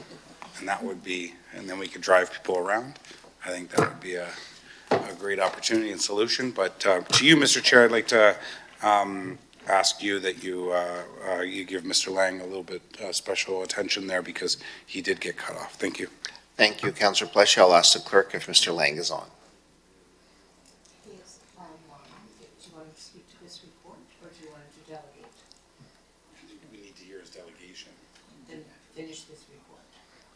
and then we could drive people around. I think that would be a great opportunity and solution. But to you, Mr. Chair, I'd like to ask you that you give Mr. Lang a little bit special attention there because he did get cut off. Thank you. Thank you, Councillor Pleshy. I'll ask the clerk if Mr. Lang is on. Do you want to speak to this report, or do you want to delegate? We need to hear his delegation. Then finish this report.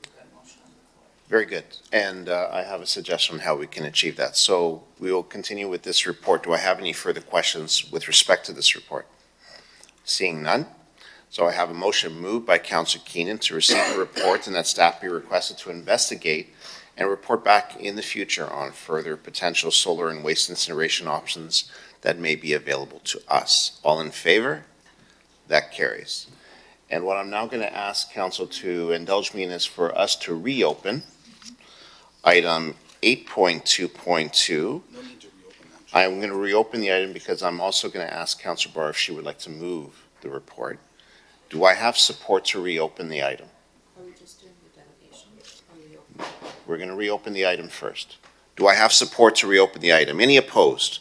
We've got a motion on the floor. Very good. And I have a suggestion on how we can achieve that. So we will continue with this report. Do I have any further questions with respect to this report? Seeing none. So I have a motion moved by Councillor Keenan to receive the report and that staff be requested to investigate and report back in the future on further potential solar and waste incineration options that may be available to us. All in favor? That carries. And what I'm now going to ask Council to indulge me in is for us to reopen item 8.2.2. I'm going to reopen the item because I'm also going to ask Councillor Barr if she would like to move the report. Do I have support to reopen the item? Are we just doing the delegation? We're going to reopen the item first. Do I have support to reopen the item? Any opposed?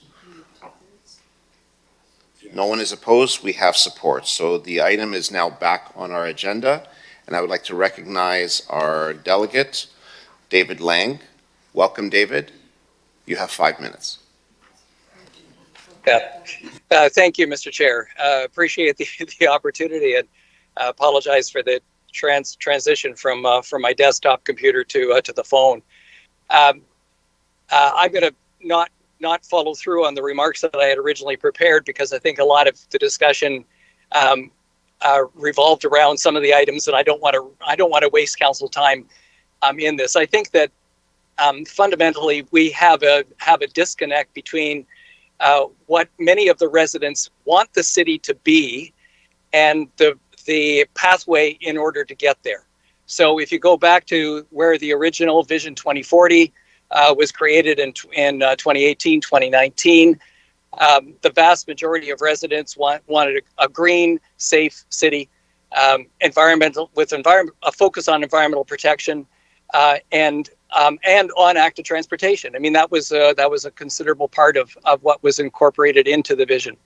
No one is opposed. We have support. So the item is now back on our agenda, and I would like to recognize our delegate, David Lang. Welcome, David. You have 5 minutes. Yeah. Thank you, Mr. Chair. Appreciate the opportunity, and apologize for the transition from my desktop computer to the phone. I'm going to not follow through on the remarks that I had originally prepared, because I think a lot of the discussion revolved around some of the items, and I don't want to waste council time in this. I think that fundamentally we have a disconnect between what many of the residents want the city to be and the pathway in order to get there. So if you go back to where the original Vision 2040 was created in 2018, 2019, the vast majority of residents wanted a green, safe city, a focus on environmental protection, and on active transportation. I mean, that was a considerable part of what was incorporated into the vision.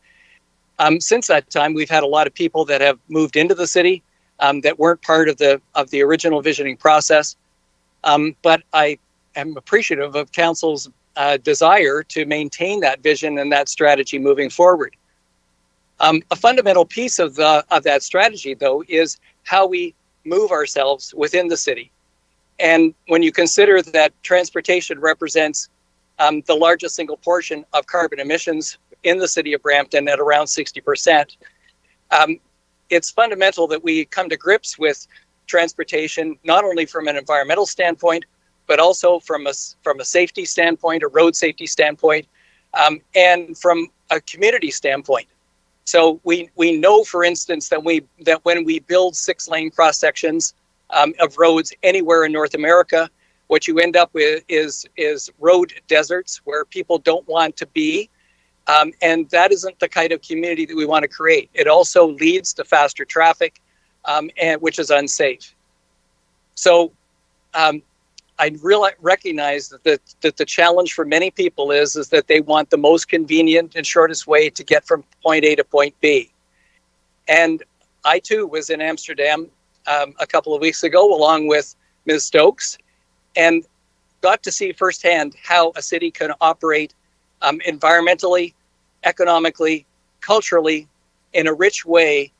Since that time, we've had a lot of people that have moved into the city that weren't part of the original visioning process. But I am appreciative of council's desire to maintain that vision and that strategy moving forward. A fundamental piece of that strategy, though, is how we move ourselves within the city. And when you consider that transportation represents the largest single portion of carbon emissions in the city of Brampton at around 60%, it's fundamental that we come to grips with transportation, not only from an environmental standpoint, but also from a safety standpoint, a road safety standpoint, and from a community standpoint. So we know, for instance, that when we build 6-lane cross sections of roads anywhere in North America, what you end up with is road deserts where people don't want to be. And that isn't the kind of community that we want to create. It also leads to faster traffic, and which is unsafe. So I recognize that the challenge for many people is that they want the most convenient and shortest way to get from point A to point B. And I too was in Amsterdam a couple of weeks ago, along with Ms. Stokes, and got to see firsthand how a city can operate environmentally, economically, culturally, in a rich way,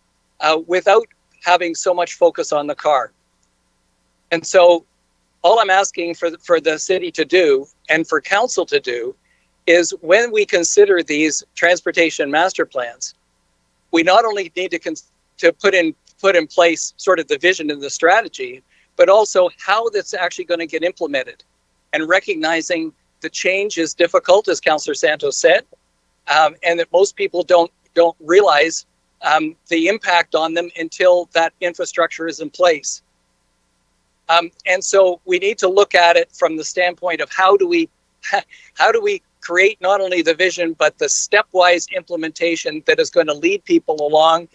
without having so much focus on the car. And so all I'm asking for the city to do, and for council to do, is when we consider these transportation master plans, we not only need to put in place sort of the vision and the strategy, but also how that's actually going to get implemented, and recognizing the change is difficult, as Councillor Santos said, and that most people don't realize the impact on them until that infrastructure is in place. And so we need to look at it from the standpoint of how do we create not only the vision, but the stepwise implementation that is going to lead people along.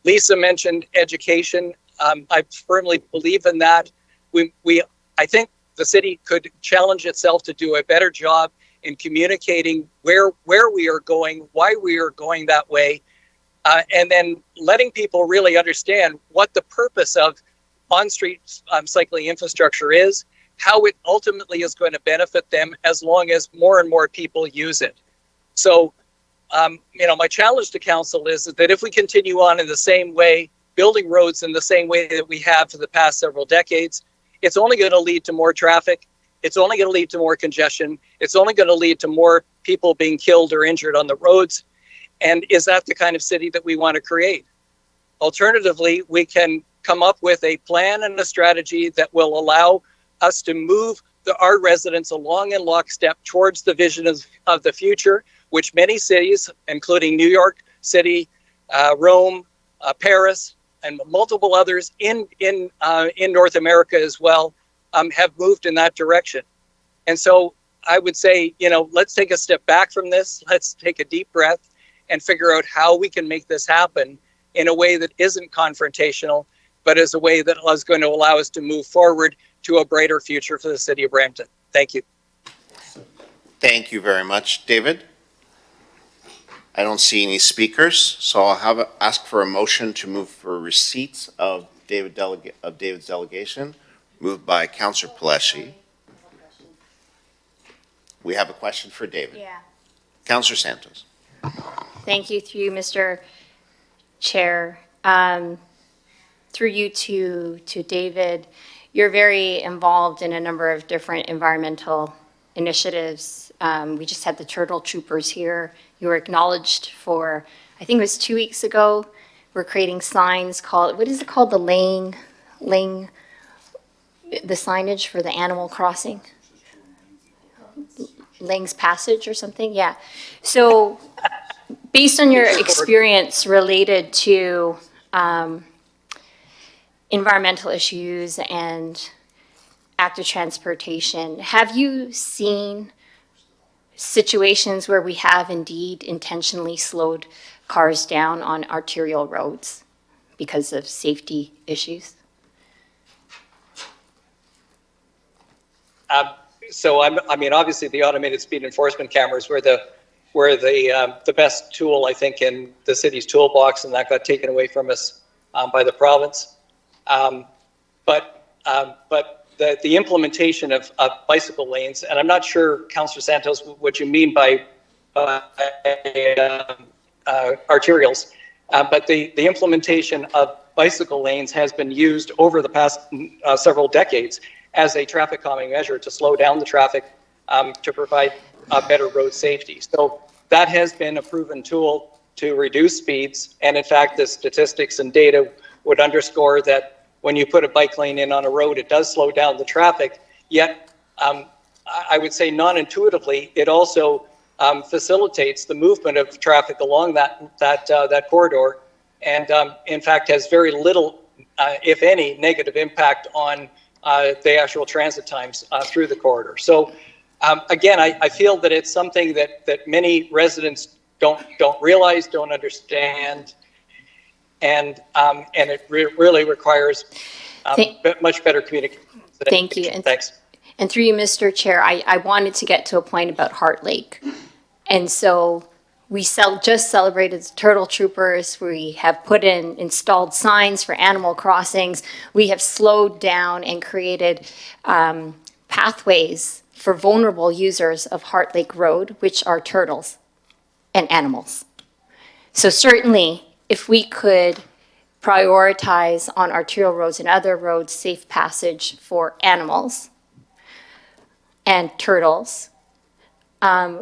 Lisa mentioned education. I firmly believe in that. I think the city could challenge itself to do a better job in communicating where we are going, why we are going that way, and then letting people really understand what the purpose of on-street cycling infrastructure is, how it ultimately is going to benefit them as long as more and more people use it. So, my challenge to council is that if we continue on in the same way, building roads in the same way that we have for the past several decades, it's only going to lead to more traffic. It's only going to lead to more congestion. It's only going to lead to more people being killed or injured on the roads. And is that the kind of city that we want to create? Alternatively, we can come up with a plan and a strategy that will allow us to move our residents along in lockstep towards the vision of the future, which many cities, including New York City, Rome, Paris, and multiple others in North America as well, have moved in that direction. And so I would say, let's take a step back from this. Let's take a deep breath and figure out how we can make this happen in a way that isn't confrontational, but is a way that is going to allow us to move forward to a brighter future for the city of Brampton. Thank you. Thank you very much. David? I don't see any speakers, so I'll ask for a motion to move for receipts of David's delegation, moved by Councillor Pelletier. We have a question for David. Yeah. Councillor Santos. Thank you, through you, Mr. Chair. Through you to David, you're very involved in a number of different environmental initiatives. We just had the Turtle Troopers here. You were acknowledged for, I think it was 2 weeks ago. We're creating signs called, what is it called? The the signage for the animal crossing? Lang's Passage or something, yeah. So based on your experience related to environmental issues and active transportation, have you seen situations where we have indeed intentionally slowed cars down on arterial roads because of safety issues? So I mean, obviously the automated speed enforcement cameras were the best tool, I think, in the city's toolbox, and that got taken away from us by the province. But the implementation of bicycle lanes, and I'm not sure, Councillor Santos, what you mean by arterials, but the implementation of bicycle lanes has been used over the past several decades as a traffic calming measure to slow down the traffic, to provide better road safety. So that has been a proven tool to reduce speeds. And in fact, the statistics and data would underscore that when you put a bike lane in on a road, it does slow down the traffic. Yet, I would say non-intuitively, it also facilitates the movement of traffic along that corridor, and in fact has very little, if any, negative impact on the actual transit times through the corridor. So again, I feel that it's something that many residents don't realize, don't understand, and it really requires much better communication. Thank you. Thanks. And through you, Mr. Chair, I wanted to get to a point about Heart Lake. And so we just celebrated the Turtle Troopers. We have installed signs for animal crossings. We have slowed down and created pathways for vulnerable users of Heart Lake Road, which are turtles and animals. So certainly, if we could prioritize on arterial roads and other roads safe passage for animals and turtles,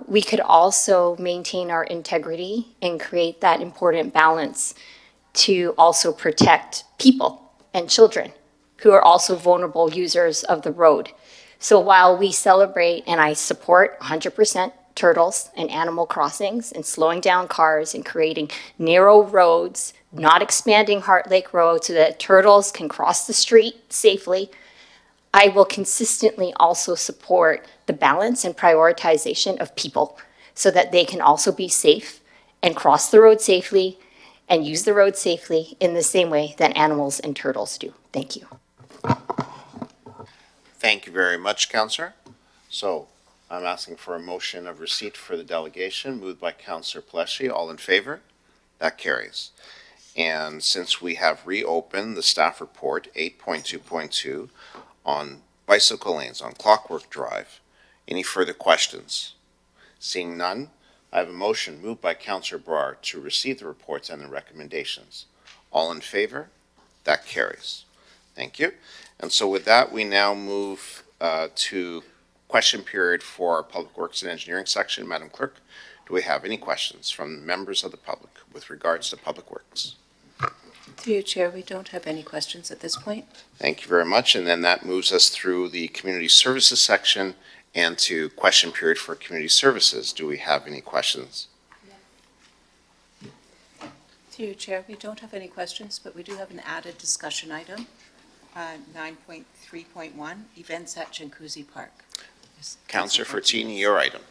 we could also maintain our integrity and create that important balance to also protect people and children who are also vulnerable users of the road. So while we celebrate, and I support 100% turtles and animal crossings and slowing down cars and creating narrow roads, not expanding Heart Lake Road so that turtles can cross the street safely, I will consistently also support the balance and prioritization of people so that they can also be safe and cross the road safely and use the road safely in the same way that animals and turtles do. Thank you. Thank you very much, Councillor. So I'm asking for a motion of receipt for the delegation, moved by Councillor Pelletier. All in favor? That carries. And since we have reopened the staff report 8.2.2 on bicycle lanes on Clockwork Drive, any further questions? Seeing none, I have a motion moved by Councillor Brar to receive the reports and the recommendations. All in favor? That carries. Thank you. And so with that, we now move to question period for our Public Works and Engineering section. Madam Clerk, do we have any questions from members of the public with regards to Public Works? Through you, Chair, we don't have any questions at this point. Thank you very much. And then that moves us through the Community Services section and to question period for Community Services. Do we have any questions? Through you, Chair, we don't have any questions, but we do have an added discussion item, 9.3.1, events at Jankuzi Park. Councillor Fortini, your item.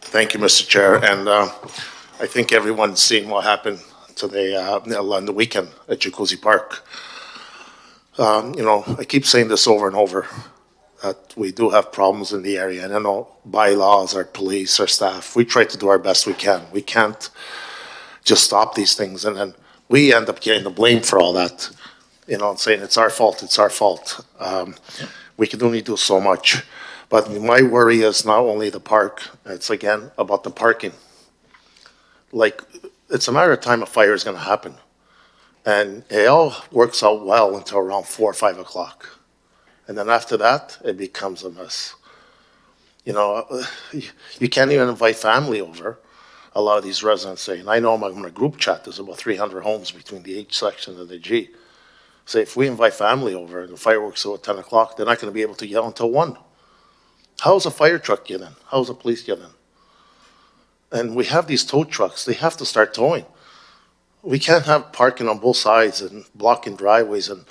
Thank you, Mr. Chair. And I think everyone's seen what happened today on the weekend at Jacuzzi Park. You know, I keep saying this over and over. that we do have problems in the area. And I know bylaws, our police, our staff, we try to do our best we can. We can't just stop these things, and then we end up getting the blame for all that, you know, and saying it's our fault, it's our fault. We can only do so much. But my worry is not only the park, it's again about the parking. Like, it's a matter of time a fire is gonna happen. And it all works out well until around 4 or 5 o'clock. And then after that, it becomes a mess. You know, you can't even invite family over. A lot of these residents say, and I know I'm in a group chat, there's about 300 homes between the H section and the G. Say, if we invite family over and the fireworks are at 10 o'clock, they're not gonna be able to get until 1. How's a fire truck get in? How's a police get in? And we have these tow trucks, they have to start towing. We can't have parking on both sides and blocking driveways, and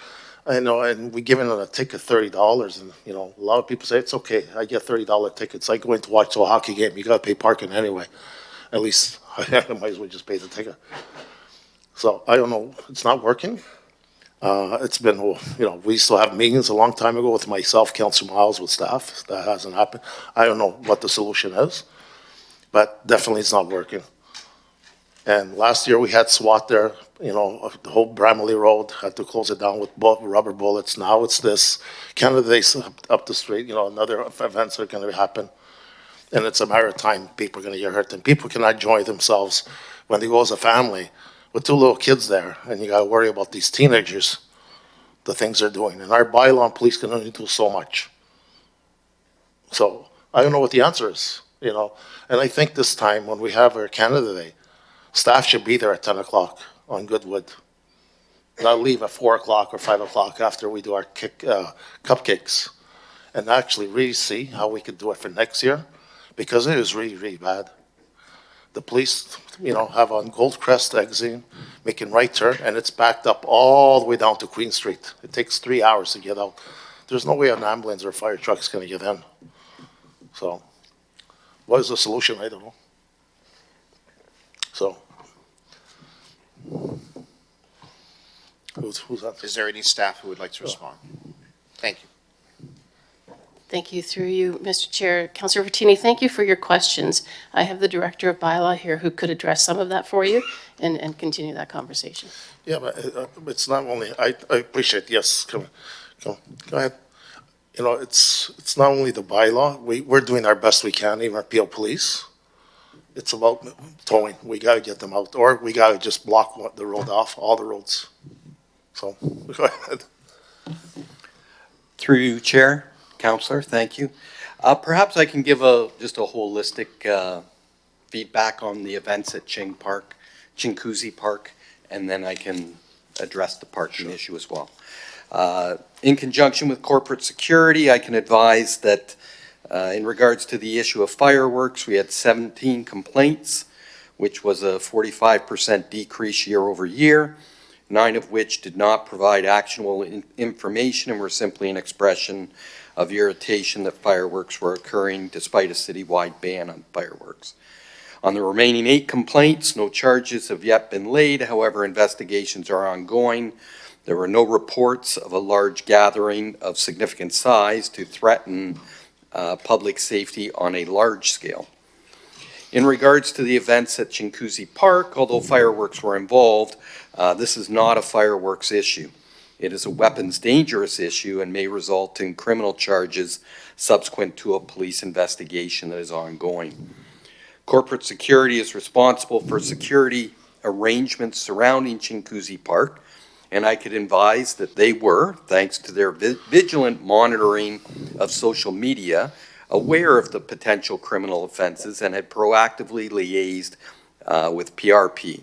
I know, and we give them a ticket $30, and you know, a lot of people say it's okay. I get $30 tickets. I go in to watch a hockey game. You got to pay parking anyway. At least I might as well just pay the ticket. So I don't know. It's not working. It's been, you know, we used to have meetings a long time ago with myself, Councillor Miles, with staff. That hasn't happened. I don't know what the solution is, but definitely it's not working. And last year we had SWAT there, you know, the whole Bramley Road, had to close it down with rubber bullets. Now it's this, Canada Day's up the street, you know, another events are gonna happen. And it's a matter of time, people are gonna get hurt, and people cannot enjoy themselves when they go as a family with 2 little kids there, and you gotta worry about these teenagers, the things they're doing. And our bylaw and police can only do so much. So I don't know what the answer is, you know. And I think this time when we have our Canada Day, staff should be there at 10 o'clock on Goodwood. Not leave at 4 o'clock or 5 o'clock after we do our cupcakes. And actually really see how we could do it for next year, because it is really, really bad. The police, you know, have on Goldcrest exit, making right turn, and it's backed up all the way down to Queen Street. It takes 3 hours to get out. There's no way an ambulance or a fire truck is gonna get in. So, what is the solution? I don't know. So, who's that? Is there any staff who would like to respond? Thank you. Thank you. Through you, Mr. Chair. Councillor Bertini, thank you for your questions. I have the Director of Bylaw here who could address some of that for you and continue that conversation. Yeah, but it's not only, I appreciate, yes, go ahead. You know, it's not only the bylaw, we're doing our best we can, even our Peel Police. It's about towing, we gotta get them out, or we gotta just block the road off, all the roads. So, go ahead. Through you, Chair, Councillor, thank you. Perhaps I can give just a holistic feedback on the events at Chinguacousy Park, and then I can address the parking issue as well. In conjunction with corporate security, I can advise that in regards to the issue of fireworks, we had 17 complaints, which was a 45% decrease year over year, 9 of which did not provide actionable information and were simply an expression of irritation that fireworks were occurring despite a citywide ban on fireworks. On the remaining 8 complaints, no charges have yet been laid. However, investigations are ongoing. There were no reports of a large gathering of significant size to threaten public safety on a large scale. In regards to the events at Chinguacousy Park, although fireworks were involved, this is not a fireworks issue. It is a weapons dangerous issue and may result in criminal charges subsequent to a police investigation that is ongoing. Corporate security is responsible for security arrangements surrounding Chinguacousy Park, and I could advise that they were, thanks to their vigilant monitoring of social media, aware of the potential criminal offenses and had proactively liaised with PRP.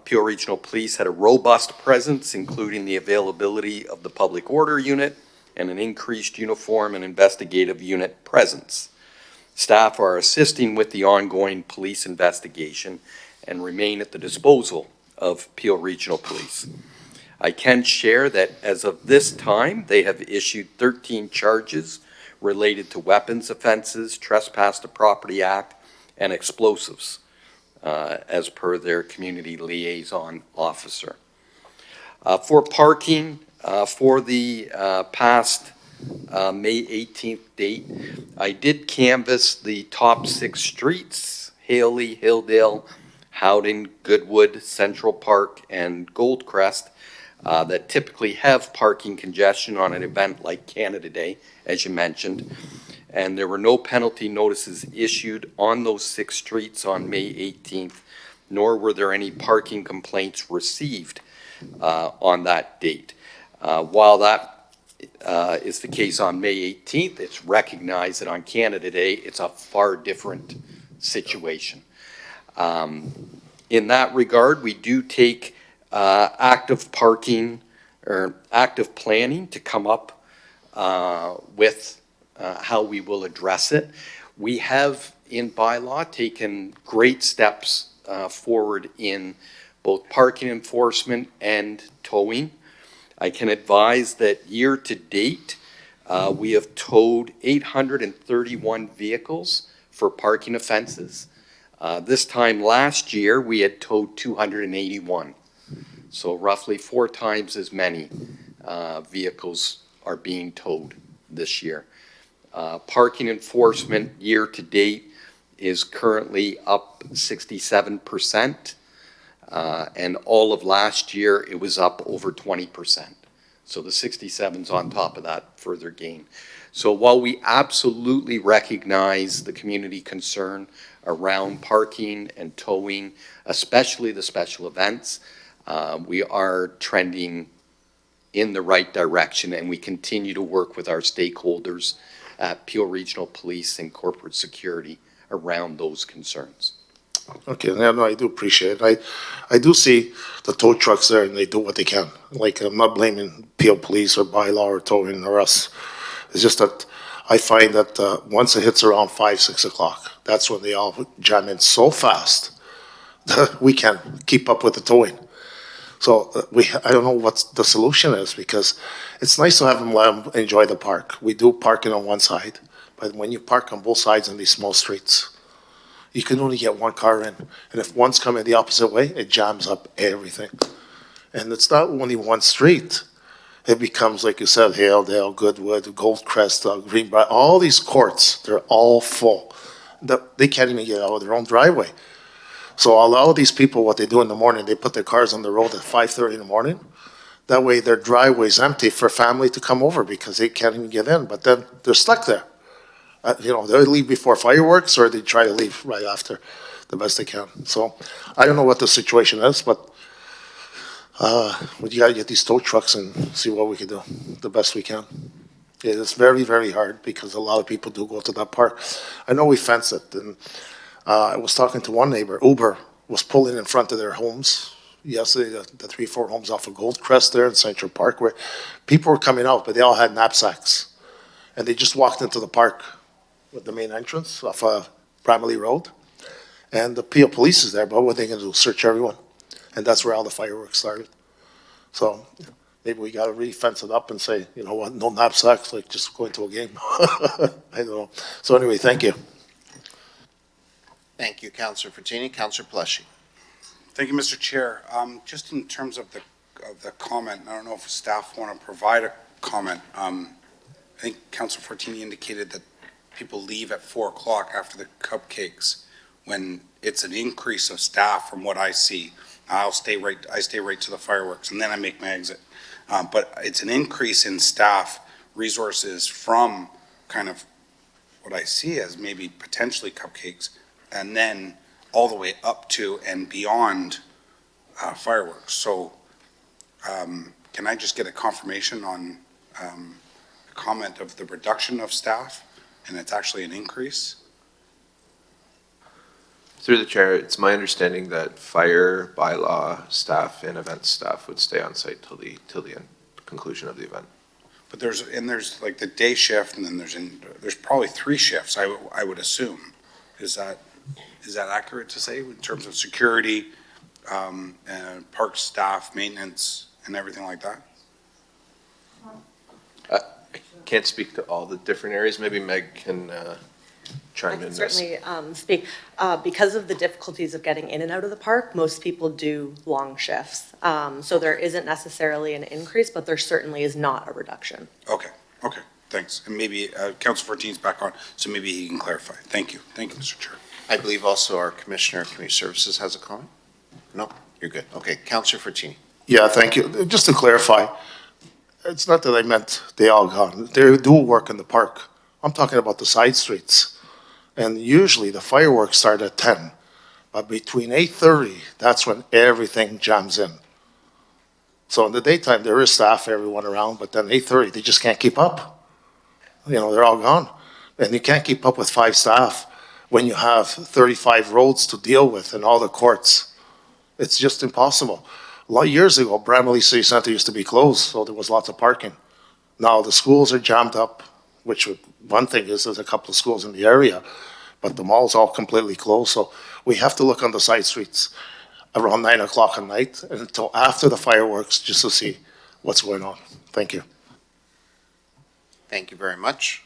Peel Regional Police had a robust presence, including the availability of the public order unit and an increased uniform and investigative unit presence. Staff are assisting with the ongoing police investigation and remain at the disposal of Peel Regional Police. I can share that as of this time, they have issued 13 charges related to weapons offenses, trespass to property act, and explosives, as per their community liaison officer. For parking, for the past May 18th date. I did canvass the top 6 streets, Haley, Hilldale, Howden, Goodwood, Central Park, and Goldcrest, that typically have parking congestion on an event like Canada Day, as you mentioned. And there were no penalty notices issued on those 6 streets on May 18th, nor were there any parking complaints received on that date. While that is the case on May 18th, it's recognized that on Canada Day, it's a far different situation. In that regard, we do take active parking or active planning to come up with how we will address it. We have in bylaw taken great steps forward in both parking enforcement and towing. I can advise that year to date, we have towed 831 vehicles for parking offenses. This time last year, we had towed 281. So roughly 4 times as many vehicles are being towed this year. Parking enforcement year to date is currently up 67%. And all of last year, it was up over 20%. So the 67's on top of that further gain. So while we absolutely recognize the community concern around parking and towing, especially the special events, we are trending in the right direction, and we continue to work with our stakeholders at Peel Regional Police and Corporate Security around those concerns. Okay, no, I do appreciate it. I do see the tow trucks there and they do what they can. Like, I'm not blaming Peel Police or bylaw or towing or us. It's just that I find that once it hits around 5, 6 o'clock, that's when they all jam in so fast that we can't keep up with the towing. So I don't know what the solution is, because it's nice to have them let them enjoy the park. We do parking on one side, but when you park on both sides on these small streets, you can only get one car in. And if one's coming the opposite way, it jams up everything. And it's not only one street. It becomes, like you said, Haledale, Goodwood, Goldcrest, Greenbrier, all these courts, they're all full. They can't even get out of their own driveway. So a lot of these people, what they do in the morning, they put their cars on the road at 5:30 in the morning. That way their driveway's empty for family to come over because they can't even get in. But then they're stuck there. They leave before fireworks, or they try to leave right after, the best they can. So I don't know what the situation is, but you gotta get these tow trucks and see what we can do, the best we can. It is very, very hard because a lot of people do go to that park. I know we fence it, and I was talking to one neighbor. Uber was pulling in front of their homes yesterday, the 3, 4 homes off of Goldcrest there in Central Park, where people were coming out, but they all had knapsacks. And they just walked into the park with the main entrance off Bramley Road. And the Peel Police is there, but what are they gonna do, search everyone? And that's where all the fireworks started. So maybe we gotta really fence it up and say, you know what, no knapsacks, like just going to a game. I don't know. So anyway, thank you. Thank you, Councillor Fortini. Councillor Pelletier. Thank you, Mr. Chair. Just in terms of the comment, I don't know if staff want to provide a comment. I think Councillor Fortini indicated that people leave at 4 o'clock after the cupcakes, when it's an increase of staff from what I see. I stay right to the fireworks, and then I make my exit. But it's an increase in staff resources from kind of what I see as maybe potentially cupcakes, and then all the way up to and beyond fireworks. So can I just get a confirmation on a comment of the reduction of staff, and it's actually an increase? Through the chair, it's my understanding that fire, bylaw staff, and event staff would stay on site till the conclusion of the event. But there's like the day shift, and then there's probably 3 shifts, I would assume. Is that accurate to say in terms of security, and park staff, maintenance, and everything like that? I can't speak to all the different areas. Maybe Meg can chime in. Certainly speak. Because of the difficulties of getting in and out of the park, most people do long shifts. So there isn't necessarily an increase, but there certainly is not a reduction. Okay. thanks. And maybe Councilor Fortini's back on, so maybe he can clarify. Thank you. Thank you, Mr. Chair. I believe also our Commissioner of Community Services has a comment? No? You're good. Okay, Councilor Fortini. Yeah, thank you. Just to clarify, it's not that I meant they all gone. They do work in the park. I'm talking about the side streets. And usually the fireworks start at 10, but between 8:30, that's when everything jams in. So in the daytime, there is staff, everyone around, but then 8:30, they just can't keep up. You know, they're all gone. And you can't keep up with 5 staff when you have 35 roads to deal with and all the courts. It's just impossible. A lot of years ago, Bramalea City Center used to be closed, so there was lots of parking. Now the schools are jammed up, which one thing is there's a couple of schools in the area, but the mall's all completely closed. So we have to look on the side streets around 9 o'clock at night until after the fireworks just to see what's going on. Thank you. Thank you very much.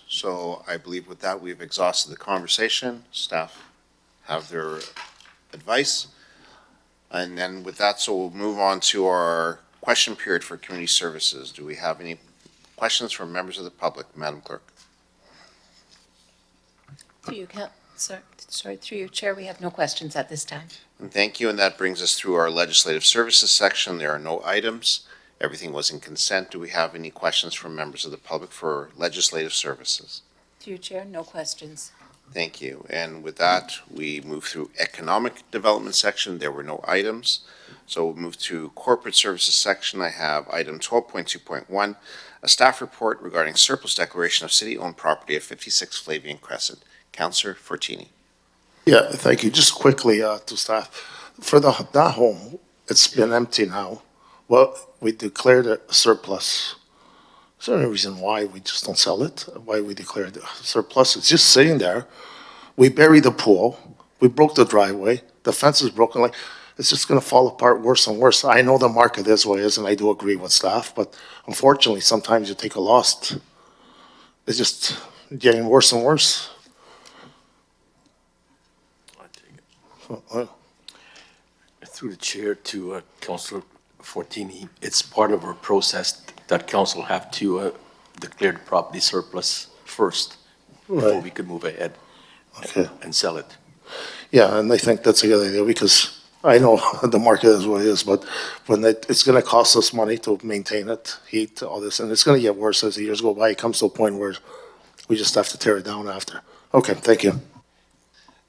So I believe with that, we've exhausted the conversation. Staff have their advice. And then with that, so we'll move on to our question period for community services. Do we have any questions from members of the public? Madam Clerk. Through you, through you, Chair, we have no questions at this time. And thank you, and that brings us through our legislative services section. There are no items. Everything was in consent. Do we have any questions from members of the public for legislative services? Through you, Chair, no questions. Thank you. And with that, we move through economic development section. There were no items. So we'll move to corporate services section. I have item 12.2.1, a staff report regarding surplus declaration of city-owned property at 56 Flavian Crescent. Councillor Fortini. Yeah, thank you. Just quickly to staff. For that home, it's been empty now. Well, we declared it a surplus. Is there any reason why we just don't sell it? Why we declared it a surplus? It's just sitting there. We buried the pool. We broke the driveway. The fence is broken. Like, it's just going to fall apart worse and worse. I know the market is what it is, and I do agree with staff, but unfortunately, sometimes you take a loss. It's just getting worse and worse. Through the chair to Councillor Fortini, it's part of our process that council have to declare the property surplus first before we could move ahead and sell it. Yeah, and I think that's a good idea because I know the market is what it is, but when it's going to cost us money to maintain it, heat, all this, and it's going to get worse as the years go by. It comes to a point where we just have to tear it down after. Okay, thank you.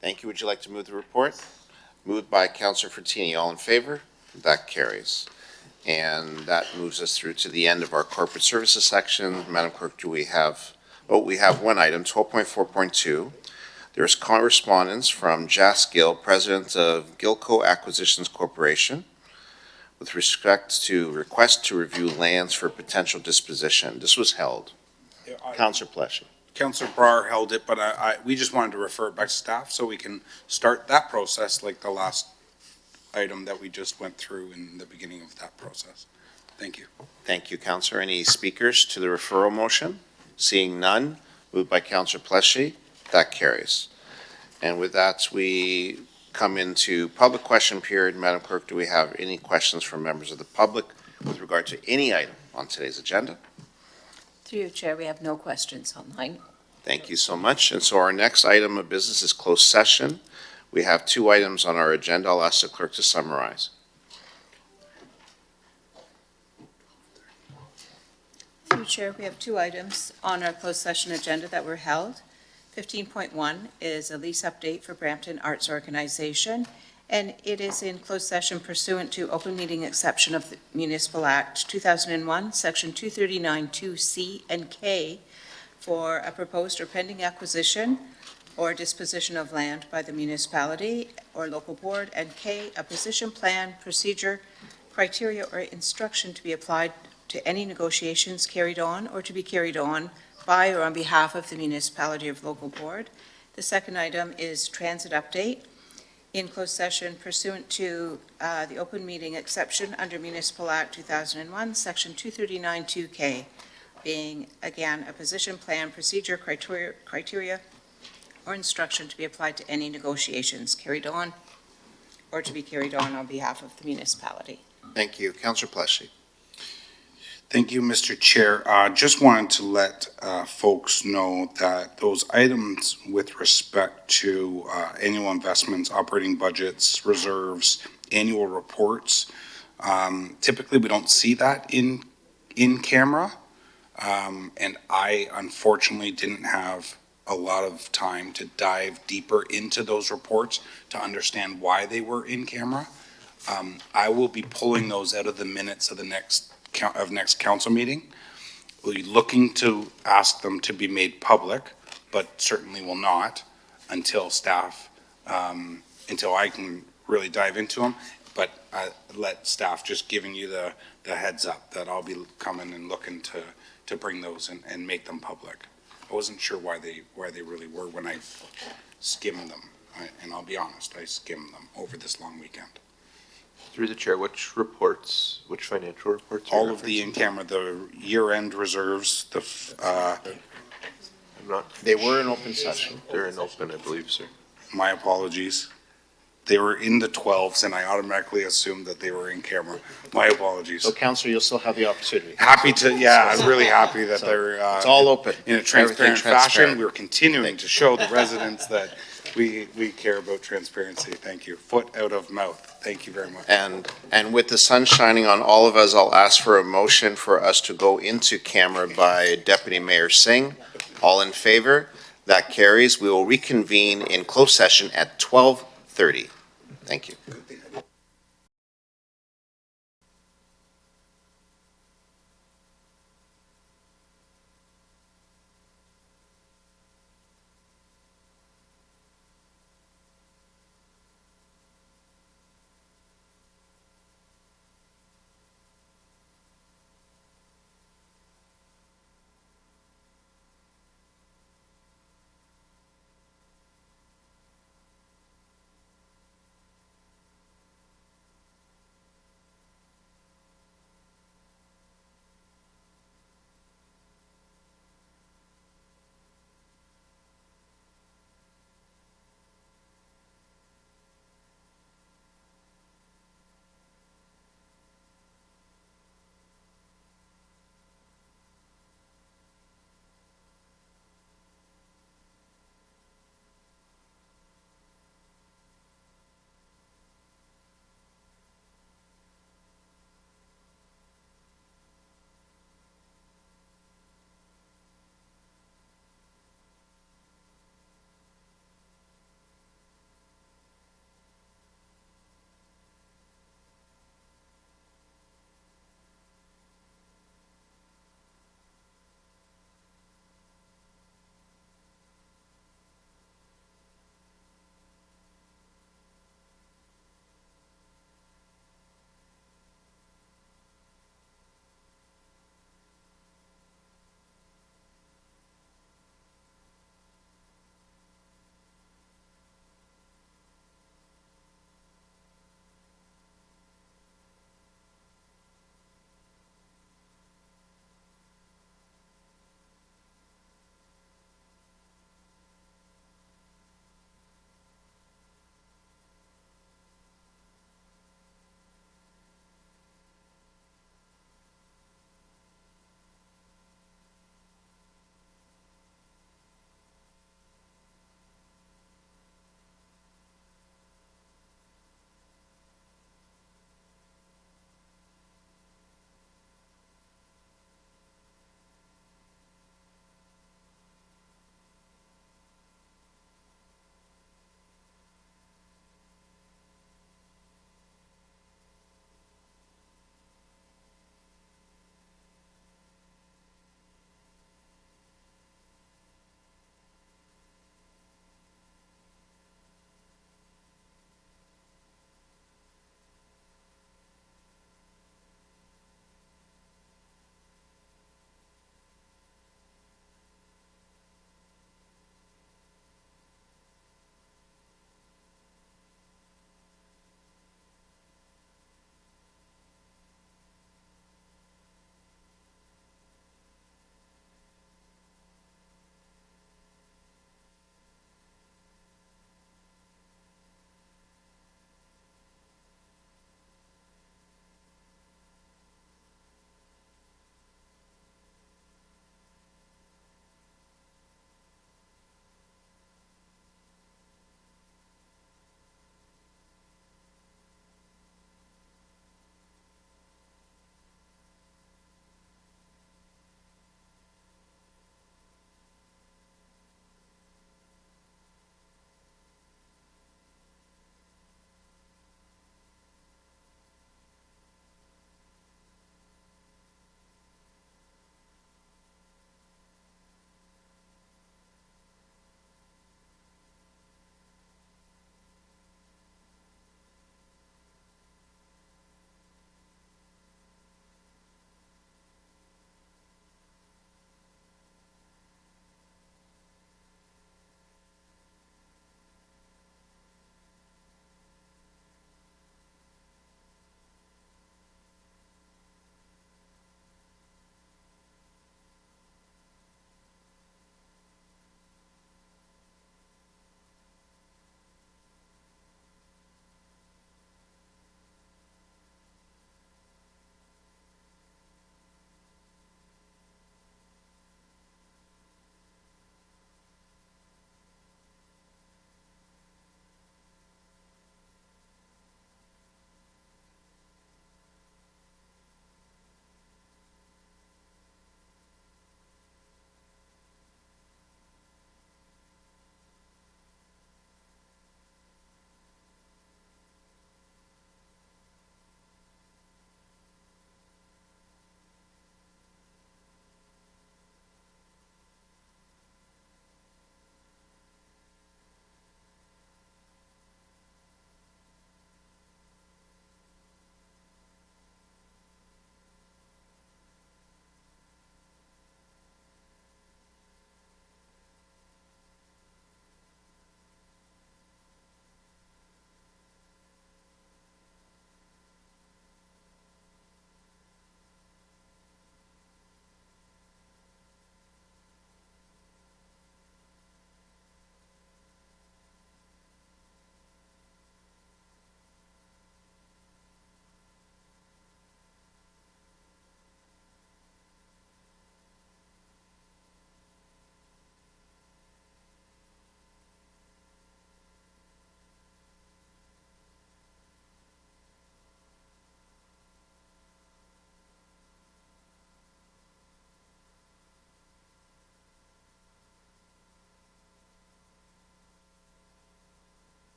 Thank you. Would you like to move the report? Moved by Councillor Fortini. All in favor? That carries. And that moves us through to the end of our corporate services section. Madam Clerk, do we have, we have one item, 12.4.2. There's correspondence from Jas Gill, President of Gilco Acquisitions Corporation, with respect to request to review lands for potential disposition. This was held. Councillor Pleshy. Councillor Brar held it, but we just wanted to refer it back to staff so we can start that process like the last item that we just went through in the beginning of that process. Thank you. Thank you, Councillor. Any speakers to the referral motion? Seeing none, moved by Councillor Pleshy, that carries. And with that, we come into public question period. Madam Clerk, do we have any questions from members of the public with regard to any item on today's agenda? Through you, Chair, we have no questions online. Thank you so much. And so our next item of business is closed session. We have 2 items on our agenda. I'll ask the clerk to summarize. Through you, Chair, we have 2 items on our closed session agenda that were held. 15.1 is a lease update for Brampton Arts Organization, and it is in closed session pursuant to open meeting exception of the Municipal Act 2001, Section 239(2)C and K, for a proposed or pending acquisition or disposition of land by the municipality or local board, and K, a position plan, procedure, criteria, or instruction to be applied to any negotiations carried on or to be carried on by or on behalf of the municipality or local board. The second item is transit update in closed session pursuant to the open meeting exception under Municipal Act 2001, Section 239(2)K, being, again, a position plan, procedure, criteria, or instruction to be applied to any negotiations carried on or to be carried on behalf of the municipality. Thank you. Councillor Pleshy. Thank you, Mr. Chair. Just wanted to let folks know that those items with respect to annual investments, operating budgets, reserves, annual reports, typically we don't see that in camera. And I unfortunately didn't have a lot of time to dive deeper into those reports to understand why they were in camera. I will be pulling those out of the minutes of the next council meeting. We'll be looking to ask them to be made public, but certainly will not until staff, until I can really dive into them. But I let staff just giving you the heads up that I'll be coming and looking to bring those and make them public. I wasn't sure why they really were when I skimmed them. And I'll be honest, I skimmed them over this long weekend. Through the chair, which financial reports? All of the in-camera, the year-end reserves, They were in open session. They're in open, I believe, sir. My apologies. They were in the 12s and I automatically assumed that they were in camera. My apologies. So Councillor, you'll still have the opportunity. Happy to, yeah, I'm really happy that they're. It's all open. In a transparent Everything fashion. transparent. We're continuing to show the residents that we care about transparency. Thank you. Foot out of mouth. Thank you very much. And with the sun shining on all of us, I'll ask for a motion for us to go into camera by Deputy Mayor Singh. All in favor? That carries. We will reconvene in closed session at 12:30. Thank you.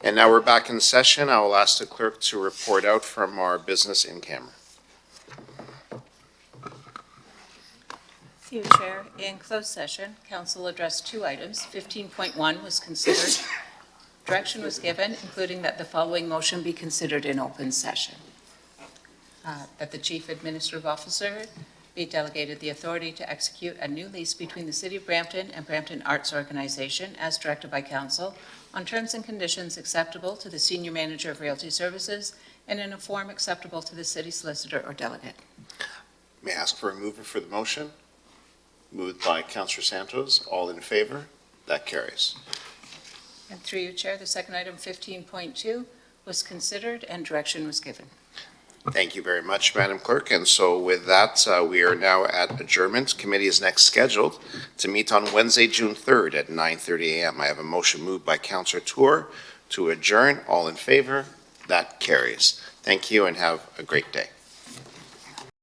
And now we're back in session. I will ask the clerk to report out from our business in camera. Through you, Chair. In closed session, council addressed two items. 15.1 was considered. Direction was given, including that the following motion be considered in open session. That the chief administrative officer be delegated the authority to execute a new lease between the City of Brampton and Brampton Arts Organization as directed by council on terms and conditions acceptable to the Senior Manager of Realty Services and in a form acceptable to the city solicitor or delegate. May I ask for a mover for the motion? Moved by Councillor Santos. All in favor? That carries. And through you, Chair, the second item, 15.2, was considered and direction was given. Thank you very much, Madam Clerk. And so with that, we are now at adjournment. Committee is next scheduled to meet on Wednesday, June 3rd at 9:30 a.m. I have a motion moved by Councillor Tour to adjourn. All in favor? That carries. Thank you and have a great day.